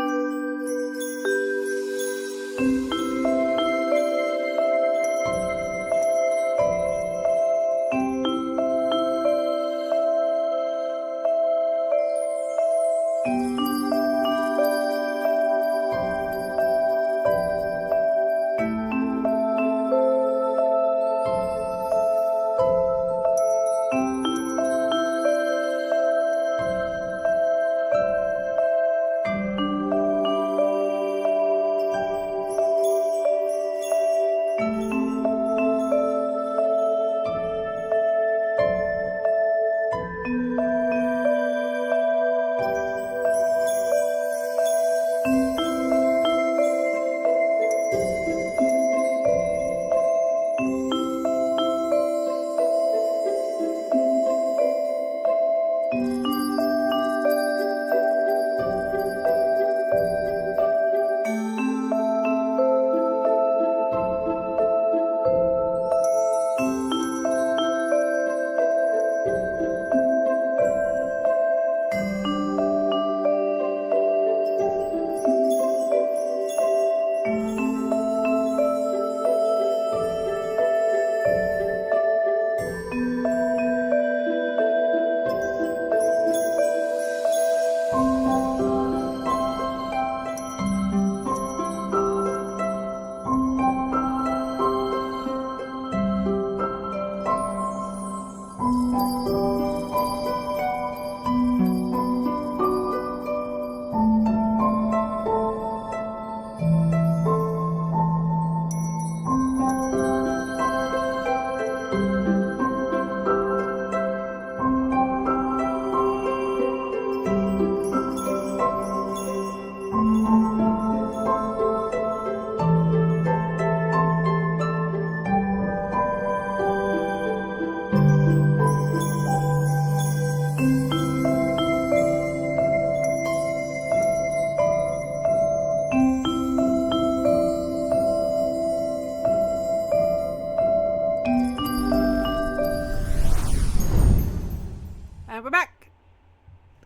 we're back.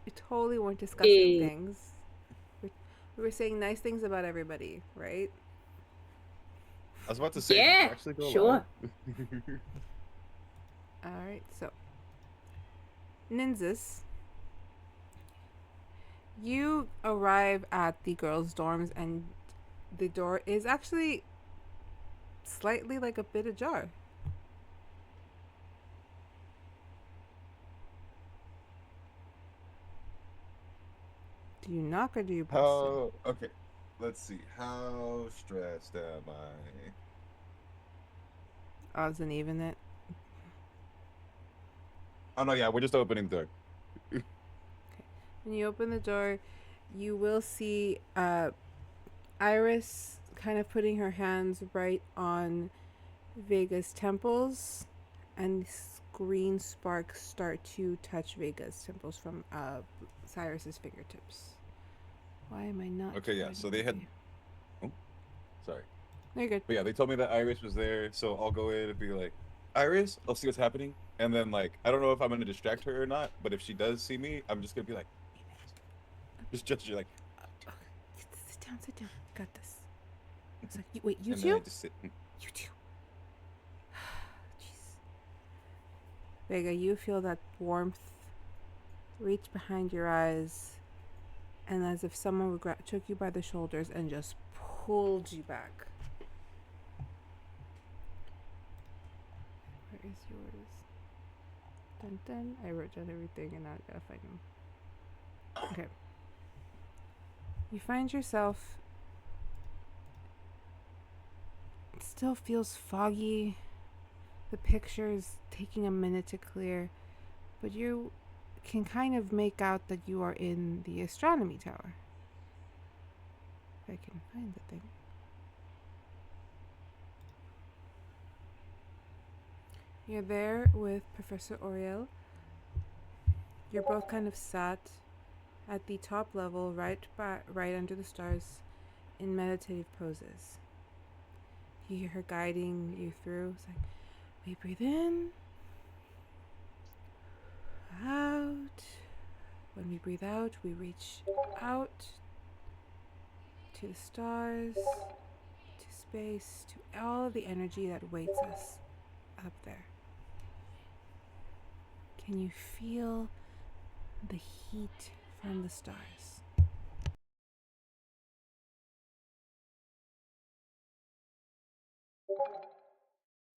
We totally weren't discussing Eh. things. We were saying nice things about everybody, right? I was about to say, did Yeah, you actually go sure. live? All right, so Nynzus, you arrive at the girls' dorms, and the door is actually slightly like a bit ajar. Do you knock or do you press it? Okay, let's see. How stressed am I? Odds and even it. Oh no, yeah, we're just opening the door. When you open the door, you will see Iris kind of putting her hands right on Vega's temples, and green sparks start to touch Vega's temples from Cyrus's fingertips. Why am I not? Okay, yeah, so they had. Oh, sorry. No, you're good. But yeah, they told me that Iris was there, so I'll go in and be like, Iris, I'll see what's happening. And then, like, I don't know if I'm going to distract her or not, but if she does see me, I'm just going to be like, just gesture like, Sit down, sit down. Got this. It's like, wait, you and then I two? just sit. You two. Jeez. Vega, you feel that warmth reach behind your eyes, and as if someone would took you by the shoulders and just pulled you back. Where is yours? Dun dun. I wrote down everything and now I gotta find them. Okay. You find yourself. It still feels foggy. The picture is taking a minute to clear, but you can kind of make out that you are in the astronomy tower. If I can find the thing. You're there with Professor Oriel. You're both kind of sat at the top level, right under the stars, in meditative poses. You hear her guiding you through. It's like, we breathe in, out, When we breathe out, we reach out to the stars, to space, to all of the energy that waits us up there. Can you feel the heat from the stars?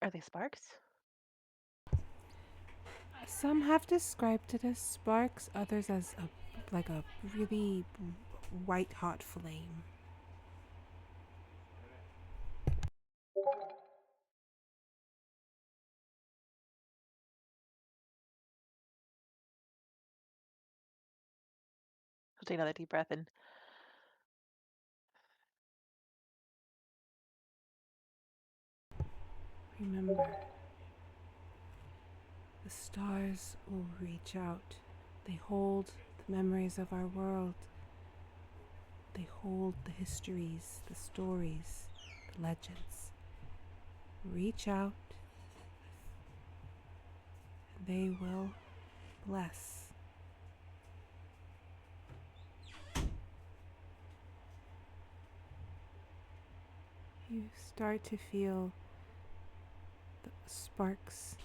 Are they sparks? Some have described it as sparks, others as a really white hot flame. I'll take another deep breath in. Remember, the stars will reach out. They hold the memories of our world. They hold the histories, the stories, the legends. Reach out, and they will bless. You start to feel the sparks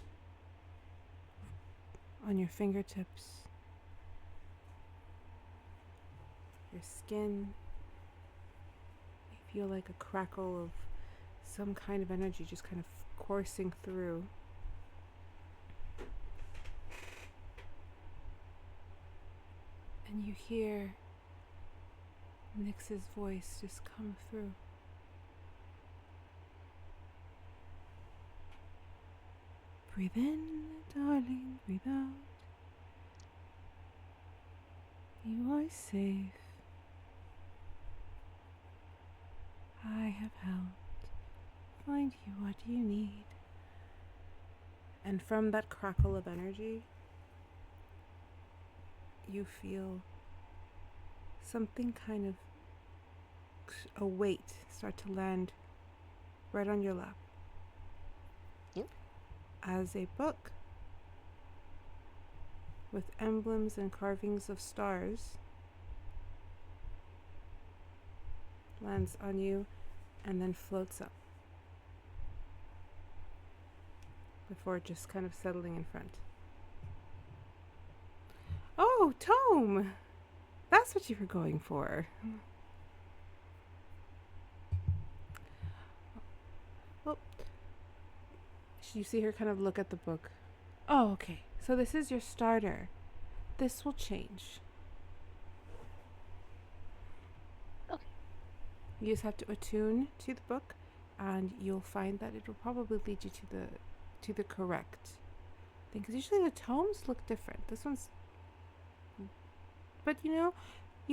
on your fingertips, your skin. You feel like a crackle of some kind of energy just kind of coursing through. And you hear Nyx's voice just come through. Breathe in, darling, breathe out. You are safe. I have helped find you what you need. And from that crackle of energy, you feel something kind of, a weight start to land right on your lap. Yep. As a book with emblems and carvings of stars lands on you and then floats up before just kind of settling in front. Oh, tome! That's what you were going for. Well, you see her kind of look at the book. Oh, okay. So this is your starter. This will change. Okay. You just have to attune to the book, and you'll find that it will probably lead you to the correct thing. Because usually the tomes look different. This one's, but you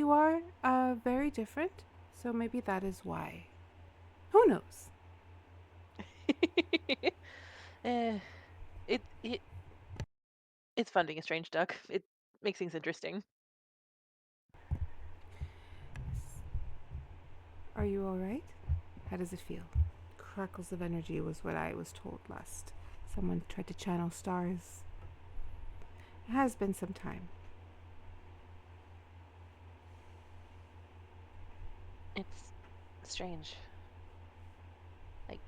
are very different. So maybe that is why. Who knows? It's fun being a strange duck. It makes things interesting. Are you all right? How does it feel? Crackles of energy was what I was told last. Someone tried to channel stars. It has been some time. It's strange. Like,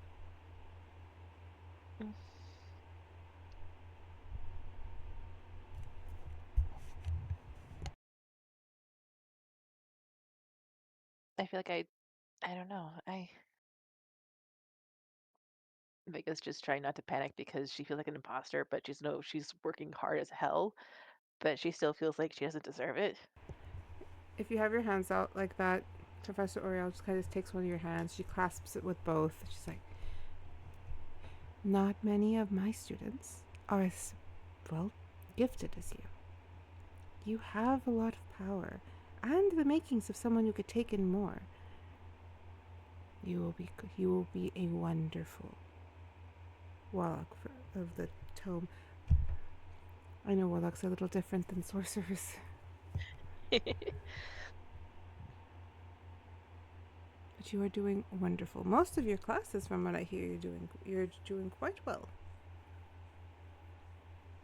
I feel like I don't know. Vega's just trying not to panic because she feels like an imposter, but she's working hard as hell, but she still feels like she doesn't deserve it. If you have your hands out like that, Professor Oriel just kind of takes one of your hands. She clasps it with both. She's like, not many of my students are as, well, gifted as you. You have a lot of power and the makings of someone who could take in more. You will be a wonderful warlock of the tome. I know warlocks are a little different than sorcerers. But you are doing wonderful. Most of your classes, from what I hear, you're doing quite well.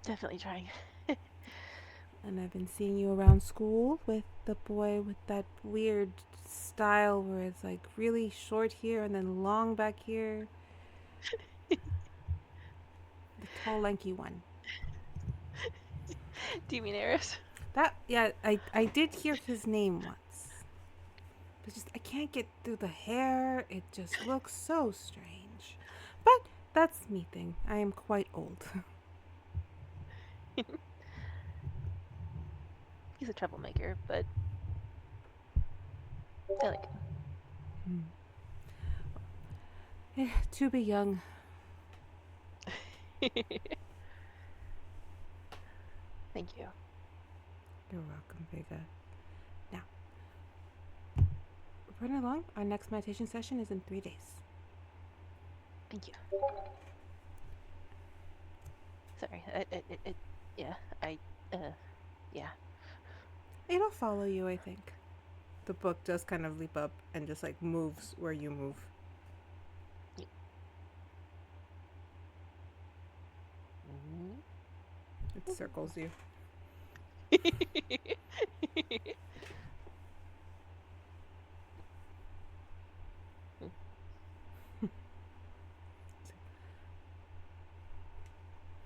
Definitely trying. And I've been seeing you around school with the boy with that weird style where it's like really short here and then long back here. The tall, lanky one. Do you mean Eris? That, yeah, I did hear his name once. But just, I can't get through the hair. It just looks so strange. But that's me thing. I am quite old. He's a troublemaker, but I like To be young. him. Thank you. You're welcome, Vega. Now, we're running along. Our next meditation session is in 3 days. Thank you. Sorry. Yeah. Yeah. It'll follow you, I think. The book does kind of leap up and just like moves where you move. It circles you.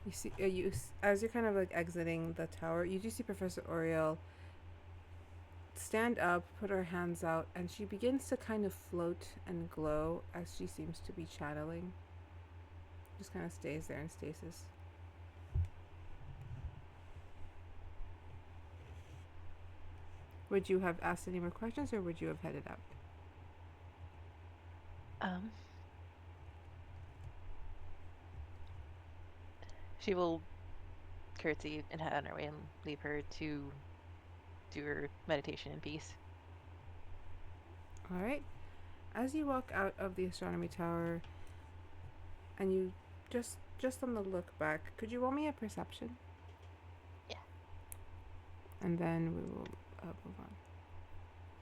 You see, as you're kind of like exiting the tower, you do see Professor Oriel stand up, put her hands out, and she begins to kind of float and glow as she seems to be channeling. Just kind of stays there in stasis. Would you have asked any more questions, or would you have headed out? She will curtsy and head on her way and leave her to do her meditation in peace. All right. As you walk out of the astronomy tower, and you just on the look back, could you roll me a perception? Yeah. And then we will move on.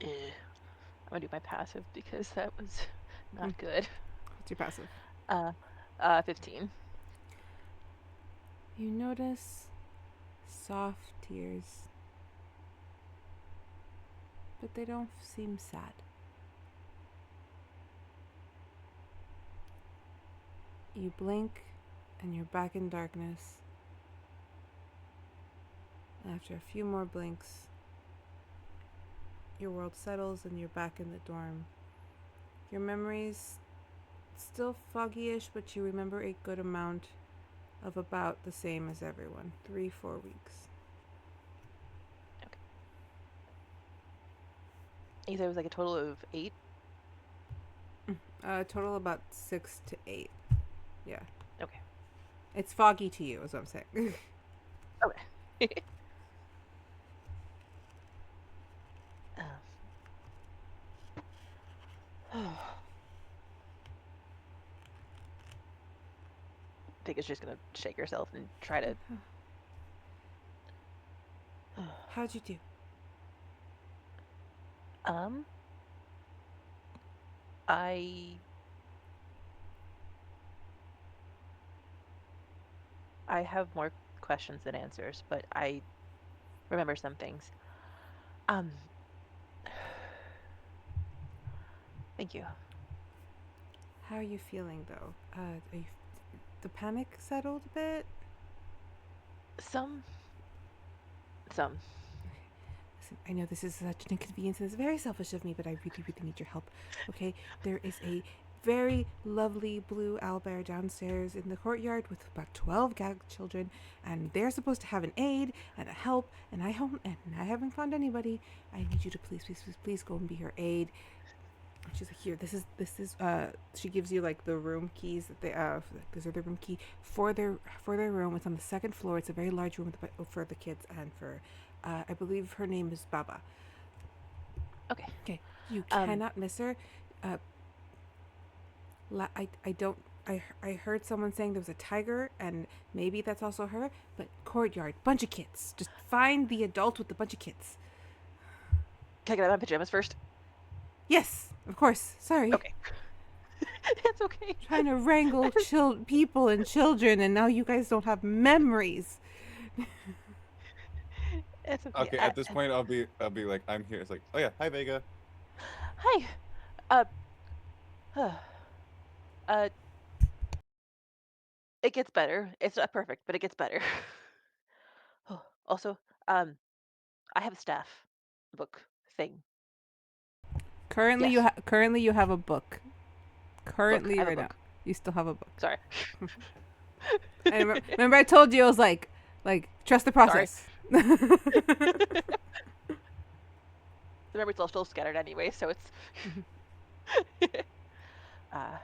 I'm gonna do my passive because that was not good. What's your passive? 15. You notice soft tears, but they don't seem sad. You blink and you're back in darkness. After a few more blinks, your world settles and you're back in the dorm. Your memories still foggy-ish, but you remember a good amount of about the same as everyone. 3-4 weeks. Okay. You said it was like a total of 8? Total about 6 to 8. Yeah. Okay. It's foggy to you, is what I'm saying. Okay. Vega's just gonna shake herself and try to. How'd you do? I have more questions than answers, but I remember some things. Thank you. How are you feeling, though? The panic settled a bit? Some. Listen, I know this is such an inconvenience and it's very selfish of me, but I really, really need your help. Okay? There is a very lovely blue owlbear downstairs in the courtyard with about 12 gagged children, and they're supposed to have an aide and a help, and I haven't found anybody. I need you to please go and be her aide. And she's like, here, this is she gives you like the room keys that they these are the room key for their room. It's on the second floor. It's a very large room for the kids and for I believe her name is Baba. Okay. You cannot miss her. I heard someone saying there was a tiger, and maybe that's also her. But courtyard, bunch of kids. Just find the adult with the bunch of kids. Can I get out of my pajamas first? Yes, of course. Sorry. Okay. It's okay. Trying to wrangle people and children, and now you guys don't have memories. It's okay. Okay, at this point, I'll be like, I'm here. It's like, oh yeah, hi Vega. Hi. Uh. Uh. It gets better. It's not perfect, but it gets better. Oh, also, I have a staff book thing. Currently, Yes. you have a book. Book. Currently, I have a right now, book. you still have a book. Sorry. And remember, I told you I was like, trust the Sorry. process. The memory's all still scattered anyway, so it's. uh,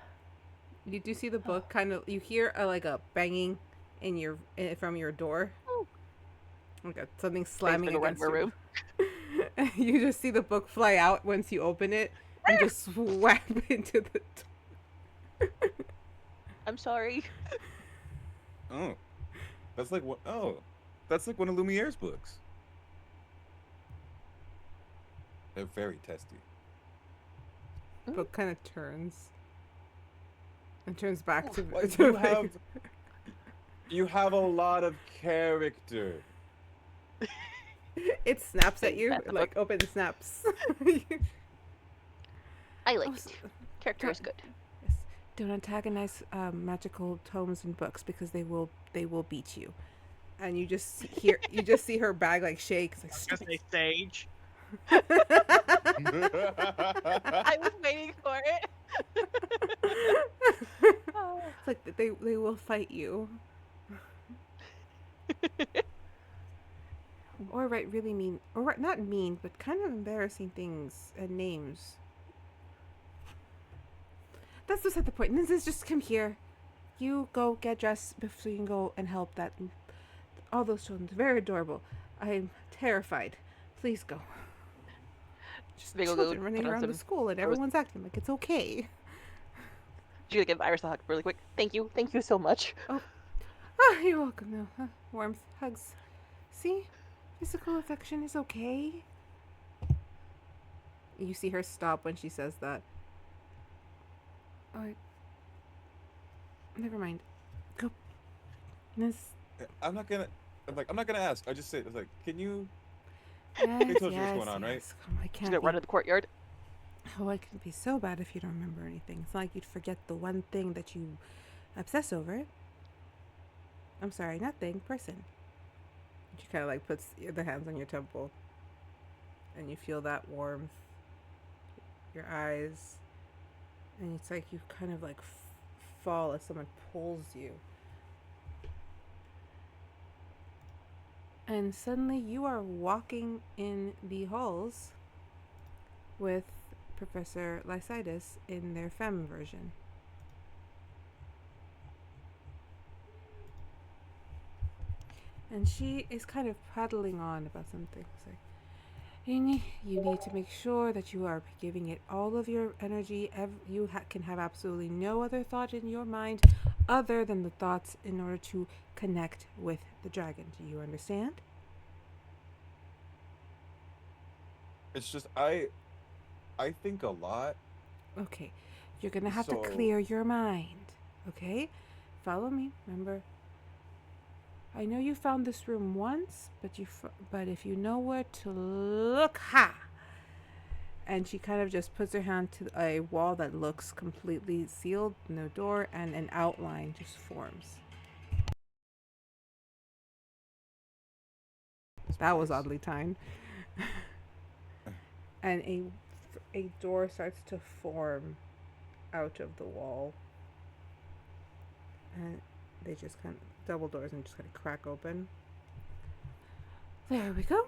You do see the book kind of. You hear like a banging from your door. Okay, something slamming go right in against my your room. You just see the book fly out once you open it and just swap into the door. I'm sorry. Oh, that's like what? Oh, that's like one of Lumiere's books. They're very testy. Book kind of turns and turns back to. Like, you have a lot of character. It snaps at Thanks, you, that's the like open snaps. I like Oh, it. Character is good. Yes. Don't antagonize magical tomes and books because they will beat you. And you just see her bag like shake. It's like, Just say sage. I was waiting for it. Oh. It's like they will fight you. Or write really mean, or not mean, but kind of embarrassing things and names. That's beside the point. Nynzus, just come here. You go get dressed so you can go and help all those children. Very adorable. I'm terrified. Please go. Just Vega will children go running put on around the some school and clothes. everyone's acting like it's okay. She's gonna give Iris a hug really quick. Thank you so much. Oh, you're welcome. No, warmth, hugs. See, physical affection is okay. You see her stop when she says that. Oh, never mind. Go. I'm not gonna ask. I just say, it's like, can you? Yes, They told you what's going on, right? Come, I She's can't gonna run be. to the courtyard. Oh, it can be so bad if you don't remember anything. It's not like you'd forget the one thing that you obsess over. I'm sorry, not thing, person. She kind of like puts the hands on your temple, and you feel that warmth. Your eyes, and it's like you kind of like fall as someone pulls you. And suddenly you are walking in the halls with Professor Lycidas in their femme version. And she is kind of prattling on about something. It's like, you need to make sure that you are giving it all of your energy. You can have absolutely no other thought in your mind other than the thoughts in order to connect with the dragon. Do you understand? It's just I think a lot. Okay. You're going to have to So- clear your mind. Okay? Follow me. Remember, I know you found this room once, but if you know where to look, ha! And she kind of just puts her hand to a wall that looks completely sealed, no door, and an outline just forms. That was oddly timed. And a door starts to form out of the wall. And they just kind of double doors and just kind of crack open. There we go.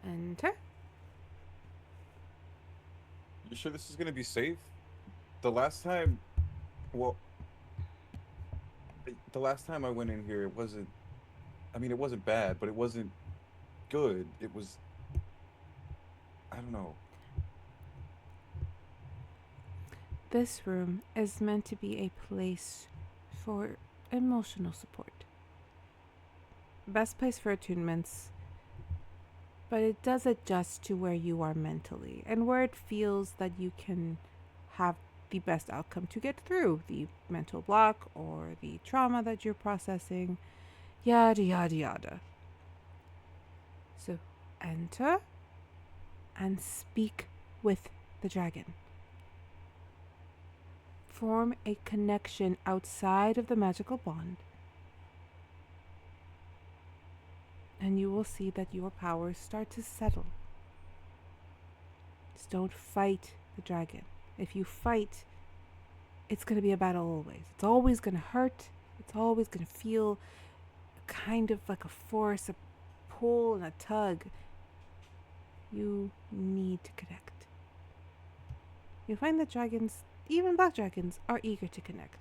Enter. You sure this is gonna be safe? The last time I went in here, it wasn't bad, but it wasn't good. It was, I don't know. This room is meant to be a place for emotional support. Best place for attunements, but it does adjust to where you are mentally and where it feels that you can have the best outcome to get through the mental block or the trauma that you're processing, yada yada yada. So enter and speak with the dragon. Form a connection outside of the magical bond, and you will see that your powers start to settle. Just don't fight the dragon. If you fight, it's going to be a battle always. It's always going to hurt. It's always going to feel kind of like a force, a pull and a tug. You need to connect. You'll find that dragons, even black dragons, are eager to connect.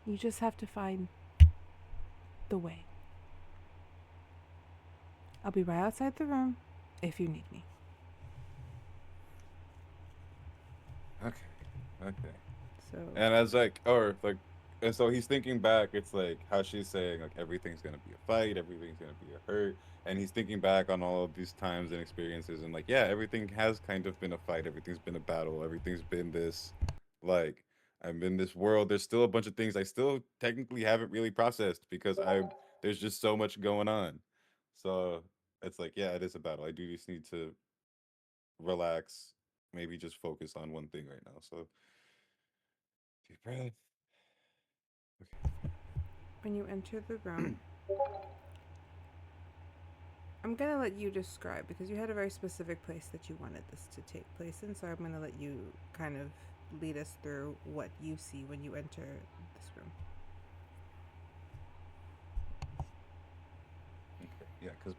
You just have to find the way. I'll be right outside the room if you need me. Okay. So And as like, or like, and so he's thinking back. It's like how she's saying like everything's gonna be a fight, everything's gonna be a hurt, and he's thinking back on all of these times and experiences, and like, yeah, everything has kind of been a fight. Everything's been a battle. Everything's been this, like, I'm in this world. There's still a bunch of things I still technically haven't really processed because there's just so much going on. So it's like, yeah, it is a battle. I do just need to relax, maybe just focus on one thing right now. So deep breath. when you enter the room, I'm going to let you describe, because you had a very specific place that you wanted this to take place in, so I'm going to let you kind of lead us through what you see when you enter this room. Okay, yeah, because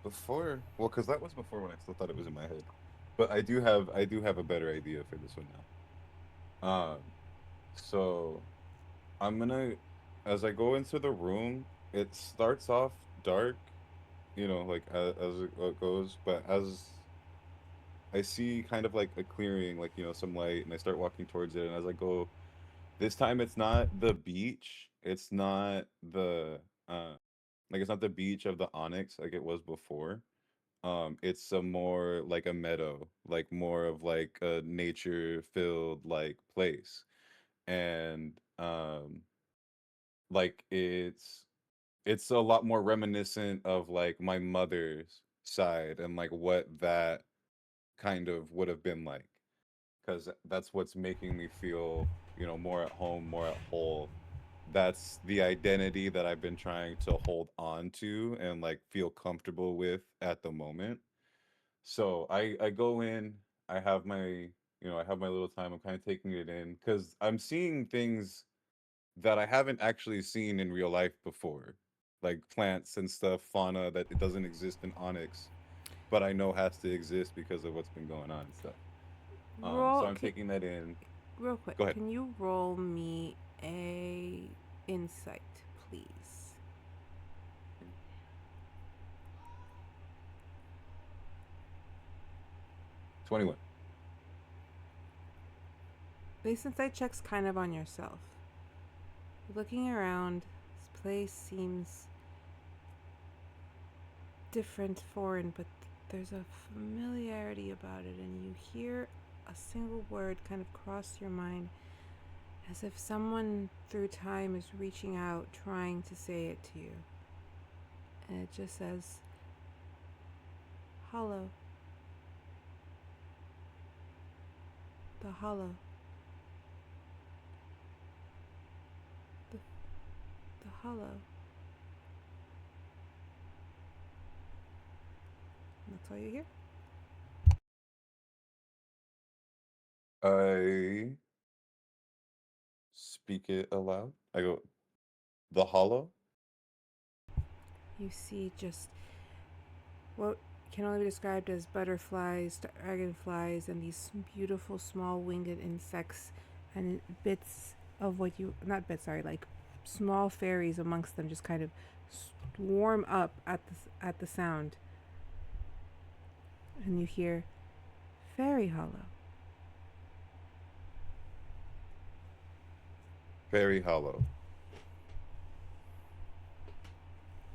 that was before when I still thought it was in my head, but I do have a better idea for this one now. So I'm gonna, as I go into the room, it starts off dark, like as it goes, but as I see kind of like a clearing, like some light, and I start walking towards it, and as I go, this time it's not the beach, it's not the like it's not the beach of the onyx like it was before. It's a more like a meadow, like more of like a nature filled like place. And like it's a lot more reminiscent of like my mother's side and like what that kind of would have been like, because that's what's making me feel more at home, more at whole. That's the identity that I've been trying to hold on to and like feel comfortable with at the moment. So I go in, I have my I have my little time. I'm kind of taking it in because I'm seeing things that I haven't actually seen in real life before, like plants and stuff, fauna that it doesn't exist in Onyx, but I know has to exist because of what's been going on and stuff. So I'm taking that in. Real quick, Go ahead. can you roll me a insight, please? 21. This insight check's kind of on yourself. Looking around, this place seems different, foreign, but there's a familiarity about it, and you hear a single word kind of cross your mind as if someone through time is reaching out, trying to say it to you. And it just says, hollow. The hollow. The hollow. And that's all you hear? I speak it aloud. I go, the hollow. You see just what can only be described as butterflies, dragonflies, and these beautiful small winged insects, and bits of what you, not bits, sorry, like small fairies amongst them just kind of swarm up at the sound. And you hear Fairy Hollow. Very hollow.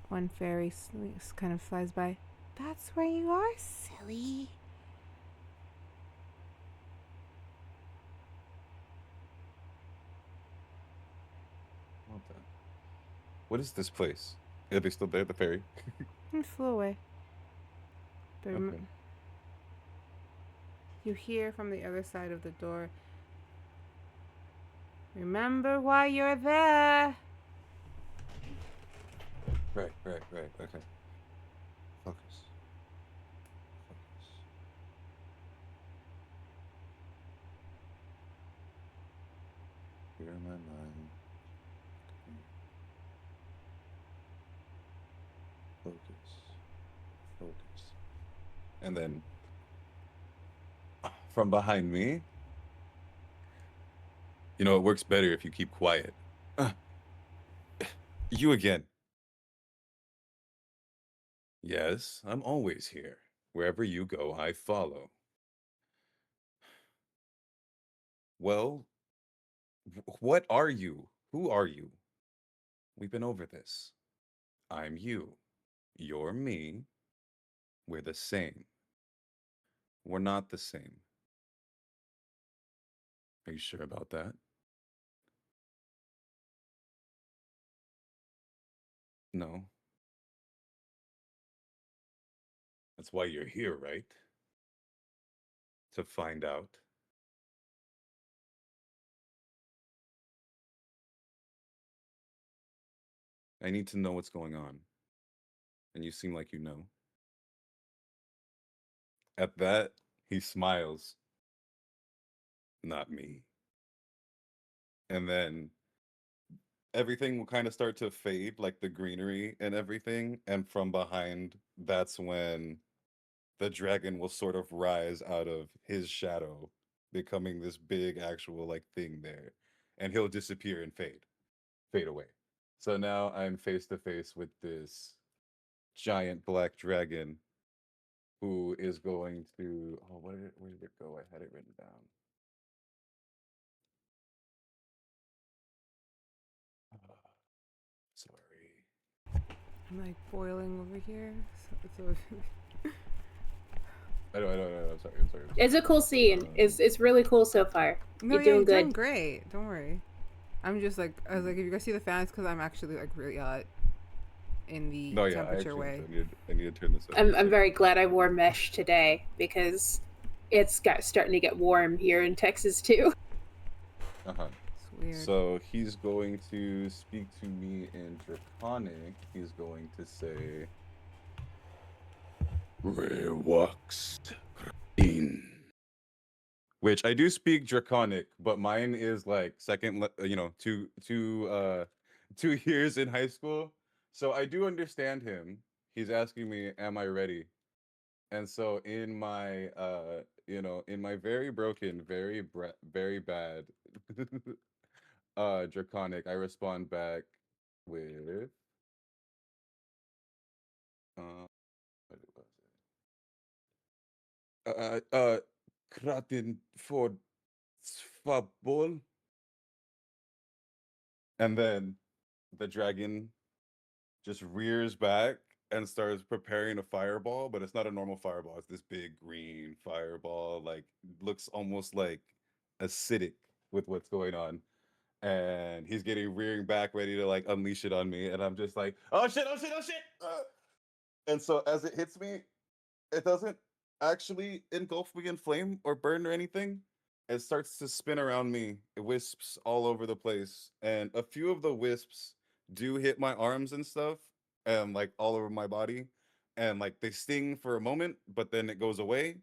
One fairy kind of flies by. That's where you are, silly. What is this place? Are they still there, the fairy? And flew away. But Okay. you hear from the other side of the door, remember why you're there. Right. Okay. Focus. Clear my mind. Focus. And then from behind me, you know, it works better if you keep quiet. You again. Yes, I'm always here. Wherever you go, I follow. Well, what are you? Who are you? We've been over this. I'm you. You're me. We're the same. We're not the same. Are you sure about that? No. That's why you're here, right? To find out. I need to know what's going on. And you seem like you know. At that, he smiles. Not me. And then everything will kind of start to fade, like the greenery and everything. And from behind, that's when the dragon will sort of rise out of his shadow, becoming this big actual like thing there. And he'll disappear and fade away. So now I'm face to face with this giant black dragon who is going to where did it go? I had it written down. Sorry. I'm like boiling over here. So I know. I'm sorry. It's a cool scene. It's really cool so far. no, You're yeah, doing you're good. doing great. Don't worry. I'm just like, I was like, if you guys see the fans, because I'm actually like really hot in the No, yeah, temperature way. I need to turn this up. I'm very glad I wore mesh today because it's starting to get warm here in Texas too. Uh-huh. It's weird. So he's going to speak to me in Draconic. He's going to say, "Rare walks in." Which I do speak Draconic, but mine is like second, 2 years in high school. So I do understand him. He's asking me, "Am I ready?" And so in my in my very broken, very bad Draconic, I respond back with what was it? Kratin for Svabol. And then the dragon just rears back and starts preparing a fireball, but it's not a normal fireball. It's this big green fireball, like looks almost like acidic with what's going on. And he's getting rearing back, ready to like unleash it on me. And I'm just like, oh shit. And so as it hits me, it doesn't actually engulf me in flame or burn or anything. It starts to spin around me. It wisps all over the place. And a few of the wisps do hit my arms and stuff and like all over my body. And like they sting for a moment, but then it goes away.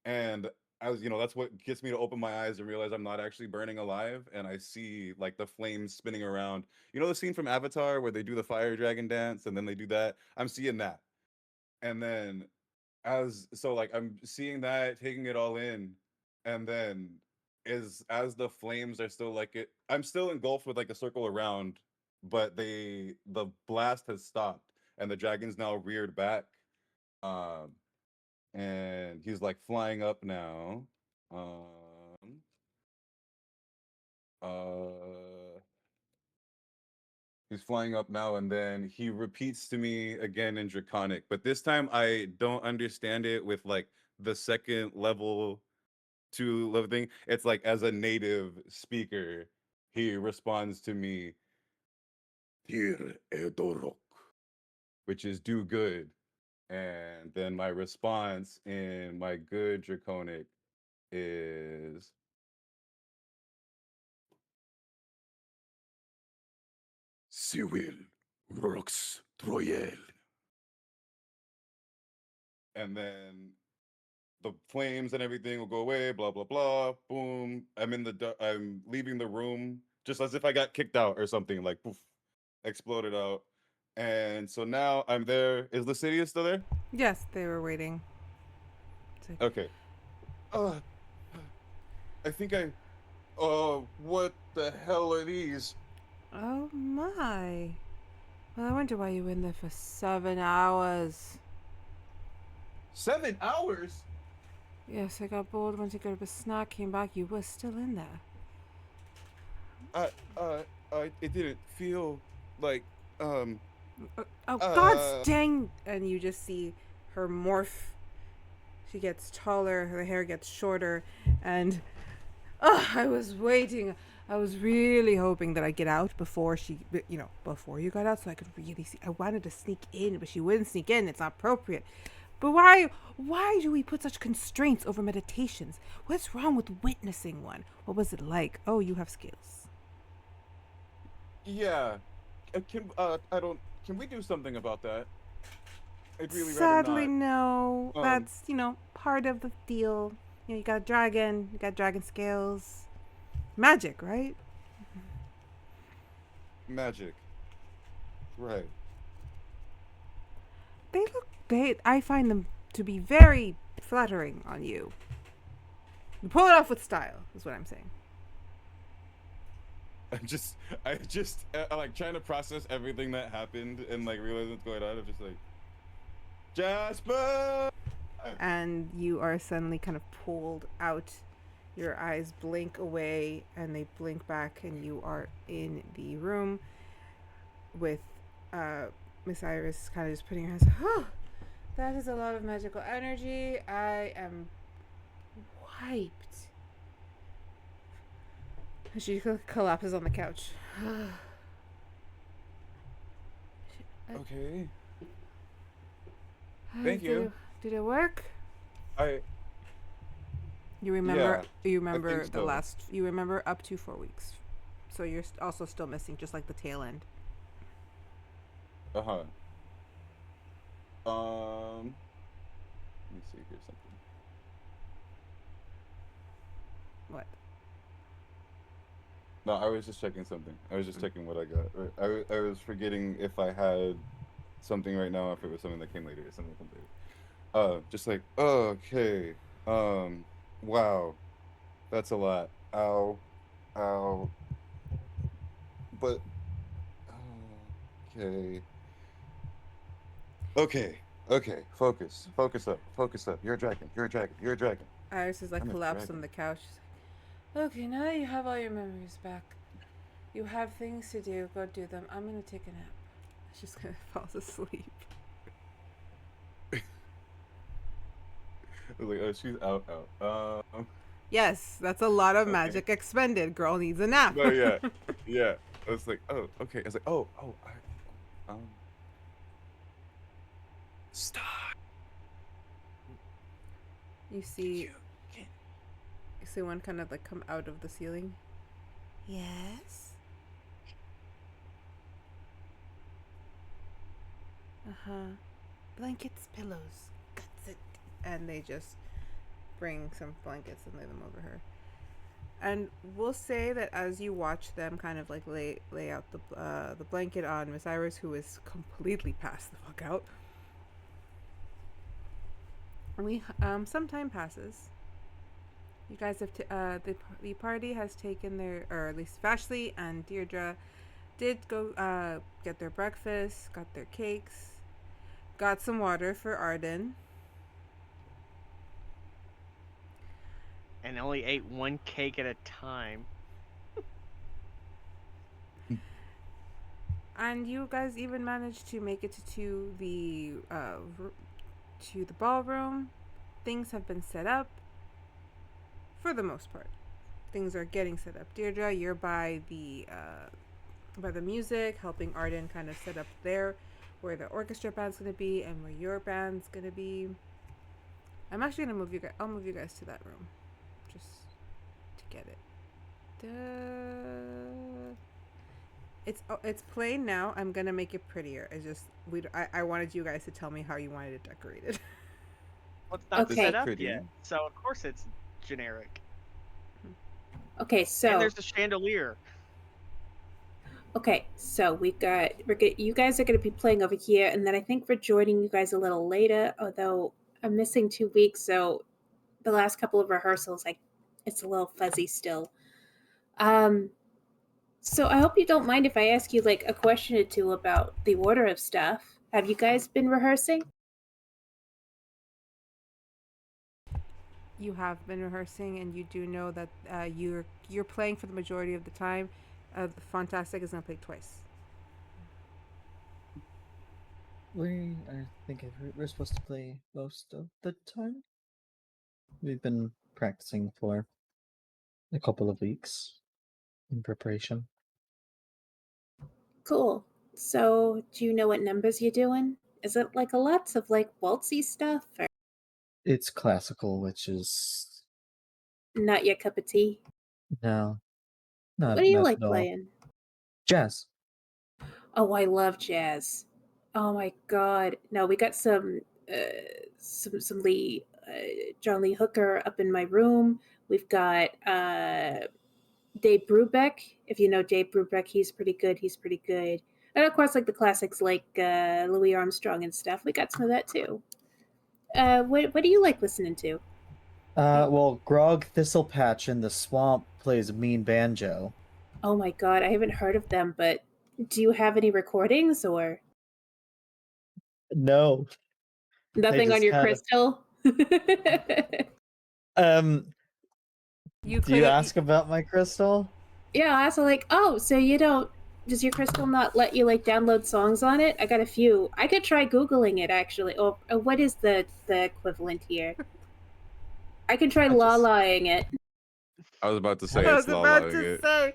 And that's what gets me to open my eyes and realize I'm not actually burning alive. And I see like the flames spinning around. You know the scene from Avatar where they do the fire dragon dance and then they do that? I'm seeing that. And then like I'm seeing that, taking it all in, and then as the flames are still like I'm still engulfed with like a circle around, but the blast has stopped and the dragon's now reared back. Um and he's like flying up now. Um uh He's flying up now, and then he repeats to me again in Draconic, but this time I don't understand it with like the second level to level thing. It's like as a native speaker, he responds to me, "Dear Edorok," which is do good. And then my response in my good draconic is Siwil Rox Troyel. And then the flames and everything will go away, blah blah blah. Boom. I'm leaving the room just as if I got kicked out or something, like poof, exploded out. And so now I'm there. Is Lucidia still there? Yes, they were waiting. Okay. Uh I think I what the hell are these? Oh my. Well, I wonder why you were in there for 7 hours. 7 hours? Yes, I got bored, went to grab a snack, came back, you were still in there. It didn't feel like Oh, God dang! And you just see her morph. She gets taller, her hair gets shorter, and I was waiting. I was really hoping that I'd get out before before you got out, so I could really see. I wanted to sneak in, but she wouldn't sneak in. It's not appropriate. But why do we put such constraints over meditations? What's wrong with witnessing one? What was it like? Oh, you have scales. yeah. Can we do something about that? I'd really Sadly, rather not. no. That's, part of the deal. You got a dragon, you got dragon scales. Magic, right? Magic. Right. I find them to be very flattering on you. You pull it off with style, is what I'm saying. I just like trying to process everything that happened and like realize what's going on. I'm just like, Jasper! And you are suddenly kind of pulled out. Your eyes blink away and they blink back, and you are in the room with Miss Iris kind of just putting her hands. Oh, that is a lot of magical energy. I am wiped. And she collapses on the couch. Okay. Thank you. Did it work? I You remember? Yeah, You remember think the so. last? You remember up to 4 weeks. So you're also still missing, just like the tail end. Uh-huh. Let me see here something. What? No, I was just checking something. I was just checking what I got. I was forgetting if I had something right now, if it was something that came later or something that came later. Just like, okay. Wow. That's a lot. Ow. Ow. But okay. Okay. Focus. Focus up. Focus up. You're a dragon. You're a dragon. You're a dragon. Iris is like I'm a collapsed dragon. on the couch. She's like, okay, now that you have all your memories back, you have things to do. Go do them. I'm gonna take a nap. She's gonna fall asleep. I was like, oh, she's out. Yes, that's a lot of Okay. magic expended. Girl needs a nap. No, yeah. I was like, oh, okay. I was like, stop. You see one kind of like come out of the ceiling. Yes. Blankets, pillows, guts it. And they just bring some blankets and lay them over her. And we'll say that as you watch them kind of like lay out the blanket on Miss Iris, who is completely passed the fuck out. We some time passes. You guys have the party has taken their, or at least Vashley and Dierdra did go get their breakfast, got their cakes, got some water for Arden. And only ate one cake at a time. And you guys even managed to make it to the ballroom. Things have been set up. For the most part, things are getting set up. Dierdra, you're by the music, helping Arden kind of set up their where the orchestra band's gonna be and where your band's gonna be. I'm actually gonna move you guys. I'll move you guys to that room, just to get it. It's plain now. I'm gonna make it prettier. I wanted you guys to tell me how you wanted it decorated. Well, it's not Okay. set up Pretty. yet, so of course it's generic. Okay, And so there's a chandelier. you guys are gonna be playing over here, and then I think we're joining you guys a little later. Although I'm missing 2 weeks, so the last couple of rehearsals, it's a little fuzzy still. So I hope you don't mind if I ask you like a question or two about the order of stuff. Have you guys been rehearsing? You have been rehearsing, and you do know that you're playing for the majority of the time. Fantastic is gonna play twice. I think we're supposed to play most of the time. We've been practicing for a couple of weeks in preparation. Cool. So do you know what numbers you're doing? Is it like a lots of like waltzy stuff or It's classical, which is not your cup of tea? no, What not do you not like at all. playing? Jazz. Oh, I love jazz. Oh my god. No, we got some Lee John Lee Hooker up in my room. We've got Dave Brubeck. If you know Dave Brubeck, he's pretty good. And of course, like the classics like Louis Armstrong and stuff. We got some of that too. What do you like listening to? Well, Grog Thistlepatch in the Swamp plays mean banjo. Oh my god, I haven't heard of them, but do you have any recordings or No. nothing on just your had a- crystal? You Do you could ask about my crystal? Yeah, I also like, oh, so you don't does your crystal not let you like download songs on it? I got a few. I could try Googling it actually. Or what is the equivalent here? I can try I just- Lalaing it. I was about to say I it's was about Lala. to say.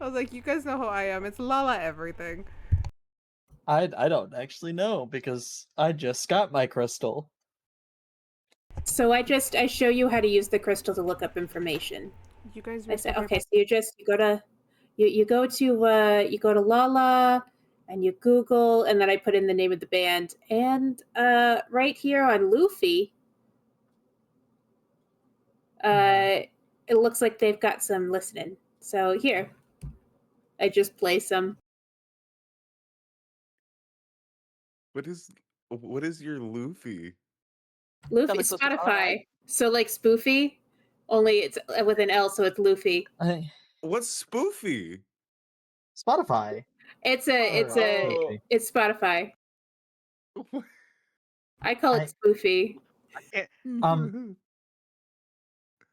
I was like, you guys know how I am. It's Lala everything. I don't actually know because I just got my crystal. So I show you how to use the crystal to look up information. You guys. I said, okay, so you go to Lala and you Google, and then I put in the name of the band, and right here on Luffy, it looks like they've got some listening. So here, I just play some. What is your Luffy? Luffy Sounds like Spotify. Spotify. So like spoofy, only it's with an L, so it's Luffy. What's spoofy? Spotify. It's Oh. it's Spotify. I call it spoofy.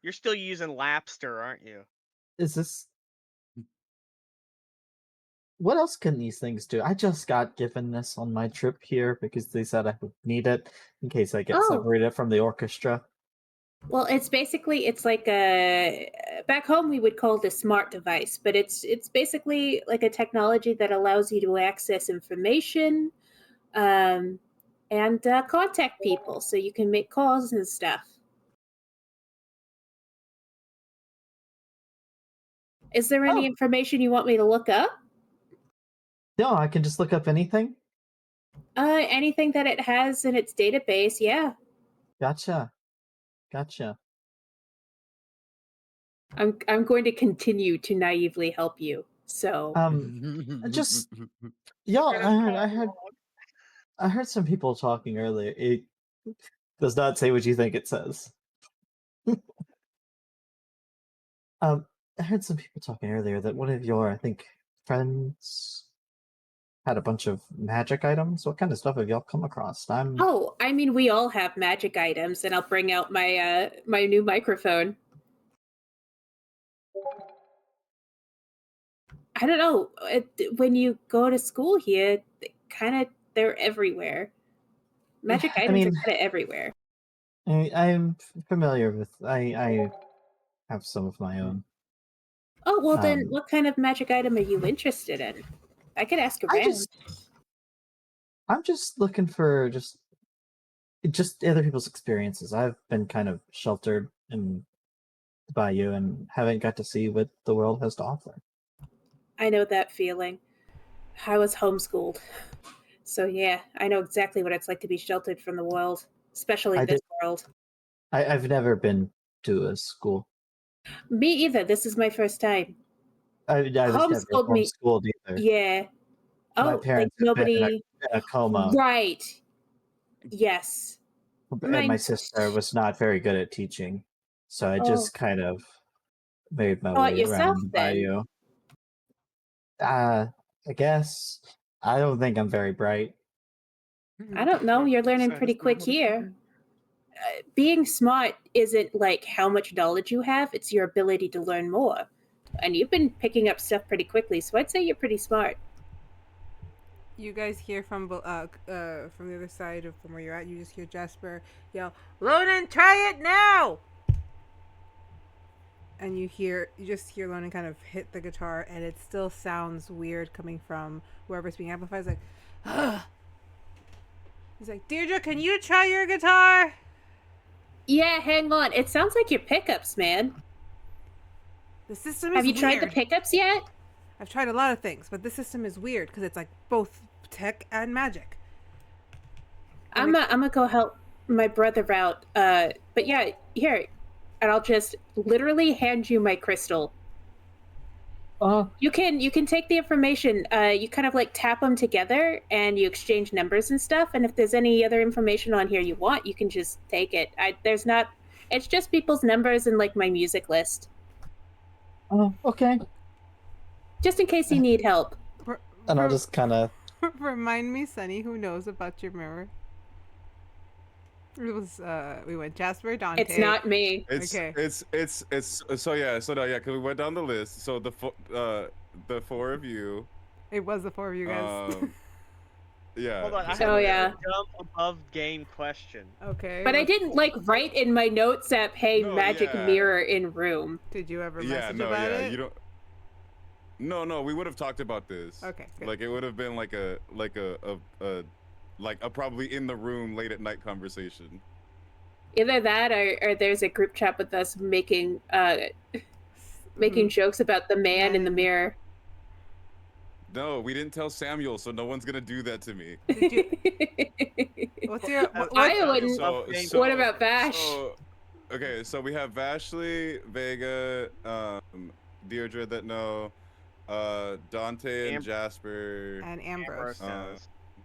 You're still using Lapster, aren't you? Is this? What else can these things do? I just got given this on my trip here because they said I would need it in case I get Oh. separated from the orchestra. Well, it's like a back home we would call it a smart device, but it's basically like a technology that allows you to access information, and contact people, so you can make calls and stuff. Is there any information you want me to look up? No, I can just look up anything. Anything that it has in its database, yeah. Gotcha. I'm going to continue to naively help you. So Just yeah, I heard some people talking earlier. It does not say what you think it says. I heard some people talking earlier that one of your, I think, friends had a bunch of magic items. What kind of stuff have y'all come across? Oh, I mean, we all have magic items, and I'll bring out my my new microphone. I don't know. When you go to school here, they're everywhere. Magic items are kind of everywhere. I'm familiar with. I have some of my own. Oh well, then what kind of magic item are you interested in? I could ask around. I'm just looking for just other people's experiences. I've been kind of sheltered in the bayou and haven't got to see what the world has to offer. I know that feeling. I was homeschooled. So yeah, I know exactly what it's like to be sheltered from the world, especially I this did- world. I've never been to a school. Me either. This is my first time. I was never Homeschooled me. homeschooled either. Yeah. My Oh, like parents have been in nobody. a coma, Right. Yes. and my Mine. sister was not very good at teaching, so I Oh. just kind of made my Taught way yourself around the then. bayou. I guess I don't think I'm very bright. I don't know. You're learning pretty quick here. Being smart isn't like how much knowledge you have, it's your ability to learn more. And you've been picking up stuff pretty quickly, so I'd say you're pretty smart. You guys hear from the other side of from where you're at. You just hear Jasper yell, "Lonan, try it now!" And you just hear Lonan kind of hit the guitar, and it still sounds weird coming from whoever's being amplified. It's like, ugh. He's like, Deirdre, can you try your guitar? Yeah, hang on. It sounds like your pickups, man. The system is Have you tried the weird. pickups yet? I've tried a lot of things, but this system is weird because it's like both tech and magic. I'm gonna go help my brother out. But yeah, here, and I'll just literally hand you my crystal. You can take the information. You kind of like tap them together, and you exchange numbers and stuff. And if there's any other information on here you want, you can just take it. It's just people's numbers and like my music list, Oh, okay. just in case you need help. And I'll just kind of. Remind me, Sunny, who knows about your mirror? It was we went Jasper, Dante. It's not me. Okay. It's so yeah, because we went down the list. So the four of you. It was the four of you guys. Yeah. Hold on, I so- have Oh, yeah. a dumb above game question. Okay. But I didn't like write in my notes app, "Hey, No, magic yeah. mirror in room." Did you ever Yeah, message no, about yeah, it? you don't. No, we would have talked about this. Okay, good. Like it would have been like a probably in the room late at night conversation. Either that, or there's a group chat with us making jokes about the man in the mirror. No, we didn't tell Samuel, so no one's gonna do that to me. What's your I wouldn't. What about Vash? Okay, so we have Vashley, Vega, Dierdra that know, Dante and Jasper. and Ambrose?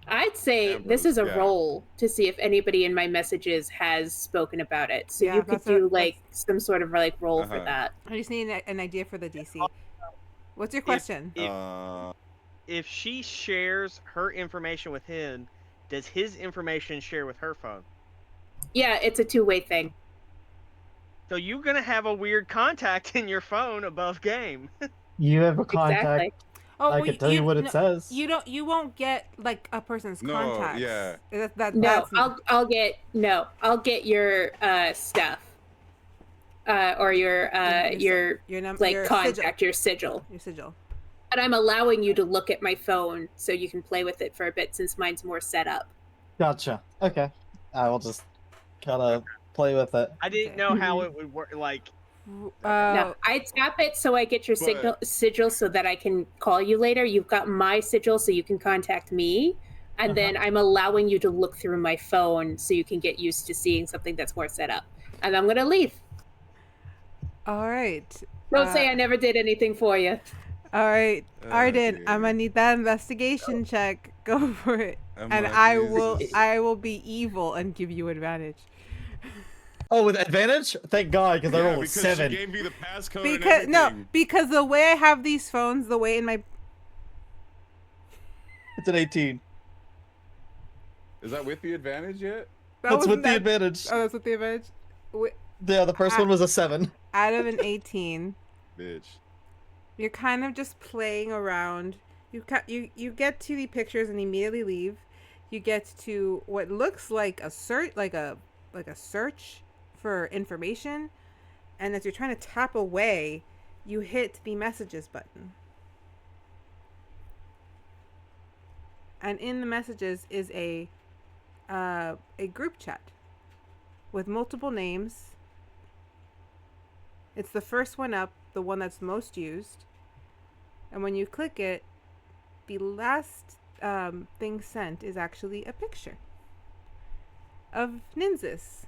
I'd say this is a Ambrose, yeah. roll to see if anybody in my messages has spoken about it. So Yeah, you could that's do what- like some sort of like roll for Uh-huh. that. I just need an idea for the DC. What's your question? If she shares her information with him, does his information share with her phone? Yeah, it's a two-way thing. So you're gonna have a weird contact in your phone above game. You have a contact. Exactly. Oh, I can tell you what it says. You won't get like a person's No, contacts. yeah. No, I'll get your stuff. Or your number, like your contact, your sigil. Your sigil. But I'm allowing you to look at my phone so you can play with it for a bit since mine's more set up. Gotcha. Okay. I will just kind of play with it. I didn't Okay. know how it would work. Like, No, I tap it so I get your sigil so that I can call you later. You've got my sigil so you can contact me. And then I'm allowing you to look through my phone so you can get used to seeing something that's more set up. And I'm going to leave. All right. Don't say I never did anything for you. All right, Arden. dear. I'm gonna need that investigation check. Go for it, I'm and like, I will be evil and give you advantage. Oh, with advantage? Thank God, because I rolled a because 7. she gave me the passcode Because the way I have these phones, the way in my It's an 18. Is that with the advantage yet? That's with the advantage. Oh, that's with the advantage. Yeah, the first one was a 7. Out of an 18. Bitch. You're kind of just playing around. You get to the pictures and immediately leave. You get to what looks like a search, like a search for information, and as you're trying to tap away, you hit the messages button. And in the messages is a group chat with multiple names. It's the first one up, the one that's most used. And when you click it, the last thing sent is actually a picture of Nynzus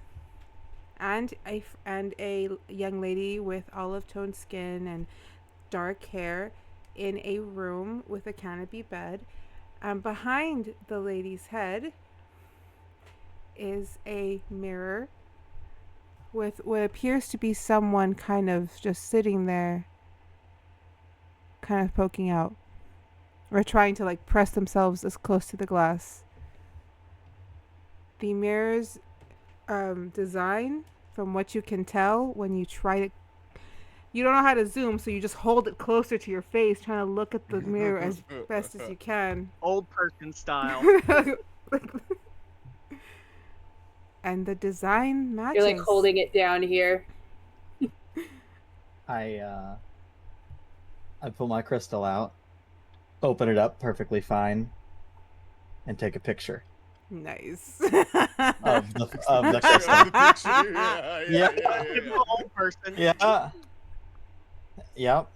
and a young lady with olive-toned skin and dark hair in a room with a canopy bed. And behind the lady's head is a mirror with what appears to be someone kind of just sitting there, kind of poking out or trying to like press themselves as close to the glass. The mirror's design, from what you can tell when you try to, you don't know how to zoom, so you just hold it closer to your face, trying to look at the mirror as best as you can. Old person style. And the design matches. You're like holding it down here. I pull my crystal out, open it up perfectly fine, and take a picture Nice. of the The crystal. picture. Yeah. Old person. Yeah. Yep.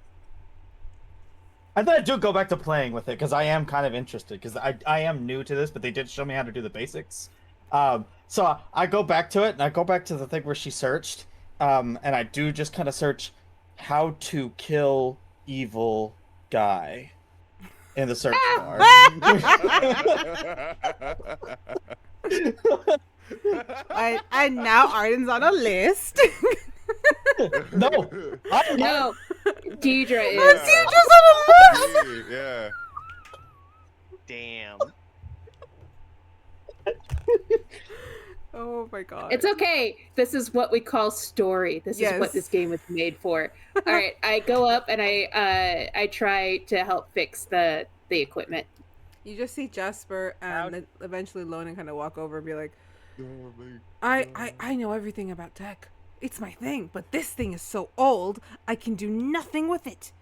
I thought I do go back to playing with it because I am kind of interested because I am new to this, but they did show me how to do the basics. So I go back to it and I go back to the thing where she searched, and I do just kind of search how to kill evil guy in the search bar. And now Arden's on a list. No, I'm not. No, Dierdra is. Deirdre's on a list. Yeah. Damn. Oh my god. It's okay. This is what we call story. This is what this game was made for. All right, I go up and I try to help fix the equipment. You just see Jasper and then eventually Lonan kind of walk over and be like, I know everything about tech. It's my thing, but this thing is so old, I can do nothing with it.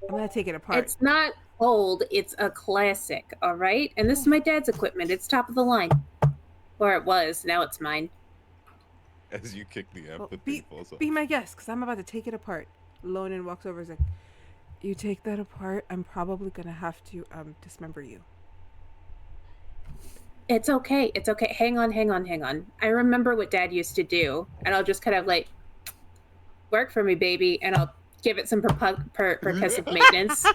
I'm gonna take it apart. It's not old, it's a classic, all right? And this is my dad's equipment. It's top of the line. Or it was, now it's mine. As you kick the amp, Well, the thing falls off. be my guest, because I'm about to take it apart. Lonan walks over and is like, you take that apart, I'm probably gonna have to dismember you. It's okay. It's okay. Hang on. I remember what Dad used to do, and I'll just kind of like work for me, baby, and I'll give it some percussive maintenance.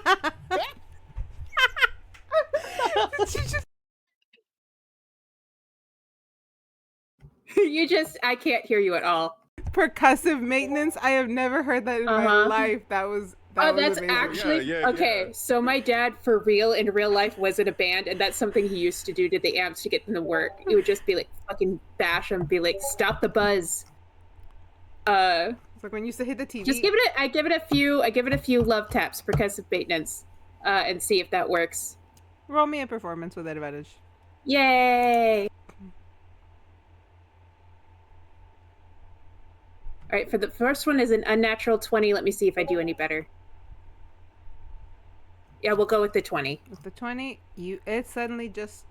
I can't hear you at all. Percussive maintenance? I have never heard that in my life. That was that's amazing. actually okay. Yeah. So my dad, for real, in real life, was in a band, and that's something he used to do to the amps to get them to work. He would just be like, fucking bash them, be like, stop the buzz. It's like when you used to hit the TV. Just I give it a few love taps, percussive maintenance, and see if that works. Roll me a performance with advantage. Yay! All right, for the first one is an unnatural 20. Let me see if I do any better. Yeah, we'll go with the 20. With the 20, it suddenly just,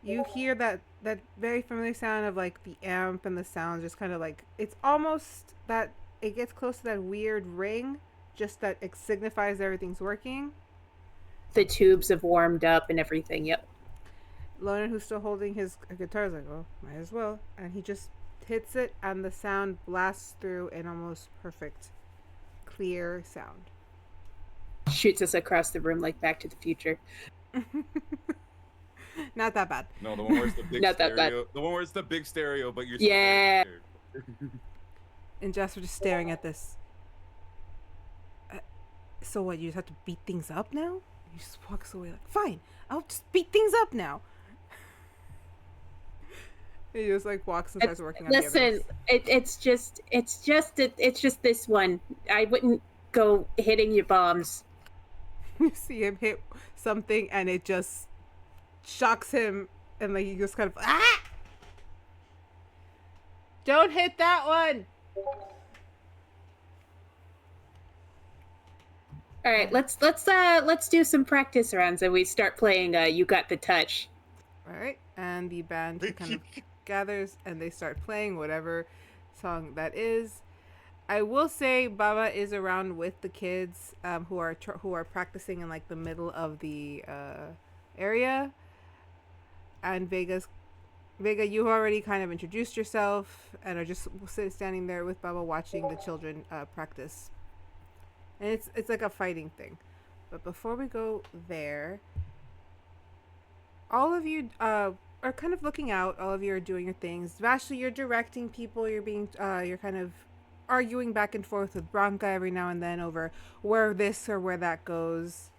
you hear that very familiar sound of like the amp and the sound just kind of like, it's almost that it gets close to that weird ring, just that it signifies everything's working. The tubes have warmed up and everything, yep. Lonan, who's still holding his guitar, is like, well, might as well. And he just hits it and the sound blasts through an almost perfect, clear sound. Shoots us across the room like Back to the Future. Not that bad. No, the one where it's the big Not that stereo. The one where it's the big stereo, but you're Yeah. And Jasper just staring at this. So what, you just have to beat things up now? He just walks away like, fine, I'll just beat things up now. He just like walks and starts working on the Listen, it's just this one. I wouldn't go hitting your bombs. You see him hit something and it just shocks him and like he just kind of don't hit that one. All right, let's do some practice rounds, and we start playing. You got the touch. All right, and the band kind of gathers and they start playing whatever song that is. I will say Baba is around with the kids who are practicing in like the middle of the area, and Vega, you already kind of introduced yourself and are just standing there with Baba watching the children practice, and it's like a fighting thing. But before we go there, all of you are kind of looking out. All of you are doing your things. Vashley, you're directing people. You're kind of arguing back and forth with Branka every now and then over where this or where that goes.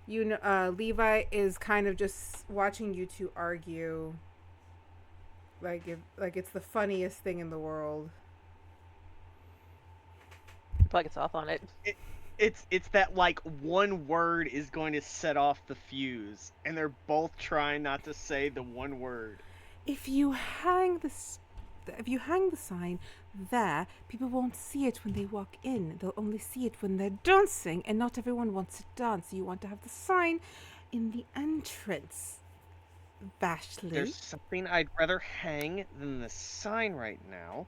You know, Levi is kind of just watching you two argue. Like it's the funniest thing in the world. Probably gets off on it. It's that like one word is going to set off the fuse, and they're both trying not to say the one word. If you hang the sign there, people won't see it when they walk in. They'll only see it when they're dancing, and not everyone wants to dance. You want to have the sign in the entrance. Vashley. There's something I'd rather hang than the sign right now,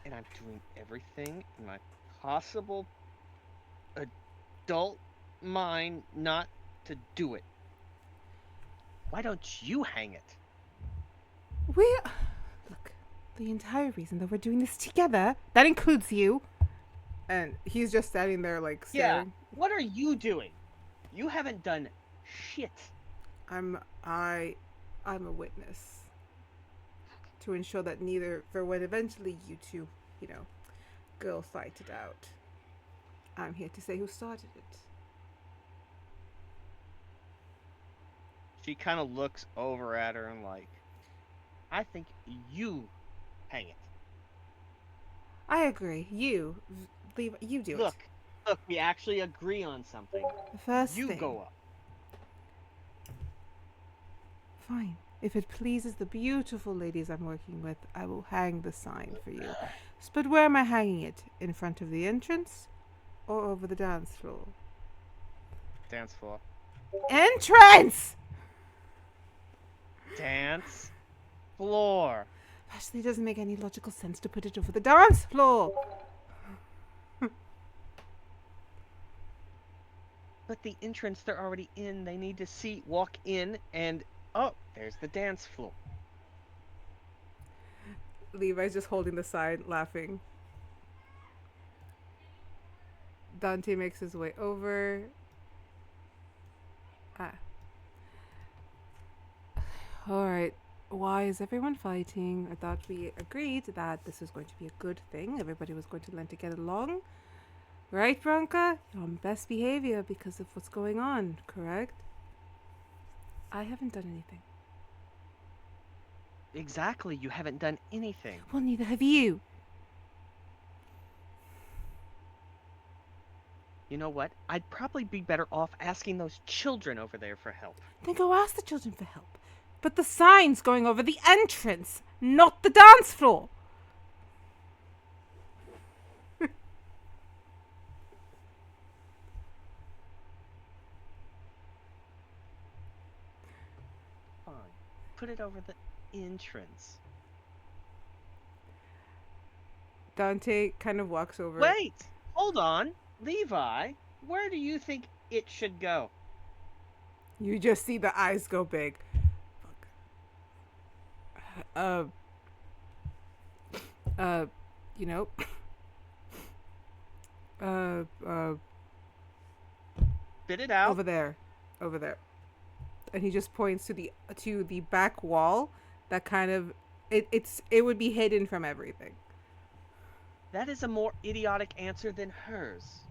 and I'm doing everything in my possible adult mind not to do it. Why don't you hang it? Look, the entire reason that we're doing this together, that includes you. And he's just standing there like staring. Yeah, what are you doing? You haven't done shit. I'm a witness to ensure that neither, for when eventually you two, girl fight it out. I'm here to say who started it. She kind of looks over at her and like, I think you hang it. I agree. You do it. Look, we actually agree on something. The first You thing. go up. Fine. If it pleases the beautiful ladies I'm working with, I will hang the sign for you. But where am I hanging it? In front of the entrance or over the dance floor? Dance floor. Entrance! Dance floor. Actually, it doesn't make any logical sense to put it over the dance floor. But the entrance they're already in, they need to walk in and, oh, there's the dance floor. Levi's just holding the sign, laughing. Dante makes his way over. Alright. Why is everyone fighting? I thought we agreed that this was going to be a good thing. Everybody was going to learn to get along. Right, Branka? You're on best behavior because of what's going on, correct? I haven't done anything. Exactly, you haven't done anything. Well, neither have you. You know what? I'd probably be better off asking those children over there for help. Then go ask the children for help. But the sign's going over the entrance, not the dance floor. Fine. Put it over the entrance. Dante kind of walks over. Wait! Hold on! Levi, where do you think it should go? You just see the eyes go big. You know. Spit it out. Over there. And he just points to the back wall that kind of it would be hidden from everything. That is a more idiotic answer than hers.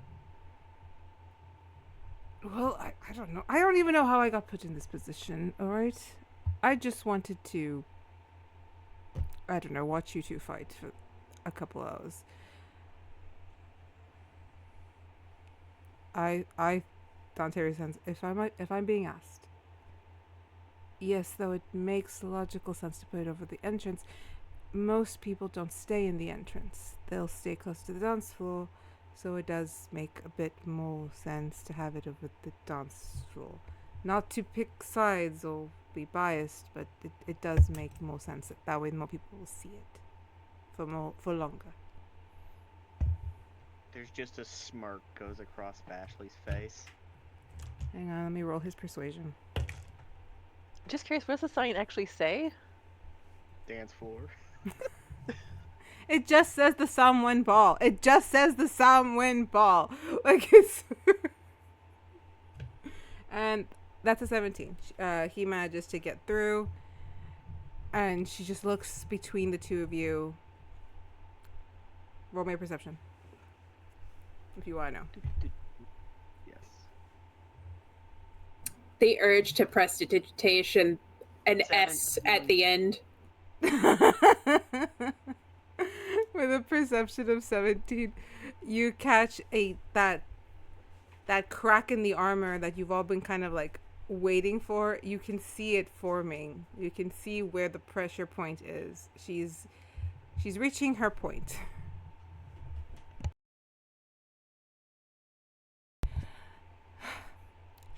Well, I don't know. I don't even know how I got put in this position, alright? I just wanted to, I don't know, watch you two fight for a couple hours. Dante resents, if I'm being asked. Yes, though it makes logical sense to put it over the entrance, most people don't stay in the entrance. They'll stay close to the dance floor So it does make a bit more sense to have it over the dance floor. Not to pick sides or be biased, but it does make more sense. That way more people will see it for longer. There's just a smirk goes across Vashley's face. Hang on, let me roll his persuasion. Just curious, what does the sign actually say? Dance floor. It just says the Samhain Ball. It just says the Samhain Ball. Like it's and that's a 17. He manages to get through, and she just looks between the two of you. Roll me a perception, if you want to know. Yes. The urge to prestidigitation, an S at 17. the end. With a perception of 17, you catch that crack in the armor that you've all been kind of like waiting for. You can see it forming. You can see where the pressure point is. She's reaching her point.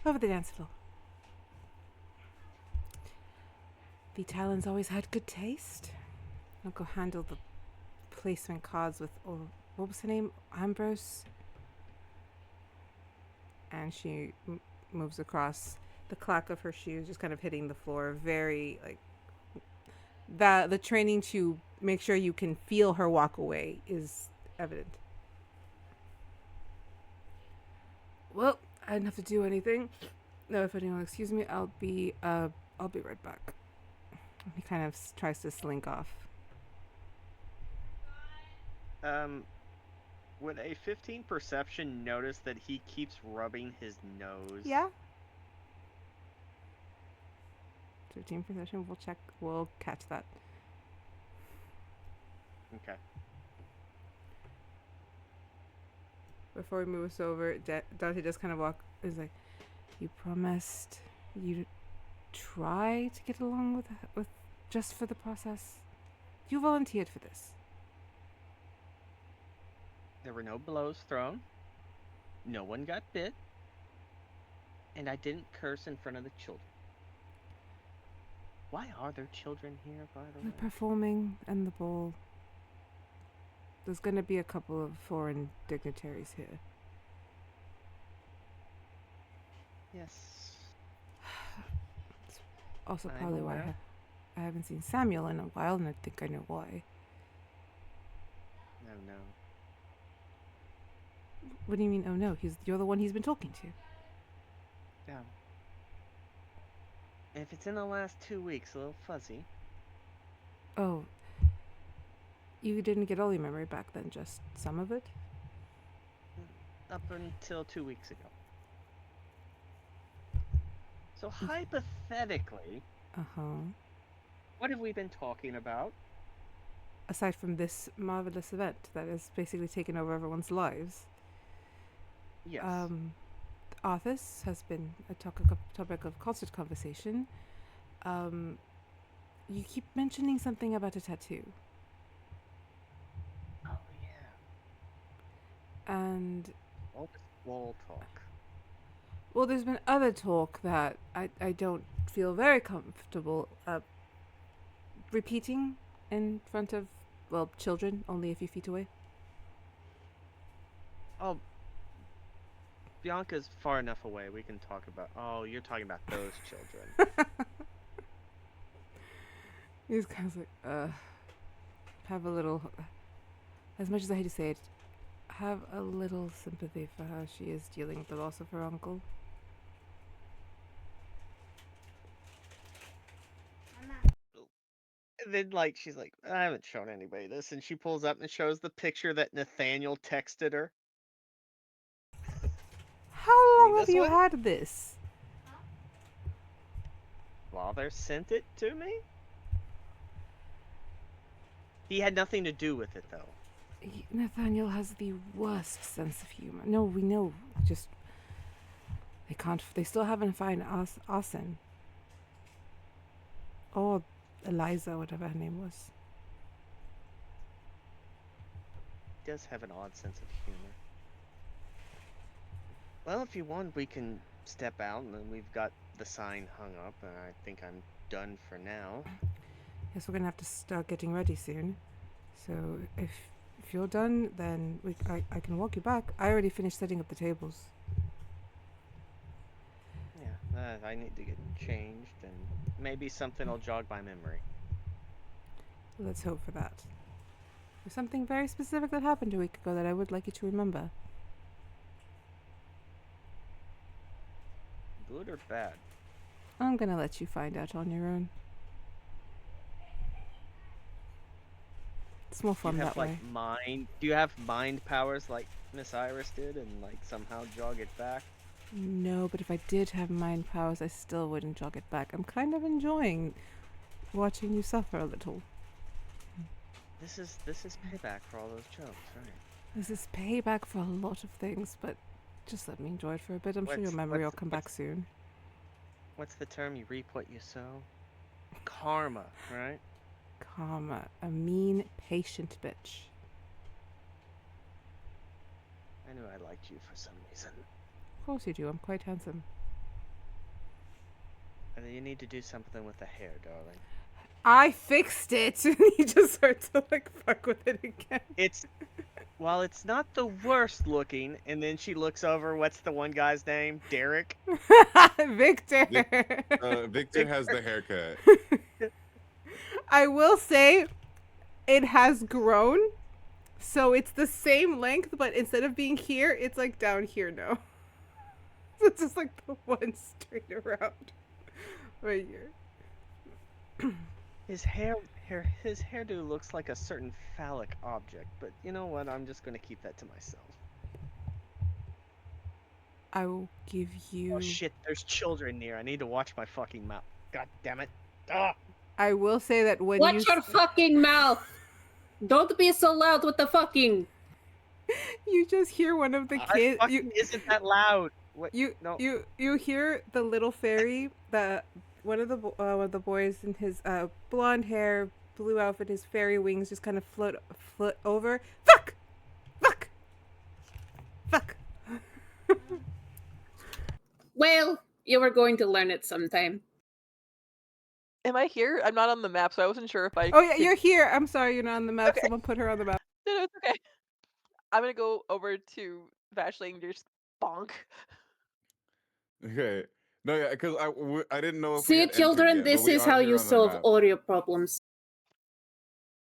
Over the dance floor. The Talons always had good taste. I'll go handle the placement cards with, what was her name? Ambrose? And she moves across, the clack of her shoes just kind of hitting the floor. Very, like, the training to make sure you can feel her walk away is evident. Well, I didn't have to do anything. No, if anyone will excuse me, I'll be right back. He kind of tries to slink off. Would a 15 perception notice that he keeps rubbing his nose? Yeah. 15 perception. We'll catch that. Okay. Before we move us over, Dante just kind of is like, you promised you'd try to get along with just for the process. You volunteered for this. There were no blows thrown. No one got bit. And I didn't curse in front of the children. Why are there children here, by the The way? performing and the ball. There's going to be a couple of foreign dignitaries here. Yes. Also I'm probably why aware. I haven't seen Samuel in a while, and I think I know why. No. What do you mean, oh no? You're the one he's been talking to. Yeah. If it's in the last 2 weeks, a little fuzzy. Oh. You didn't get all your memory back then, just some of it? Up until 2 weeks ago. So hypothetically, Uh-huh. what have we been talking about? Aside from this marvelous event that has basically taken over everyone's lives. Yes. Arthas has been a topic of constant conversation. You keep mentioning something about a tattoo. Oh, yeah. And, All this wall talk. well, there's been other talk that I don't feel very comfortable repeating in front of, well, children only a few feet away. Oh, Bianca's far enough away. We can talk about... Oh, you're talking about those children. He's kind of like, have a little, as much as I hate to say it, have a little sympathy for how she is dealing with the loss of her uncle. And then, like, she's like, I haven't shown anybody this. And she pulls up and shows the picture that Nathaniel texted her. How long See have this you one? had this? Father sent it to me? He had nothing to do with it, though. Nathaniel has the worst sense of humor. No, we know. Just they still haven't found Arsene. Or Eliza, whatever her name was. He does have an odd sense of humor. Well, if you want, we can step out, and then we've got the sign hung up, and I think I'm done for now. Guess we're gonna have to start getting ready soon. So if you're done, then I can walk you back. I already finished setting up the tables. Yeah, I need to get changed, and maybe something will jog my memory. Let's hope for that. There's something very specific that happened a week ago that I would like you to remember. Good or bad? I'm gonna let you find out on your own. It's more fun Do you that have like way. do you have mind powers like Miss Iris did, and like somehow jog it back? No, but if I did have mind powers, I still wouldn't jog it back. I'm kind of enjoying watching you suffer a little. This is payback for all those jokes, right? This is payback for a lot of things, but just let me enjoy it for a bit. I'm sure your memory will come back soon. What's the term? You reap what you sow? Karma, right? Karma, a mean, patient bitch. I knew I liked you for some reason. Of course you do. I'm quite handsome. And you need to do something with the hair, darling. I fixed it. He just starts to like fuck with it again. While it's not the worst looking, and then she looks over. What's the one guy's name? Derek. Victor. Victor has the haircut. I will say, it has grown, so it's the same length, but instead of being here, it's like down here now. So it's just like the one straight around right here. His hairdo looks like a certain phallic object, but you know what? I'm just gonna keep that to myself. I will give you... Oh shit, there's children near. I need to watch my fucking mouth. God damn it. Ah! I will say that when Watch your fucking mouth! Don't be so loud with the fucking... You just hear one of the kids... isn't that loud. What? You hear the little fairy, one of the boys in his blonde hair, blue outfit, his fairy wings just kind of float over. Fuck! Fuck! Fuck! Well, you were going to learn it sometime. Am I here? I'm not on the map, so I wasn't sure if I... Oh yeah, you're here. I'm sorry you're not on the map. Okay. Someone put her on the map. No, it's okay. I'm gonna go over to Vashley and just bonk. Okay. No, yeah, because I didn't know if we See, had entered children, yet, but this we is are how here you on the solve map. all your problems.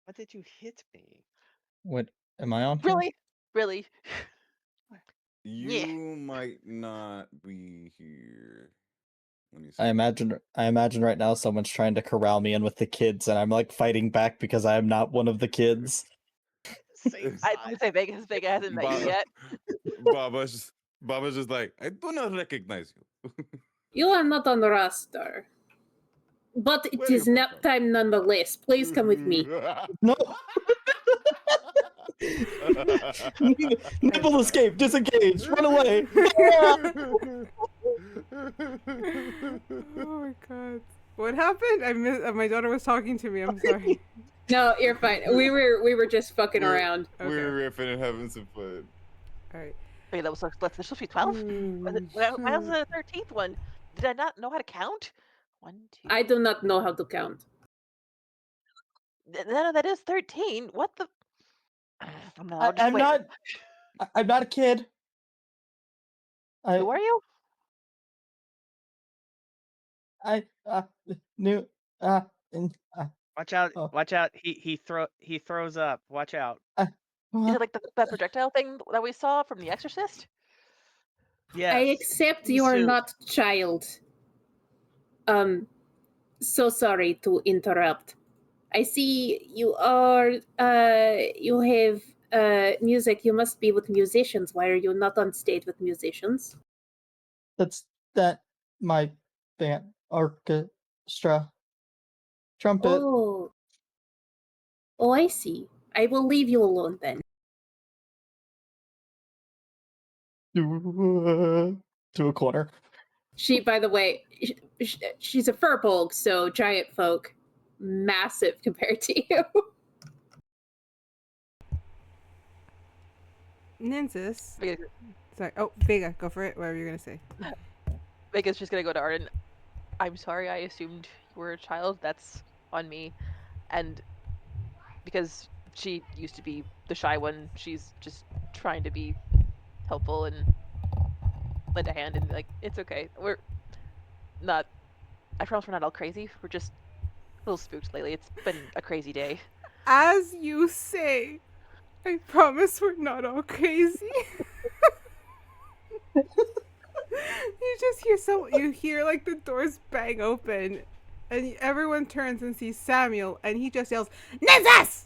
Why did you hit me? What am I on? here? Really? Really? You might not be here. Let me see. I imagine right now someone's trying to corral me in with the kids, and I'm like fighting back because I am not one of the kids. Same I size. would say Vega hasn't met you yet. Baba's just like, I do not recognize you. You are not on the roster. But it Where is you nap time nonetheless. Please come with me. No. Nibble escape, disengage, run away. Oh my god. What happened? I missed. My daughter was talking to me. I'm sorry. No, you're fine. We were just fucking around. We were riffing and having some fun. All right. Wait, that was there's supposed to be 12? When was the 13th one? Did I not know how to count? 1, 2. I do not know how to count. No, that is 13. What the? I'm not. I'm not a kid. Who are you? Watch out! Oh. Watch out! He throws up. Watch out! Is it like that projectile thing that we saw from The Exorcist? Yes. I accept you are not child. So sorry to interrupt. I see you are you have music. You must be with musicians. Why are you not on stage with musicians? That's my band orchestra trumpet. Oh, I see. I will leave you alone then. To a corner. She, by the way, she's a furbolg, so giant folk, massive compared to you. Nynzus. Vega- Sorry. Oh, Vega, go for it. Whatever you're gonna say. Vega's just gonna go to Arden. I'm sorry, I assumed you were a child. That's on me. And because she used to be the shy one, she's just trying to be helpful and lend a hand, and like, it's okay. We're not. I promise we're not all crazy. We're just a little spooked lately. It's been a crazy day. As you say, I promise we're not all crazy. You just hear like the doors bang open, and everyone turns and sees Samuel, and he just yells, "Nynzus!"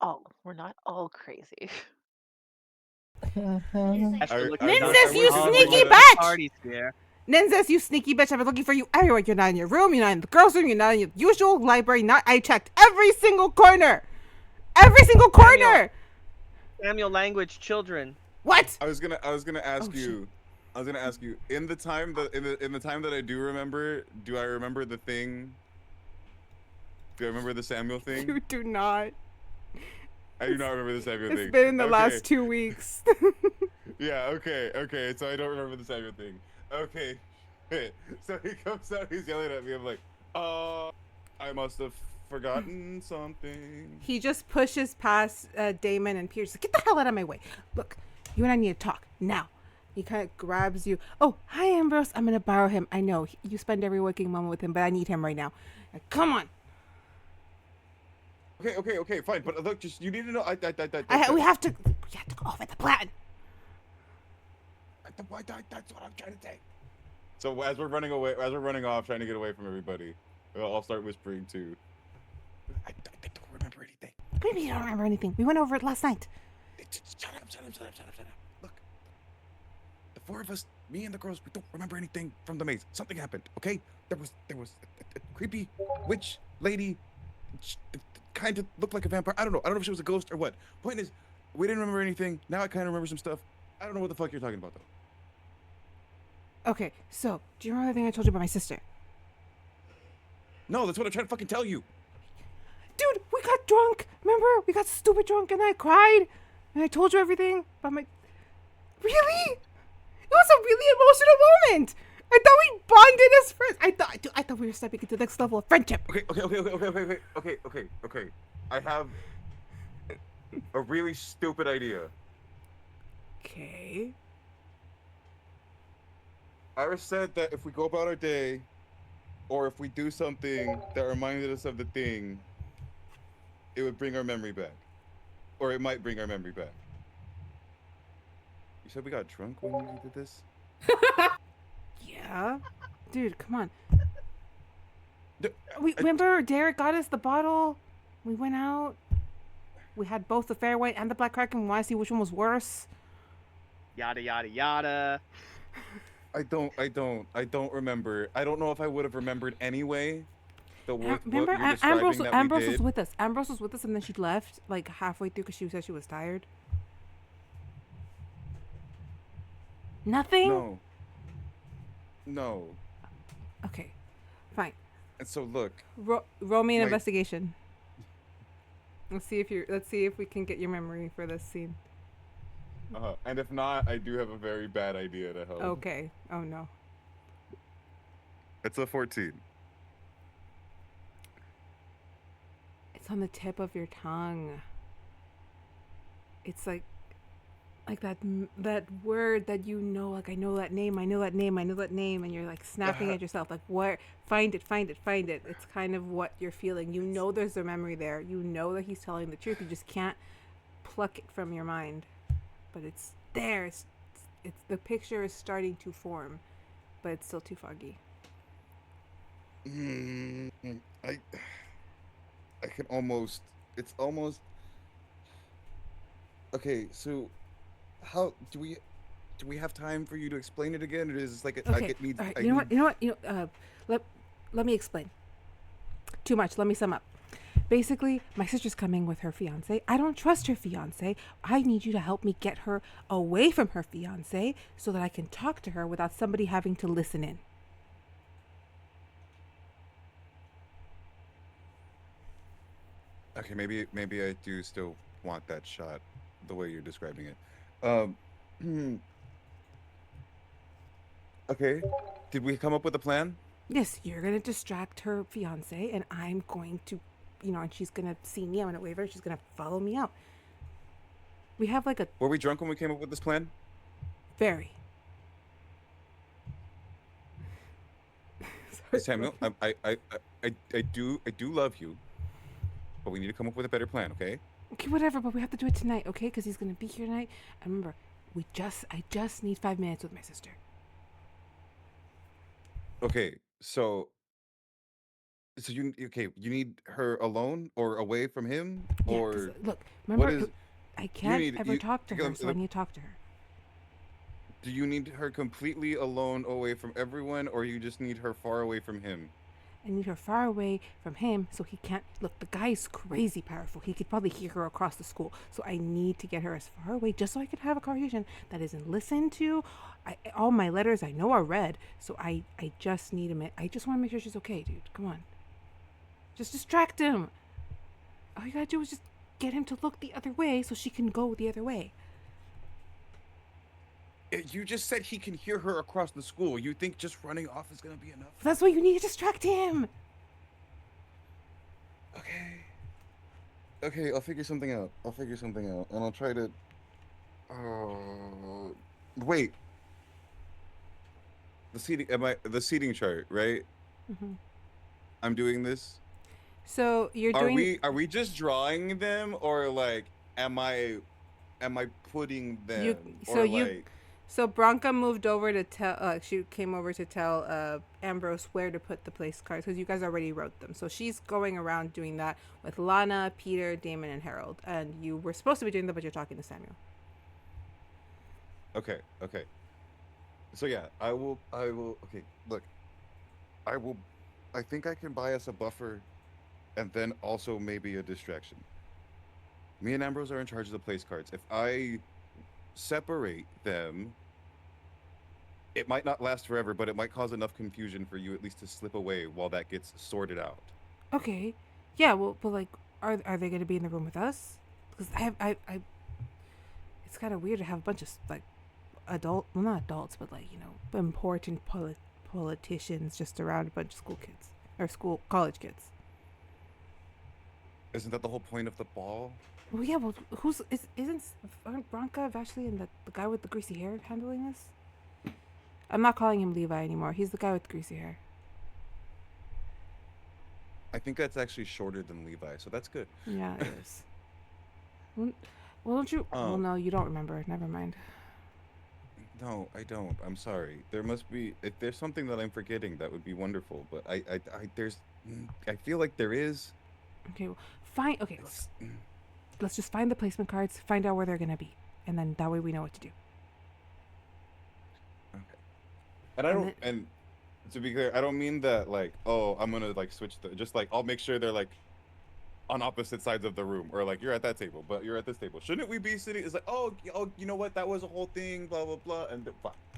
Oh, we're not all crazy. Nynzus, you I sneaky would- bitch! Party scare. Nynzus, you sneaky bitch! I've been looking for you everywhere. You're not in your room. You're not in the girls' room. You're not in your usual library. I checked every single corner. Every single corner. Samuel language children. What? I was gonna ask Oh, you. I was gonna ask you in the time that I do remember. Do I remember the thing? Do I remember the Samuel thing? You do not. I do not remember the Samuel thing. It's been in the Okay. last 2 weeks. Yeah. Okay. So I don't remember the Samuel thing. Okay. So he comes out. He's yelling at me. I'm like, I must have forgotten something. He just pushes past Damon and Pierce. Get the hell out of my way. Look, you and I need to talk now. He kind of grabs you. Oh, hi, Ambrose. I'm going to borrow him. I know you spend every waking moment with him, but I need him right now. Come on. Okay, fine. But look, just you need to know. We have to go over the plan. That's what I'm trying to say. So as we're running off, trying to get away from everybody, I'll start whispering too. I don't remember anything. What do you mean you don't remember anything? We went over it last night. Shut up. Look, the four of us, me and the girls, we don't remember anything from the maze. Something happened, okay? There was a creepy witch lady, kind of looked like a vampire. I don't know if she was a ghost or what. Point is, we didn't remember anything. Now I kind of remember some stuff. I don't know what the fuck you're talking about though. Okay, so do you remember the thing I told you about my sister? No, that's what I'm trying to fucking tell you. Dude, we got drunk. Remember? We got stupid drunk and I cried. And I told you everything about my... Really? It was a really emotional moment. I thought we bonded as friends. I thought we were stepping into the next level of friendship. Okay. I have a really stupid idea. Okay. Iris said that if we go about our day, or if we do something that reminded us of the thing, it would bring our memory back. Or it might bring our memory back. You said we got drunk when we did this? Yeah. Dude, come on. D- Remember Derek got us the bottle? We went out. We had both the fair white and the black kraken. We want to see which one was worse. Yada yada yada. I don't remember. I don't know if I would have remembered anyway. Remember, Ambrose was with us. Ambrose was with us, and then she left like halfway through because she said she was tired. Nothing. No. Okay, fine. And so look. Roll me an Wait. investigation. Let's see if we can get your memory for this scene. And if not, I do have a very bad idea to help. Okay. Oh no. It's a 14. It's on the tip of your tongue. It's like that word that you know, like I know that name, and you're like snapping at yourself, like where? Find it. It's kind of what you're feeling. You know there's a memory there. You know that he's telling the truth. You just can't pluck it from your mind. But it's there. It's the picture is starting to form, but it's still too foggy. I can almost. It's almost. Okay, so how do we have time for you to explain it again, or is this like Okay. it needs? All right. You know what? Let me explain. Too much. Let me sum up. Basically, my sister's coming with her fiance. I don't trust her fiance. I need you to help me get her away from her fiance so that I can talk to her without somebody having to listen in. Okay, maybe I do still want that shot, the way you're describing it. Um, okay. Did we come up with a plan? Yes, you're gonna distract her fiance, and I'm going to, and she's gonna see me. I'm gonna wave her. She's gonna follow me out. We have like a Were we drunk when we came up with this plan? very. Sorry, Samuel, I do love you, but we need to come up with a better plan, okay? Okay, whatever, but we have to do it tonight, okay? Because he's gonna be here tonight. And remember, I just need 5 minutes with my sister. Okay, so you need her alone or away from him, Yeah, 'cause, or look, what remember, is? I can't need- ever you- talk to you- her, so I need to talk to her. Do you need her completely alone, away from everyone, or you just need her far away from him? I need her far away from him so he can't. Look, the guy's crazy powerful. He could probably hear her across the school. So I need to get her as far away just so I can have a conversation that isn't listened to. All my letters I know are read. So I just need a minute. I just want to make sure she's okay, dude. Come on. Just distract him. All you gotta do is just get him to look the other way so she can go the other way. You just said he can hear her across the school. You think just running off is gonna be enough? That's why you need to distract him. Okay, I'll figure something out. And I'll try to. Wait. The seating chart, right? Mm-hmm. I'm doing this. So you're doing. Are we just drawing them, or like, am I putting them? So Bronca moved over to tell. She came over to tell Ambrose where to put the place cards because you guys already wrote them. So she's going around doing that with Lana, Peter, Damon, and Harold. And you were supposed to be doing that, but you're talking to Samuel. Okay. So yeah, I will. Okay, look, I think I can buy us a buffer, and then also maybe a distraction. Me and Ambrose are in charge of the place cards. If I separate them, it might not last forever, but it might cause enough confusion for you at least to slip away while that gets sorted out. Okay. Yeah. Well, but like, are they going to be in the room with us? Because I it's kind of weird to have a bunch of like not adults, but like important politicians just around a bunch of school kids or college kids. Isn't that the whole point of the ball? Well, yeah. Well, aren't Bronca, Vashley, and the guy with the greasy hair handling this? I'm not calling him Levi anymore. He's the guy with the greasy hair. I think that's actually shorter than Levi, so that's good. Yeah, it is. Well, don't you? Well, no, you don't remember. Never mind. No, I don't. I'm sorry. There must be. If there's something that I'm forgetting, that would be wonderful. But I feel like there is. Okay, well, fine. Okay, let's just find the placement cards, find out where they're gonna be, and then that way we know what to do. Okay. And to be clear, I don't mean that like, oh, I'm gonna like switch just like I'll make sure they're like on opposite sides of the room, or like you're at that table, but you're at this table. Shouldn't we be sitting? It's like, oh, you know what? That was a whole thing, blah blah blah, and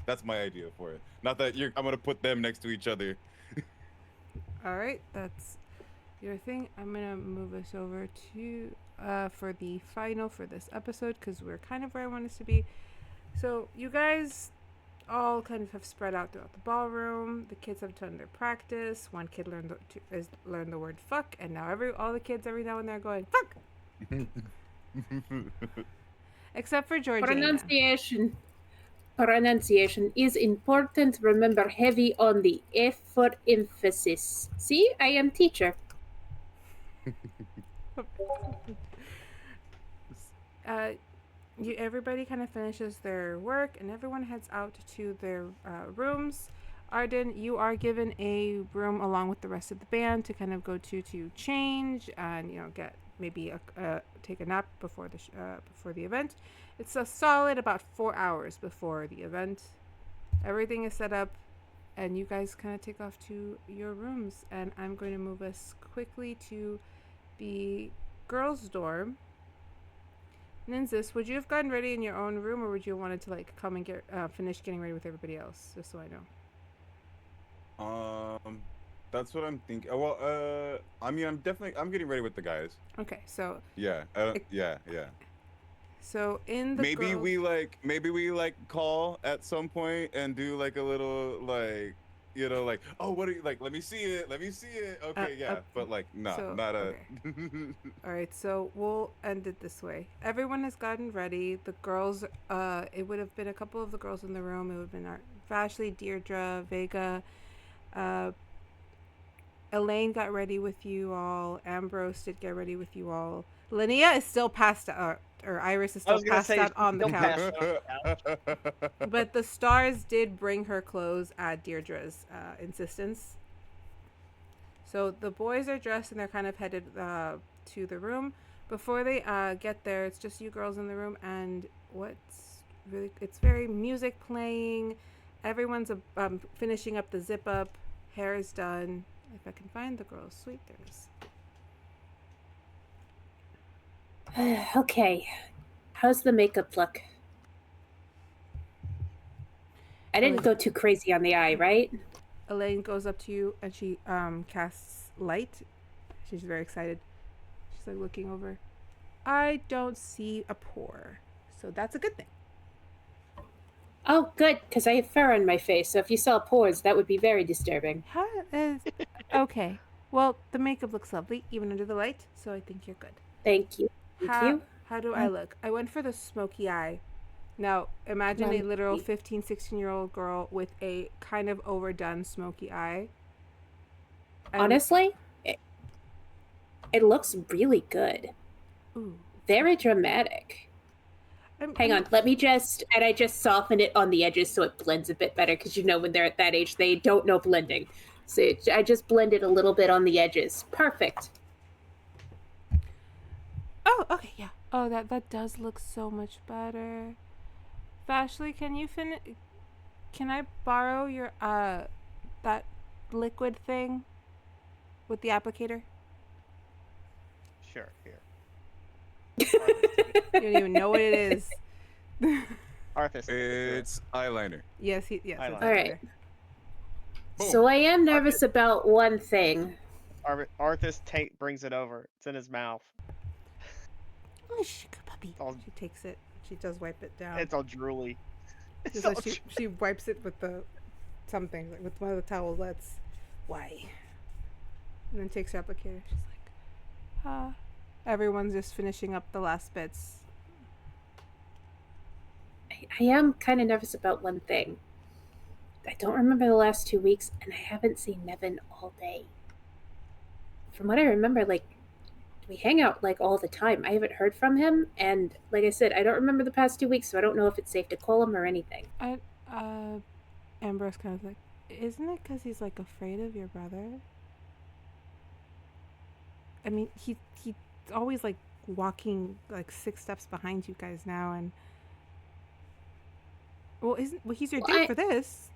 that's my idea for it. Not that I'm gonna put them next to each other. All right, that's your thing. I'm gonna move us over to for the final for this episode because we're kind of where I want us to be. So you guys all kind of have spread out throughout the ballroom. The kids have done their practice. One kid learned the word fuck, and now all the kids every now and then are going fuck. Except for Georgina. Pronunciation is important. Remember, heavy on the F for emphasis. See, I am teacher. Everybody kind of finishes their work and everyone heads out to their rooms. Arden, you are given a room along with the rest of the band to kind of go to change and get maybe take a nap before the event. It's a solid about 4 hours before the event. Everything is set up and you guys kind of take off to your rooms, and I'm going to move us quickly to the girls' dorm. Nynzus, would you have gotten ready in your own room, or would you have wanted to like come and finish getting ready with everybody else, just so I know? That's what I'm thinking. Well, I mean, I'm getting ready with the guys. Okay, so Yeah, yeah. so in the Maybe girls- we like call at some point and do like a little like, like, oh, what are you like? Let me see it. Okay, yeah, but like, no, so, not a. All right, so we'll end it this way. Everyone has gotten ready. The girls, it would have been a couple of the girls in the room. It would have been Vashley, Dierdra, Vega. Elaine got ready with you all. Ambrose did get ready with you all. Linnea is still passed out, or Iris is still passed out on the still couch. passed out on the couch. But the stars did bring her clothes at Deirdre's insistence. So the boys are dressed and they're kind of headed to the room. Before they get there, it's just you girls in the room, and it's very music playing. Everyone's finishing up the zip up. Hair is done. If I can find the girls, sweet, there it is. Okay. How's the makeup look? I didn't go too crazy on the eye, right? Elaine goes up to you and she casts light. She's very excited. She's like looking over. I don't see a pore, so that's a good thing. Oh, good, because I have fur on my face, so if you saw pores, that would be very disturbing. Okay. Well, the makeup looks lovely, even under the light, so I think you're good. Thank you. How do I look? I went for the smoky eye. Now, imagine a literal 15, 16-year-old girl with a kind of overdone smoky eye. Honestly, it looks really good. Ooh. Very dramatic. Hang on, I just soften it on the edges so it blends a bit better, because when they're at that age, they don't know blending. So I just blend it a little bit on the edges. Perfect. Oh, okay, yeah. Oh, that does look so much better. Vashley, can I borrow your, that liquid thing with the applicator? Sure, here. You don't even know what it is. Arthas. It's eyeliner. Yes, yes. Eyeliner. All right. Boom. So I am nervous about one thing. Arthas brings it over. It's in his mouth. Oh, sugar puppy. She takes it. She does wipe it down. It's all drooly. She wipes it with something, like with one of the towelettes. Why? And then takes her applicator. She's like, everyone's just finishing up the last bits. I am kind of nervous about one thing. I don't remember the last 2 weeks, and I haven't seen Nevin all day. From what I remember, we hang out all the time. I haven't heard from him, and like I said, I don't remember the past 2 weeks, so I don't know if it's safe to call him or anything. Ambrose kind of like, isn't it because he's afraid of your brother? I mean, he's always walking 6 steps behind you guys now, and he's your date for this.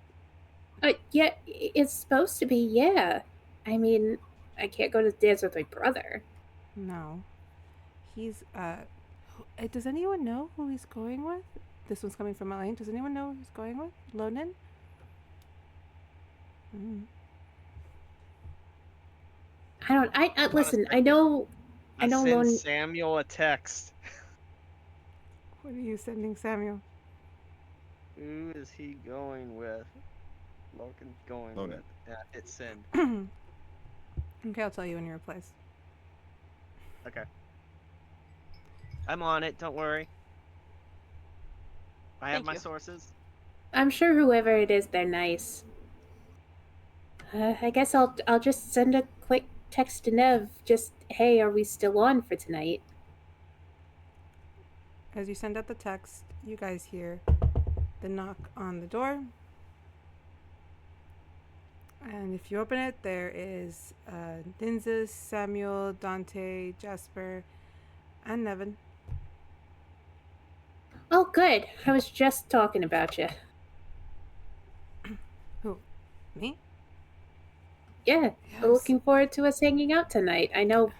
Yeah, it's supposed to be, yeah. I mean, I can't go to dance with my brother. No. He's, does anyone know who he's going with? This one's coming from Elaine. Does anyone know who he's going with? Lonan? Listen, I know send Lonan. Samuel a text. What are you sending Samuel? Who is he going with? Logan's going Lonan. with. Yeah, hit send. Okay, I'll tell you when he replies. Okay. I'm on it, don't worry. I have Thank my you. sources. I'm sure whoever it is, they're nice. I guess I'll just send a quick text to Nev. Just, hey, are we still on for tonight? As you send out the text, you guys hear the knock on the door. And if you open it, there is Nynzus, Samuel, Dante, Jasper, and Nevin. Oh, good. I was just talking about you. Who? Me? Yeah, Yes. looking forward to us hanging out tonight. I know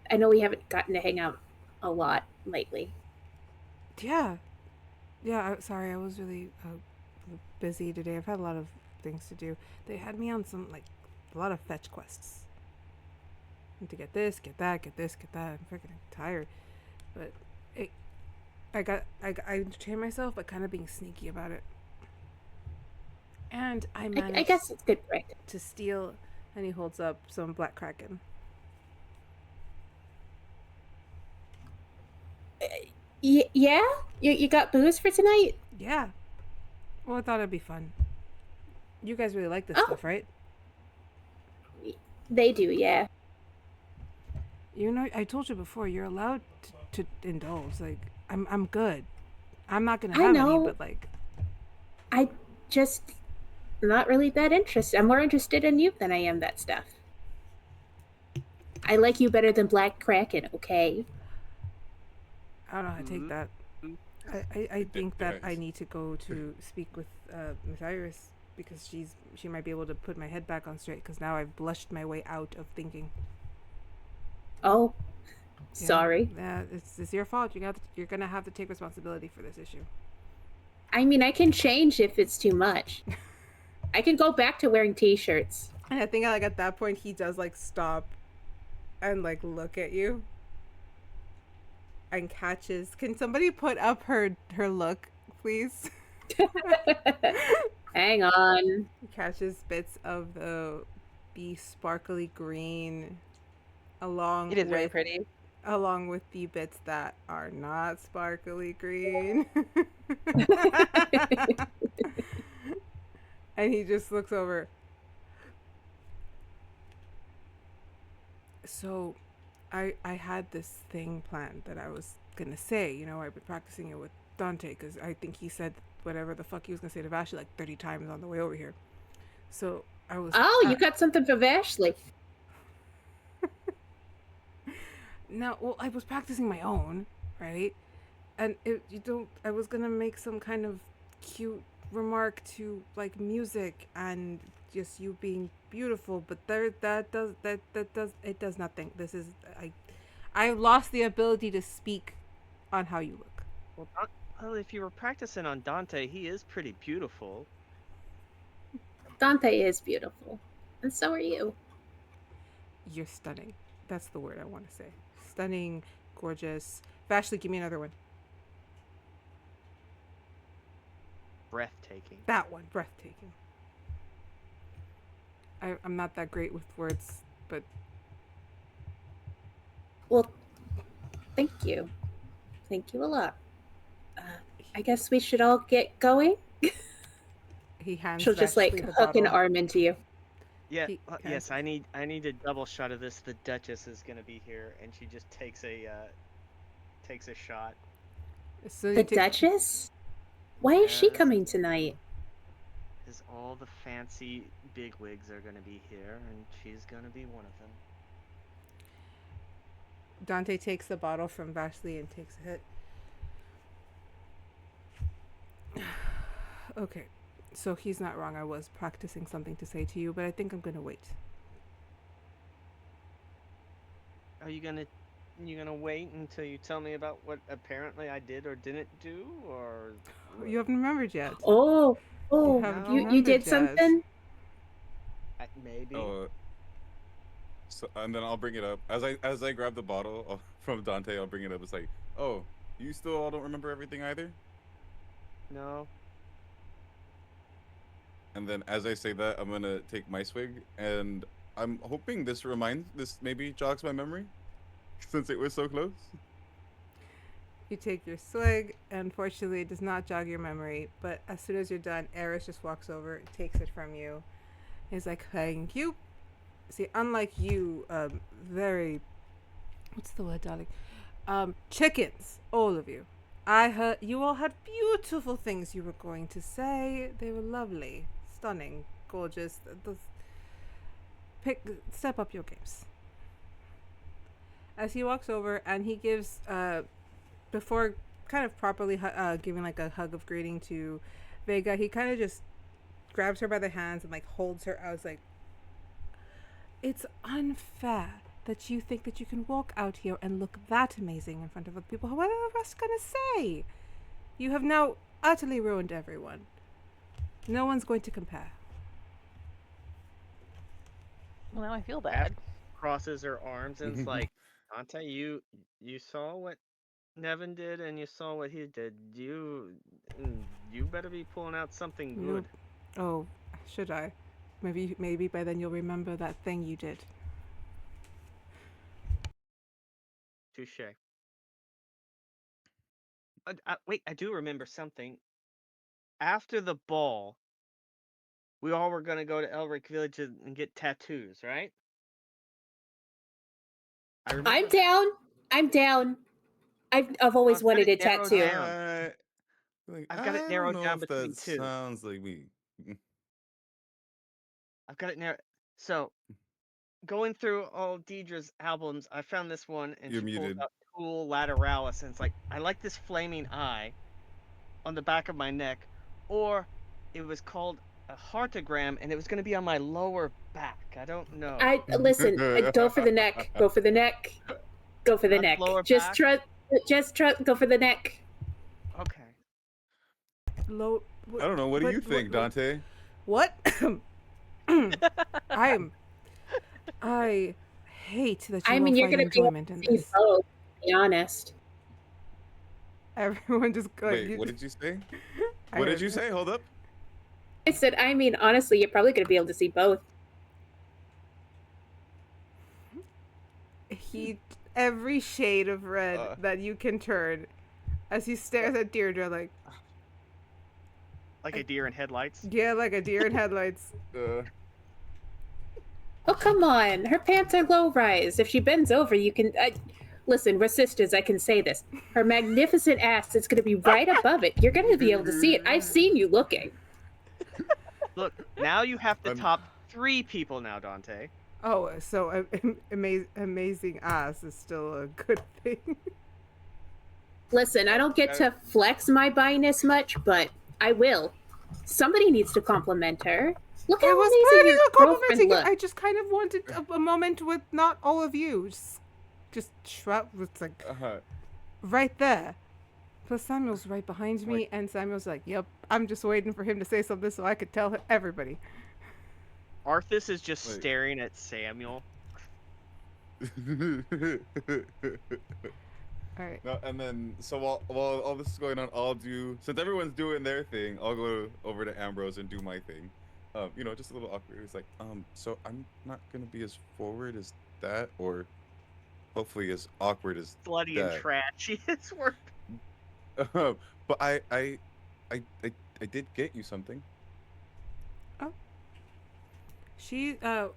we haven't gotten to hang out a lot lately. Yeah. Sorry, I was really busy today. I've had a lot of things to do. They had me on some a lot of fetch quests. Need to get this, get that, get this, get that. I'm freaking tired, but I trained myself, but kind of being sneaky about it. And I managed I guess it's good practice. to steal, and he holds up some Black Kraken. Yeah? You got booze for tonight? Yeah. Well, I thought it'd be fun. You guys really like this Oh. stuff, right? They do, yeah. You know, I told you before, you're allowed to indulge. Like, I'm good. I'm not gonna I have know. any, but like, I just not really that interested. I'm more interested in you than I am that stuff. I like you better than Black Kraken, okay? I don't know how to take that. I think that I need to go to speak with Miss Iris because she might be able to put my head back on straight because now I've blushed my way out of thinking. Oh, Yeah. sorry. Yeah, it's your fault. You're gonna have to take responsibility for this issue. I mean, I can change if it's too much. I can go back to wearing t-shirts. And I think like at that point he does like stop and like look at you and catches. Can somebody put up her look, please? Hang on. Catches bits of the sparkly green along It is with very pretty. along with the bits that are not sparkly green. And he just looks over. So I had this thing planned that I was gonna say. You know, I've been practicing it with Dante because I think he said whatever the fuck he was gonna say to Vashley like 30 times on the way over here. So I was. Oh, you got something for Vashley. No, well, I was practicing my own, right? And I was gonna make some kind of cute remark to like music and just you being beautiful, but that does nothing. This is I lost the ability to speak on how you look. Well, if you were practicing on Dante, he is pretty beautiful. Dante is beautiful. And so are you. You're stunning. That's the word I want to say. Stunning, gorgeous. Vashley, give me another one. Breathtaking. That one, breathtaking. I'm not that great with words, but Well, thank you. Thank you a lot. I guess we should all get going. he hands. She'll just Vashley like the hook an bottle. arm into you. Yeah. He- Yes, I need a double shot of this. The Duchess is gonna be here, and she just takes a shot. So you The take- Duchess? Why is she Yes. coming tonight? Because all the fancy bigwigs are gonna be here, and she's gonna be one of them. Dante takes the bottle from Vashley and takes a hit. Okay, so he's not wrong. I was practicing something to say to you, but I think I'm gonna wait. Are you gonna wait until you tell me about what apparently I did or didn't do, or You haven't remembered yet. Oh, haven't you remembered did yet. something? maybe? Oh, so, and then I'll bring it up as I grab the bottle from Dante. I'll bring it up. It's like, oh, you still all don't remember everything either. No. And then as I say that, I'm gonna take my swig, and I'm hoping this maybe jogs my memory, since it was so close. You take your swig. Unfortunately, it does not jog your memory, but as soon as you're done, Eris just walks over, takes it from you. He's like, thank you. See, unlike you, very, what's the word, darling? Chickens, all of you. I heard you all had beautiful things you were going to say. They were lovely, stunning, gorgeous. Step up your games. As he walks over and he gives, before kind of properly giving like a hug of greeting to Vega, he kind of just grabs her by the hands and like holds her. I was like, it's unfair that you think that you can walk out here and look that amazing in front of other people. What are the rest gonna say? You have now utterly ruined everyone. No one's going to compare. Well, now I feel bad. Crosses her arms and it's like, Dante, you saw what Nevin did and you saw what he did. You better be pulling out something good. Oh, should I? Maybe by then you'll remember that thing you did. Touche. Wait, I do remember something. After the ball, we all were gonna go to Elric Village and get tattoos, right? I'm down. I'm down. I've always I've got wanted a it narrowed tattoo. down. I've got it I narrowed don't know down if between that two. sounds like me. I've got it narrowed. So, going through all Deidre's albums, I found this one, and You're she pulled muted. up Tool Lateralis, and it's like, I like this flaming eye on the back of my neck, or it was called a heartogram, and it was going to be on my lower back. I don't know. Listen. Go for the neck. Go for the neck. Go for the Not neck. lower Just back? trust. Just trust. Go for the neck. Okay. I don't know. What do you think, Dante? What? I hate that you I mean, won't you're find gonna be able enjoyment to in see this. both. To be honest. Everyone just go. Wait, what did you say? I What heard did you that. say? Hold up. I said, I mean, honestly, you're probably gonna be able to see both. Every shade of red that you can turn, as he stares at Deirdre Like a deer in headlights? yeah, like a deer in headlights. Oh, come on. Her pants are low rise. If she bends over, you can. Listen, we're sisters. I can say this. Her magnificent ass is going to be right above it. You're going to be able to see it. I've seen you looking. Look, now you have to top 3 people now, Dante. Oh, so amazing ass is still a good thing. Listen, I don't get to flex my bi-ness much, but I will. Somebody needs to compliment her. Look how amazing your girlfriend looks. I just kind of wanted a moment with not all of you. Just shrug. It's like right there. Plus Samuel's right behind me, and Samuel's like, "Yep, I'm just waiting for him to say something so I could tell everybody." Arthas is just staring at Samuel. All right. No, and then so while all this is going on, I'll do, since everyone's doing their thing, I'll go over to Ambrose and do my thing. You know, just a little awkward. It's like, so I'm not gonna be as forward as that, or hopefully as awkward as Slutty that. and trashy. It's work. But I did get you something. She but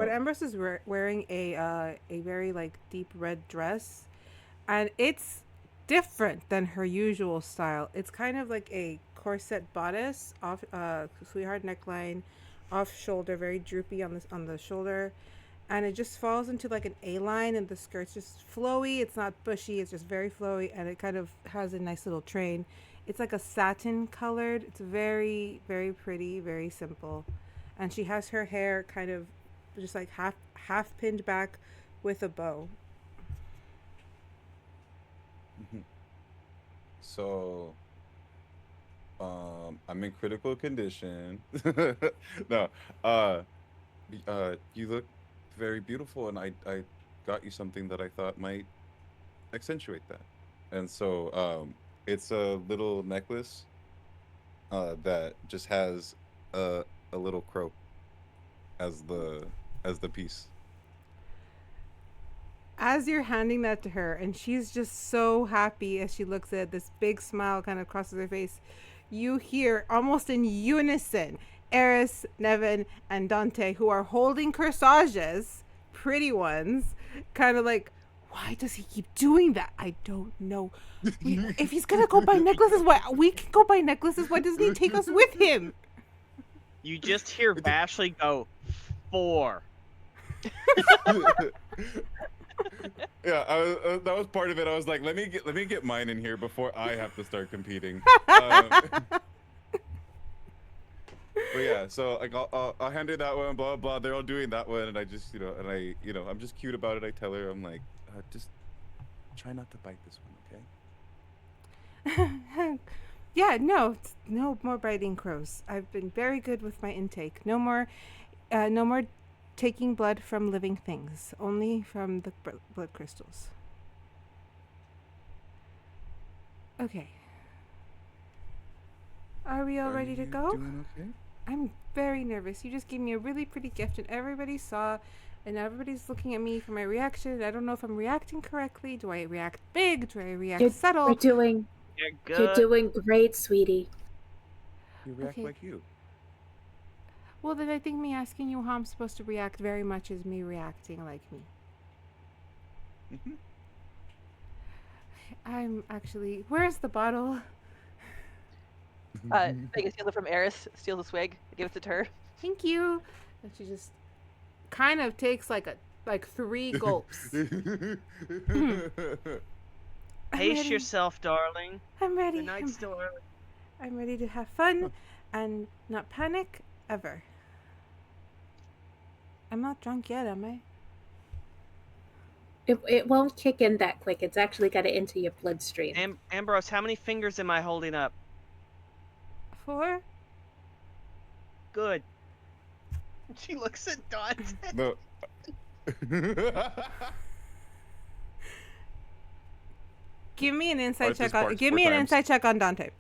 Ambrose is wearing a very like deep red dress, and it's different than her usual style. It's kind of like a corset bodice, off sweetheart neckline, off shoulder, very droopy on the shoulder, and it just falls into like an A line, and the skirt's just flowy. It's not bushy. It's just very flowy, and it kind of has a nice little train. It's like a satin colored. It's very, very pretty, very simple. And she has her hair kind of just like half pinned back with a bow. So, I'm in critical condition. No, you look very beautiful, and I got you something that I thought might accentuate that. And so, it's a little necklace that just has a little crow as the piece. As you're handing that to her, and she's just so happy as she looks at it, this big smile kind of crosses her face, you hear almost in unison Eris, Nevin, and Dante, who are holding corsages, pretty ones, kind of like, why does he keep doing that? I don't know. If he's gonna go buy necklaces, why we can go buy necklaces? Why doesn't he take us with him? You just hear Vashley go, 4. Yeah, that was part of it. I was like, let me get mine in here before I have to start competing. But yeah, so like I'll hand her that one, blah blah. They're all doing that one, and I just I'm just cute about it. I tell her, I'm like, just try not to bite this one, okay? Yeah, no more biting crows. I've been very good with my intake. No more taking blood from living things, only from the blood crystals. Okay. Are we all ready to go? Doing okay? I'm very nervous. You just gave me a really pretty gift, and everybody saw, and everybody's looking at me for my reaction. I don't know if I'm reacting correctly. Do I react big? Do I react You're subtle? You're You're good. doing great, sweetie. You react Okay. like you. Well, then I think me asking you how I'm supposed to react very much is me reacting like me. Mhm. I'm actually. Where's the bottle? Vega steals it from Eris, steals a swig, gives it to her. Thank you. And she just kind of takes like 3 gulps. I'm Pace ready. yourself, darling. I'm ready. The night's still early. I'm ready to have fun and not panic ever. I'm not drunk yet, am I? It won't kick in that quick. It's actually got to enter your bloodstream. Ambrose, how many fingers am I holding up? 4? Good. She looks at Dante. No. Give me an insight Arthur's check on. barks Give 4 me an times. insight check on Dante.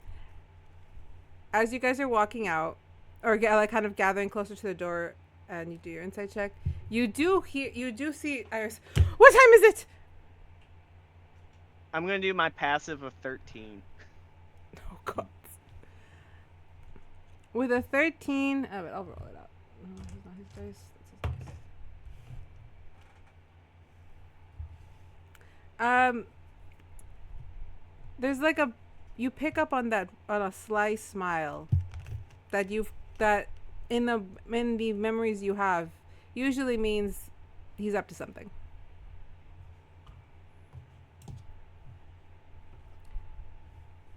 As you guys are walking out, or like kind of gathering closer to the door, and you do your insight check, you do see Iris. What time is it? I'm gonna do my passive of 13. Oh God. With a 13, oh, wait, I'll roll it out. No, that's not his dice. That's his dice. There's like you pick up on a sly smile that in the memories you have usually means he's up to something.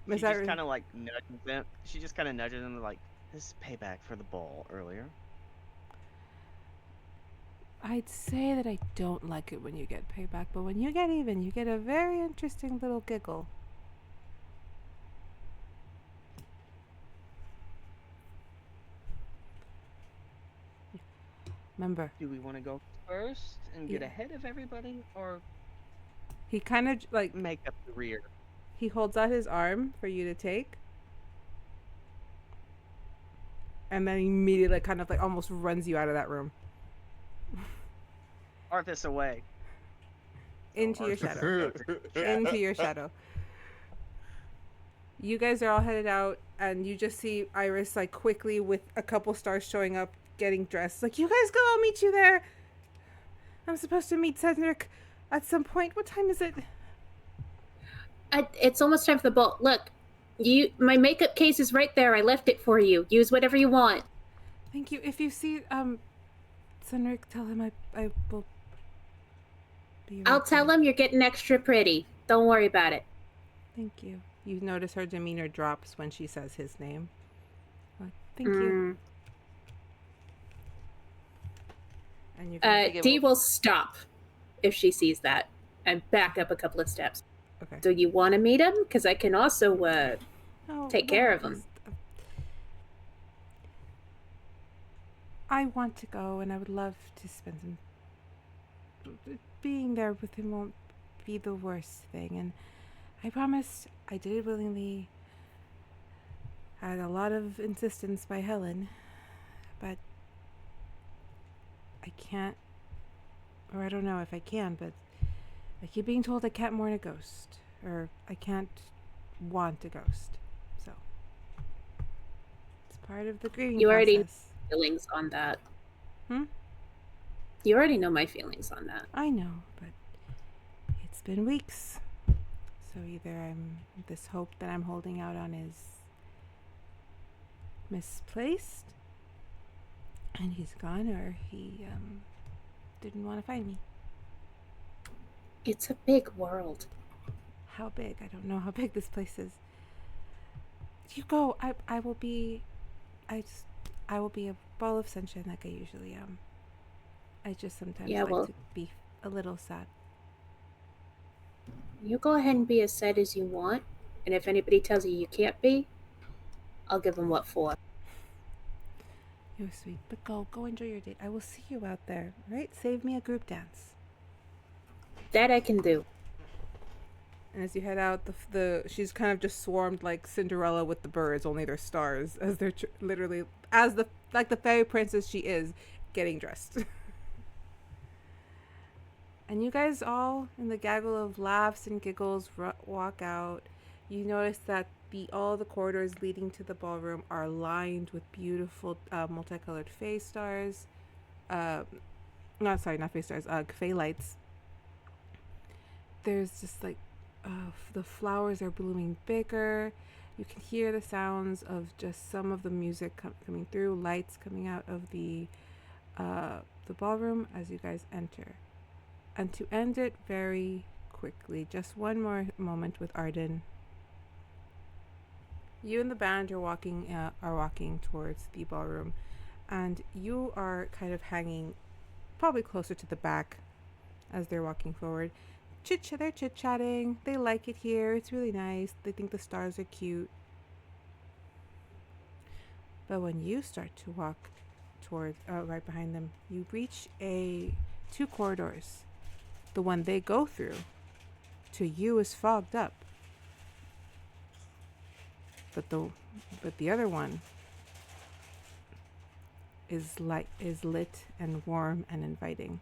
She Is that just kind of like nudges them. She just kind of nudges them like, "This is payback for the ball earlier." I'd say that I don't like it when you get payback, but when you get even, you get a very interesting little giggle. Remember, Do we want to go first and get Yeah. ahead of everybody, or he kind of like make up the rear? he holds out his arm for you to take, and then immediately kind of like almost runs you out of that room Arthas away. into your Arthas shadow. goes in. Into your shadow. You guys are all headed out, and you just see Iris like quickly with a couple stars showing up, getting dressed. Like, you guys go, I'll meet you there. I'm supposed to meet Cedric at some point. What time is it? It's almost time for the ball. Look, my makeup case is right there. I left it for you. Use whatever you want. Thank you. If you see Cedric, tell him I will be right I'll tell there. him you're getting extra pretty. Don't worry about it. Thank you. You notice her demeanor drops when she says his name. Thank you. And you Dee will stop if she sees that and back up a couple of steps. okay. Do you want to meet him? Because I can also No, take care of him. just, I want to go, and I would love to spend some. Being there with him won't be the worst thing, and I promised I did it willingly. Had a lot of insistence by Helen, but I can't, or I don't know if I can, but I keep being told I can't mourn a ghost, or I can't want a ghost. So it's part of the grieving You already process. feelings on that. Hmm? You already know my feelings on that. I know, but it's been weeks. So either this hope that I'm holding out on is misplaced, and he's gone, or he didn't want to find me. It's a big world. How big? I don't know how big this place is. You go. I will be a ball of sunshine like I usually am. I just sometimes like to be a little sad. You go ahead and be as sad as you want, and if anybody tells you you can't be, I'll give them what for. You're sweet, but go enjoy your date. I will see you out there, right? Save me a group dance. That I can do. And as you head out, she's kind of just swarmed like Cinderella with the birds, only they're stars, as they're literally, as the fairy princess she is, getting dressed. And you guys all, in the gaggle of laughs and giggles, walk out. You notice that all the corridors leading to the ballroom are lined with beautiful multicolored fey stars. Not fey stars, fey lights. There's just like, the flowers are blooming bigger. You can hear the sounds of just some of the music coming through, lights coming out of the ballroom as you guys enter. And to end it very quickly, just one more moment with Arden. You and the band are walking towards the ballroom, and you are kind of hanging probably closer to the back as they're walking forward. They're chit-chatting. They like it here. It's really nice. They think the stars are cute. But when you start to walk towards right behind them, you reach two corridors. The one they go through to you is fogged up. But the other one is lit and warm and inviting.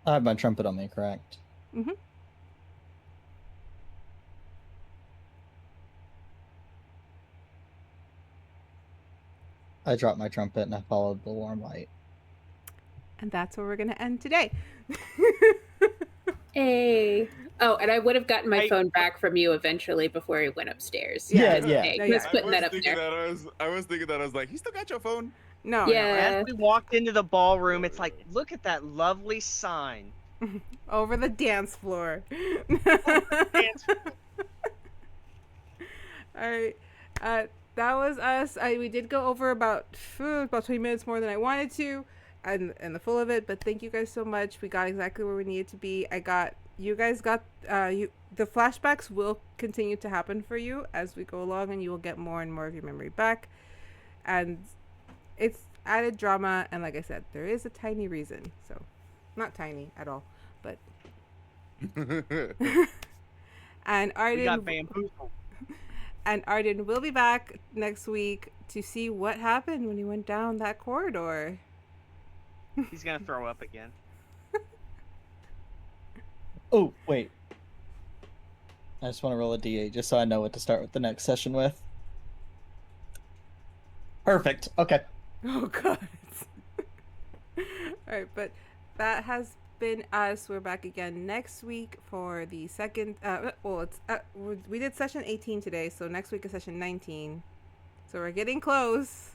I have my trumpet on me, correct? Mm-hmm. I dropped my trumpet and I followed the warm light. And that's where we're going to end today. Hey. Oh, and I would have gotten my phone back from you eventually before I went upstairs. Yeah. Hey, who's putting that up there? I was thinking that. I was like, he still got your phone? No. Yeah. As we walked into the ballroom, it's like, look at that lovely sign. Over the dance floor. All right. That was us. We did go over about 20 minutes more than I wanted to, and the full of it. But thank you guys so much. We got exactly where we needed to be. You guys got the flashbacks will continue to happen for you as we go along, and you will get more and more of your memory back. And it's added drama, and like I said, there is a tiny reason. So, not tiny at all, but. And Arden. We got bamboozled. And Arden will be back next week to see what happened when he went down that corridor. He's gonna throw up again. Oh, wait. I just want to roll a D8 just so I know what to start with the next session with. Perfect. Okay. Oh, God. All right, but that has been us. We're back again next week for the second. We did session 18 today, so next week is session 19. So we're getting close.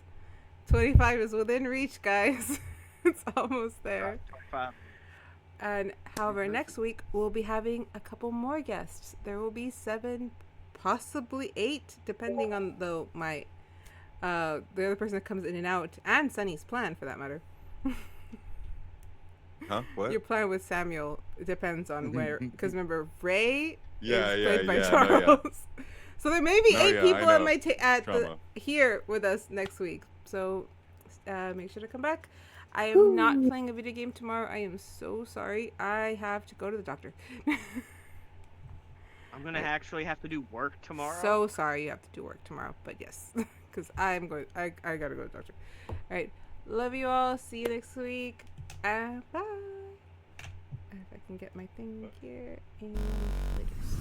25 is within reach, guys. It's almost there. 25. And however, next week we'll be having a couple more guests. There will be 7, possibly 8, depending on the other person that comes in and out, and Sunny's plan for that matter. Huh? What? Your plan with Samuel depends on where, because remember Ray Yeah, is yeah, played by yeah, Charles. So there may be No, 8 yeah, people I at know. my here with us next week. So make sure to come back. I am not playing a video game tomorrow. I am so sorry. I have to go to the doctor. I'm gonna actually have to do work tomorrow. So sorry you have to do work tomorrow, but yes, because I gotta go to the doctor. All right, love you all. See you next week. Bye. If I can get my thing here and later.